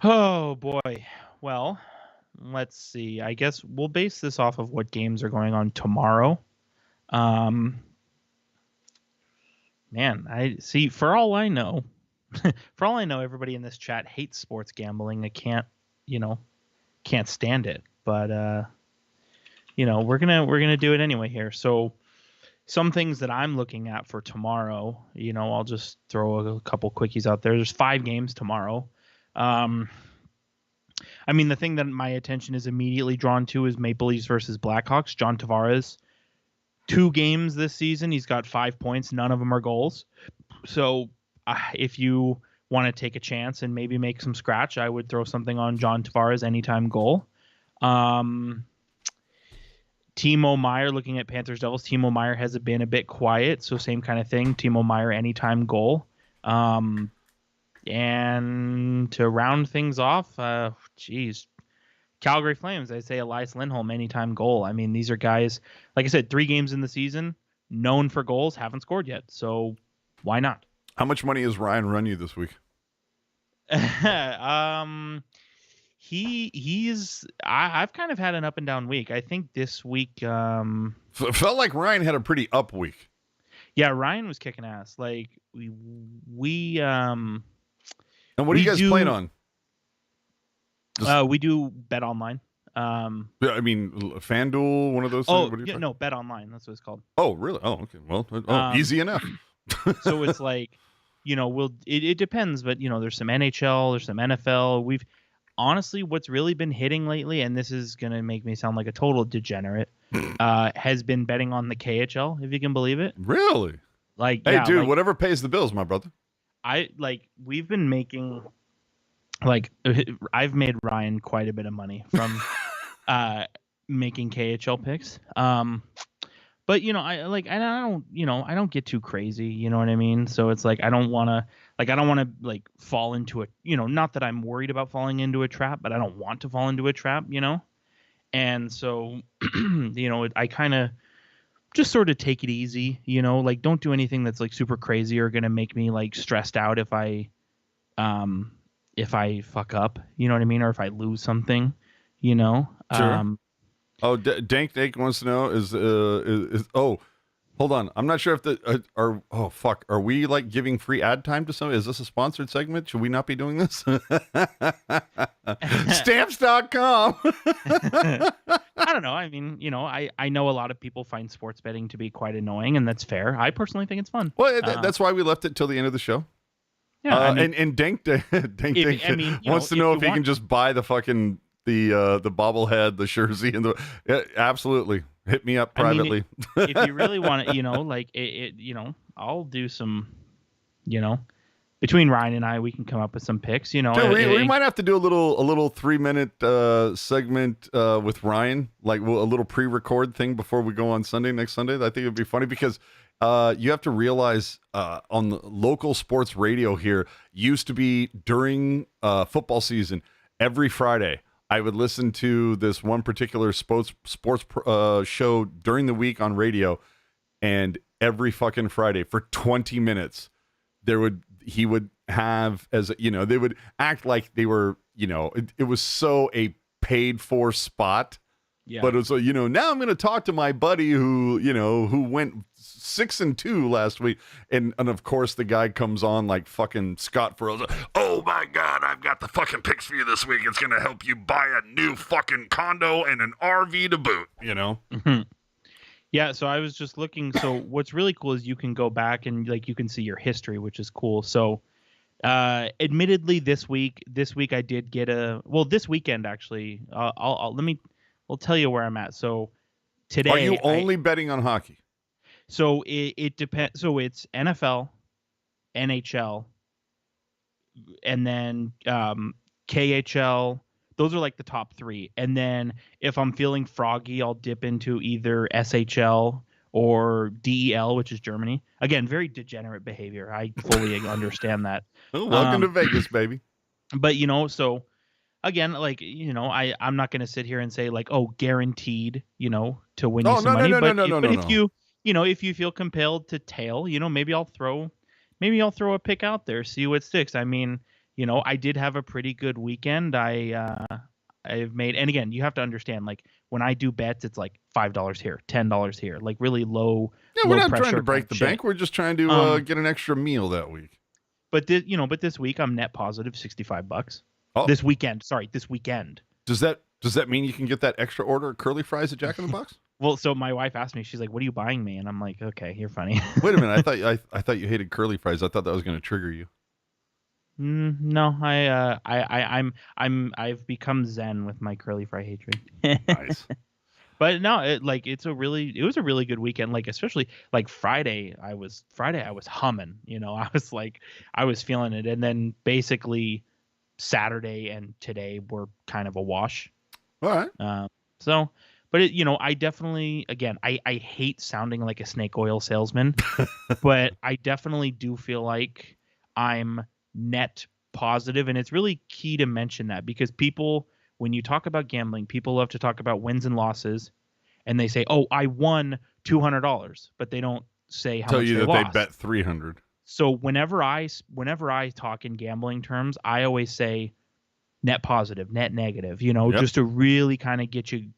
Oh, boy. Well, let's see. I guess we'll base this off of what games are going on tomorrow. Man, I see. For all I know, everybody in this chat hates sports gambling. I can't stand it. But we're gonna do it anyway here. So some things that I'm looking at for tomorrow, I'll just throw a couple quickies out there. There's 5 games tomorrow. I mean, the thing that my attention is immediately drawn to is Maple Leafs versus Blackhawks. John Tavares, 2 games this season. He's got 5 points. None of them are goals. So if you want to take a chance and maybe make some scratch, I would throw something on John Tavares anytime goal. Timo Meier, looking at Panthers Devils. Timo Meier has been a bit quiet, so same kind of thing. Timo Meier anytime goal. And to round things off, Calgary Flames, I'd say Elias Lindholm anytime goal. I mean, these are guys, like I said, 3 games in the season, known for goals, haven't scored yet. So why not? How much money has Ryan run you this week? I've kind of had an up and down week. I think this week It felt like Ryan had a pretty up week. Yeah, Ryan was kicking ass. Like we And what are you guys playing on? We do Bet Online. I mean, FanDuel, one of those things. Oh, no, Bet Online. That's what it's called. Oh, really? Oh, okay. Well, easy enough. So it's like, it depends, but there's some NHL, there's some NFL. Honestly, what's really been hitting lately, and this is going to make me sound like a total degenerate, has been betting on the KHL, if you can believe it. Really? Like, hey, dude, whatever pays the bills, my brother. We've been making, I've made Ryan quite a bit of money from making KHL picks. But I don't get too crazy, you know what I mean? So it's like I don't want to fall into a, not that I'm worried about falling into a trap, but I don't want to fall into a trap, And so I kind of just sort of take it easy, don't do anything that's super crazy or going to make me stressed out if I fuck up, you know what I mean, or if I lose something, Sure. Dank wants to know is hold on. I'm not sure if are we giving free ad time to somebody? Is this a sponsored segment? Should we not be doing this? Stamps.com. I don't know. I mean, I know a lot of people find sports betting to be quite annoying, and that's fair. I personally think it's fun. Well, that's why we left it till the end of the show. Yeah, and Dank wants to know if he can just buy the fucking the bobblehead, the jersey, and absolutely hit me up privately. If you really want to, like I'll do some, between Ryan and I, we can come up with some picks. Dude, we might have to do a little 3-minute segment with Ryan, like a little pre-record thing before we go on next Sunday. I think it'd be funny because you have to realize on the local sports radio here used to be during football season every Friday. I would listen to this one particular sports show during the week on radio, and every fucking Friday for 20 minutes, he would have, as they would act like they were, it was so a paid for spot. Yeah. But it's like, now I'm going to talk to my buddy who went 6-2 last week. And of course the guy comes on like fucking Scott Furrell's. Oh my God, I've got the fucking picks for you this week. It's going to help you buy a new fucking condo and an RV to boot, Mm-hmm. Yeah. So I was just looking. So what's really cool is you can go back and you can see your history, which is cool. So admittedly this week I did get this weekend, actually, I'll tell you where I'm at. So today, are you only betting on hockey? So it depends. So it's NFL, NHL, and then KHL. Those are like the top three. And then if I'm feeling froggy, I'll dip into either SHL or DEL, which is Germany. Again, very degenerate behavior. I fully understand that. Oh, welcome to Vegas, baby. But so. Again, I'm not going to sit here and say guaranteed, to win you some money. But if you feel compelled to tail, maybe I'll throw a pick out there, see what sticks. I mean, I did have a pretty good weekend. I've made, and again, you have to understand, when I do bets, it's like $5 here, $10 here, like really low. Yeah, we're not trying to break the bank. We're just trying to get an extra meal that week. But this week I'm net positive $65. Oh. This weekend. Does that mean you can get that extra order of curly fries at Jack in the Box? Well, so my wife asked me, she's like, "What are you buying me?" And I'm like, "Okay, you're funny." Wait a minute, I thought you hated curly fries. I thought that was going to trigger you. No, I've become zen with my curly fry hatred. Nice. But no, it was a really good weekend. Especially Friday I was humming. I was feeling it, and then basically Saturday and today were kind of a wash. All right. But I definitely, again, I hate sounding like a snake oil salesman, but I definitely do feel like I'm net positive. And it's really key to mention that, because people, when you talk about gambling, people love to talk about wins and losses, and they say, "Oh, I won $200," but they don't say how much they lost. Tell you that they bet 300. So whenever I talk in gambling terms, I always say net positive, net negative, just to really kind of get you.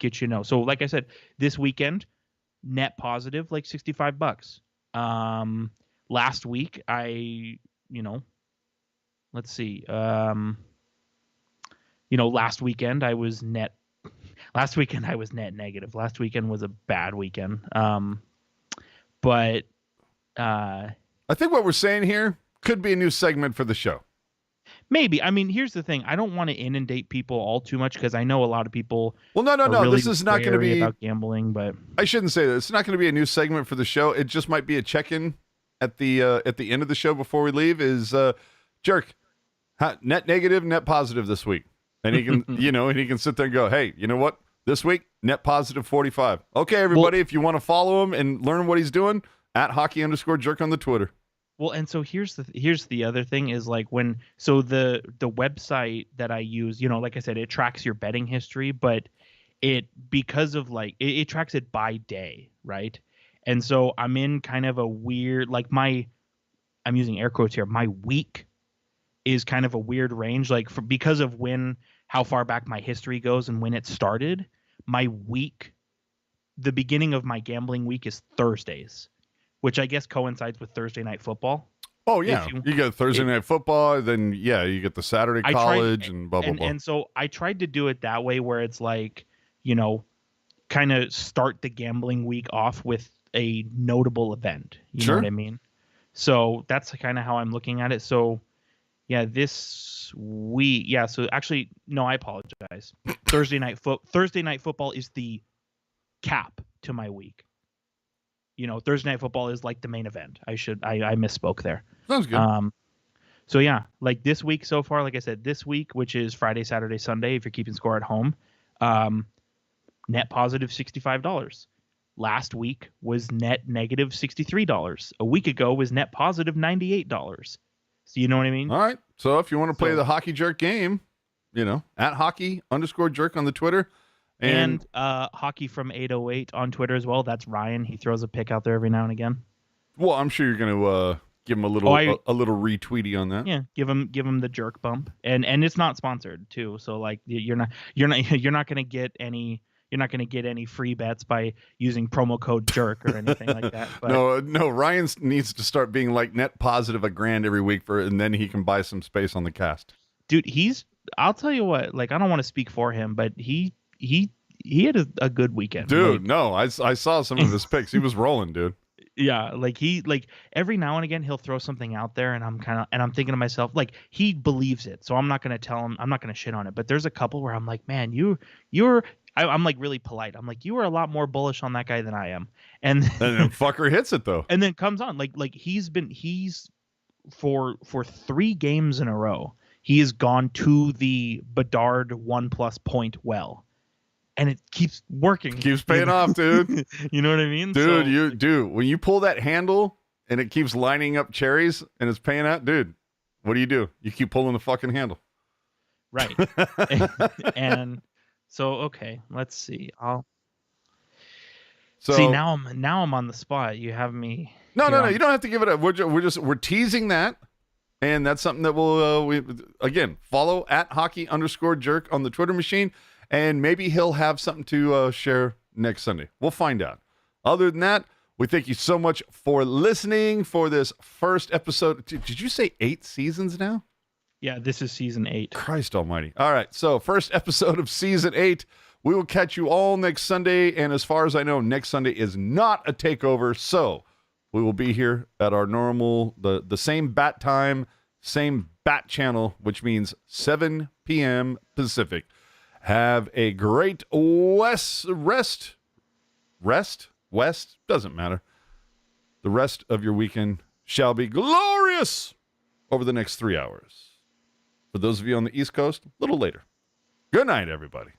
So like I said, this weekend, net positive, like $65. Last week let's see. Last weekend I was net negative. Last weekend was a bad weekend. But I think what we're saying here could be a new segment for the show. Maybe. I mean, here's the thing. I don't want to inundate people all too much, because I know a lot of people. Well, no. Really this is not going to be about gambling, but I shouldn't say that. It's not going to be a new segment for the show. It just might be a check-in at the end of the show before we leave. Is Jerk net negative, net positive this week, and he can and he can sit there and go, "Hey, you know what? This week net positive 45." Okay, everybody, if you want to follow him and learn what he's doing, at @hockey_jerk on the Twitter. Well, and so here's the other thing is the website that I use, like I said, it tracks your betting history, but it tracks it by day, right? And so I'm in kind of a weird, I'm using air quotes here, my week is kind of a weird range, because of how far back my history goes and when it started. My week, the beginning of my gambling week is Thursdays, which I guess coincides with Thursday night football. Oh, yeah. You get Thursday night football, then, you get the Saturday college and blah, blah, blah. And so I tried to do it that way, where it's kind of start the gambling week off with a notable event. You know what I mean? So that's kind of how I'm looking at it. So, Yeah, this week. Yeah, so actually, no, I apologize. Thursday night football is the cap to my week. Thursday night football is like the main event. I misspoke there. Sounds good. So yeah, like this week so far, like I said, this week, which is Friday, Saturday, Sunday, if you're keeping score at home, net positive $65. Last week was net negative $63. A week ago was net positive $98. So you know what I mean? All right. So if you want to play the Hockey Jerk game, at hockey_jerk on the Twitter. And hockey from 808 on Twitter as well. That's Ryan. He throws a pick out there every now and again. Well, I'm sure you're going to give him a little retweety on that. Yeah, give him the jerk bump. And it's not sponsored too. So like you're not going to get any free bets by using promo code jerk or anything like that. But No, Ryan needs to start being like net positive $1,000 every week and then he can buy some space on the cast. Dude, I'll tell you what, like I don't want to speak for him, but he had a good weekend. Dude, I saw some of his picks. He was rolling, dude. Yeah, like every now and again he'll throw something out there and I'm thinking to myself, like he believes it. So I'm not going to shit on it, but there's a couple where I'm like, man, I'm like really polite. I'm like, you were a lot more bullish on that guy than I am. And then fucker hits it though. And then comes on like he's for 3 games in a row, he has gone to the Bedard 1+ point well. And it keeps working. Keeps paying off, dude. You know what I mean? Dude, when you pull that handle and it keeps lining up cherries and it's paying out, dude, what do? You keep pulling the fucking handle. Right. And so, okay, let's see. See, now I'm on the spot. You have me. No. You don't have to give it up. We're teasing that. And that's something that we'll, again, follow at hockey_jerk on the Twitter machine. And maybe he'll have something to share next Sunday. We'll find out. Other than that, we thank you so much for listening for this first episode. Did you say 8 seasons now? Yeah, this is season 8. Christ almighty. All right, so first episode of season 8. We will catch you all next Sunday. And as far as I know, next Sunday is not a takeover. So we will be here at our normal, the same bat time, same bat channel, which means 7 p.m. Pacific. Have a great rest, doesn't matter. The rest of your weekend shall be glorious over the next 3 hours. For those of you on the East Coast, a little later. Good night, everybody.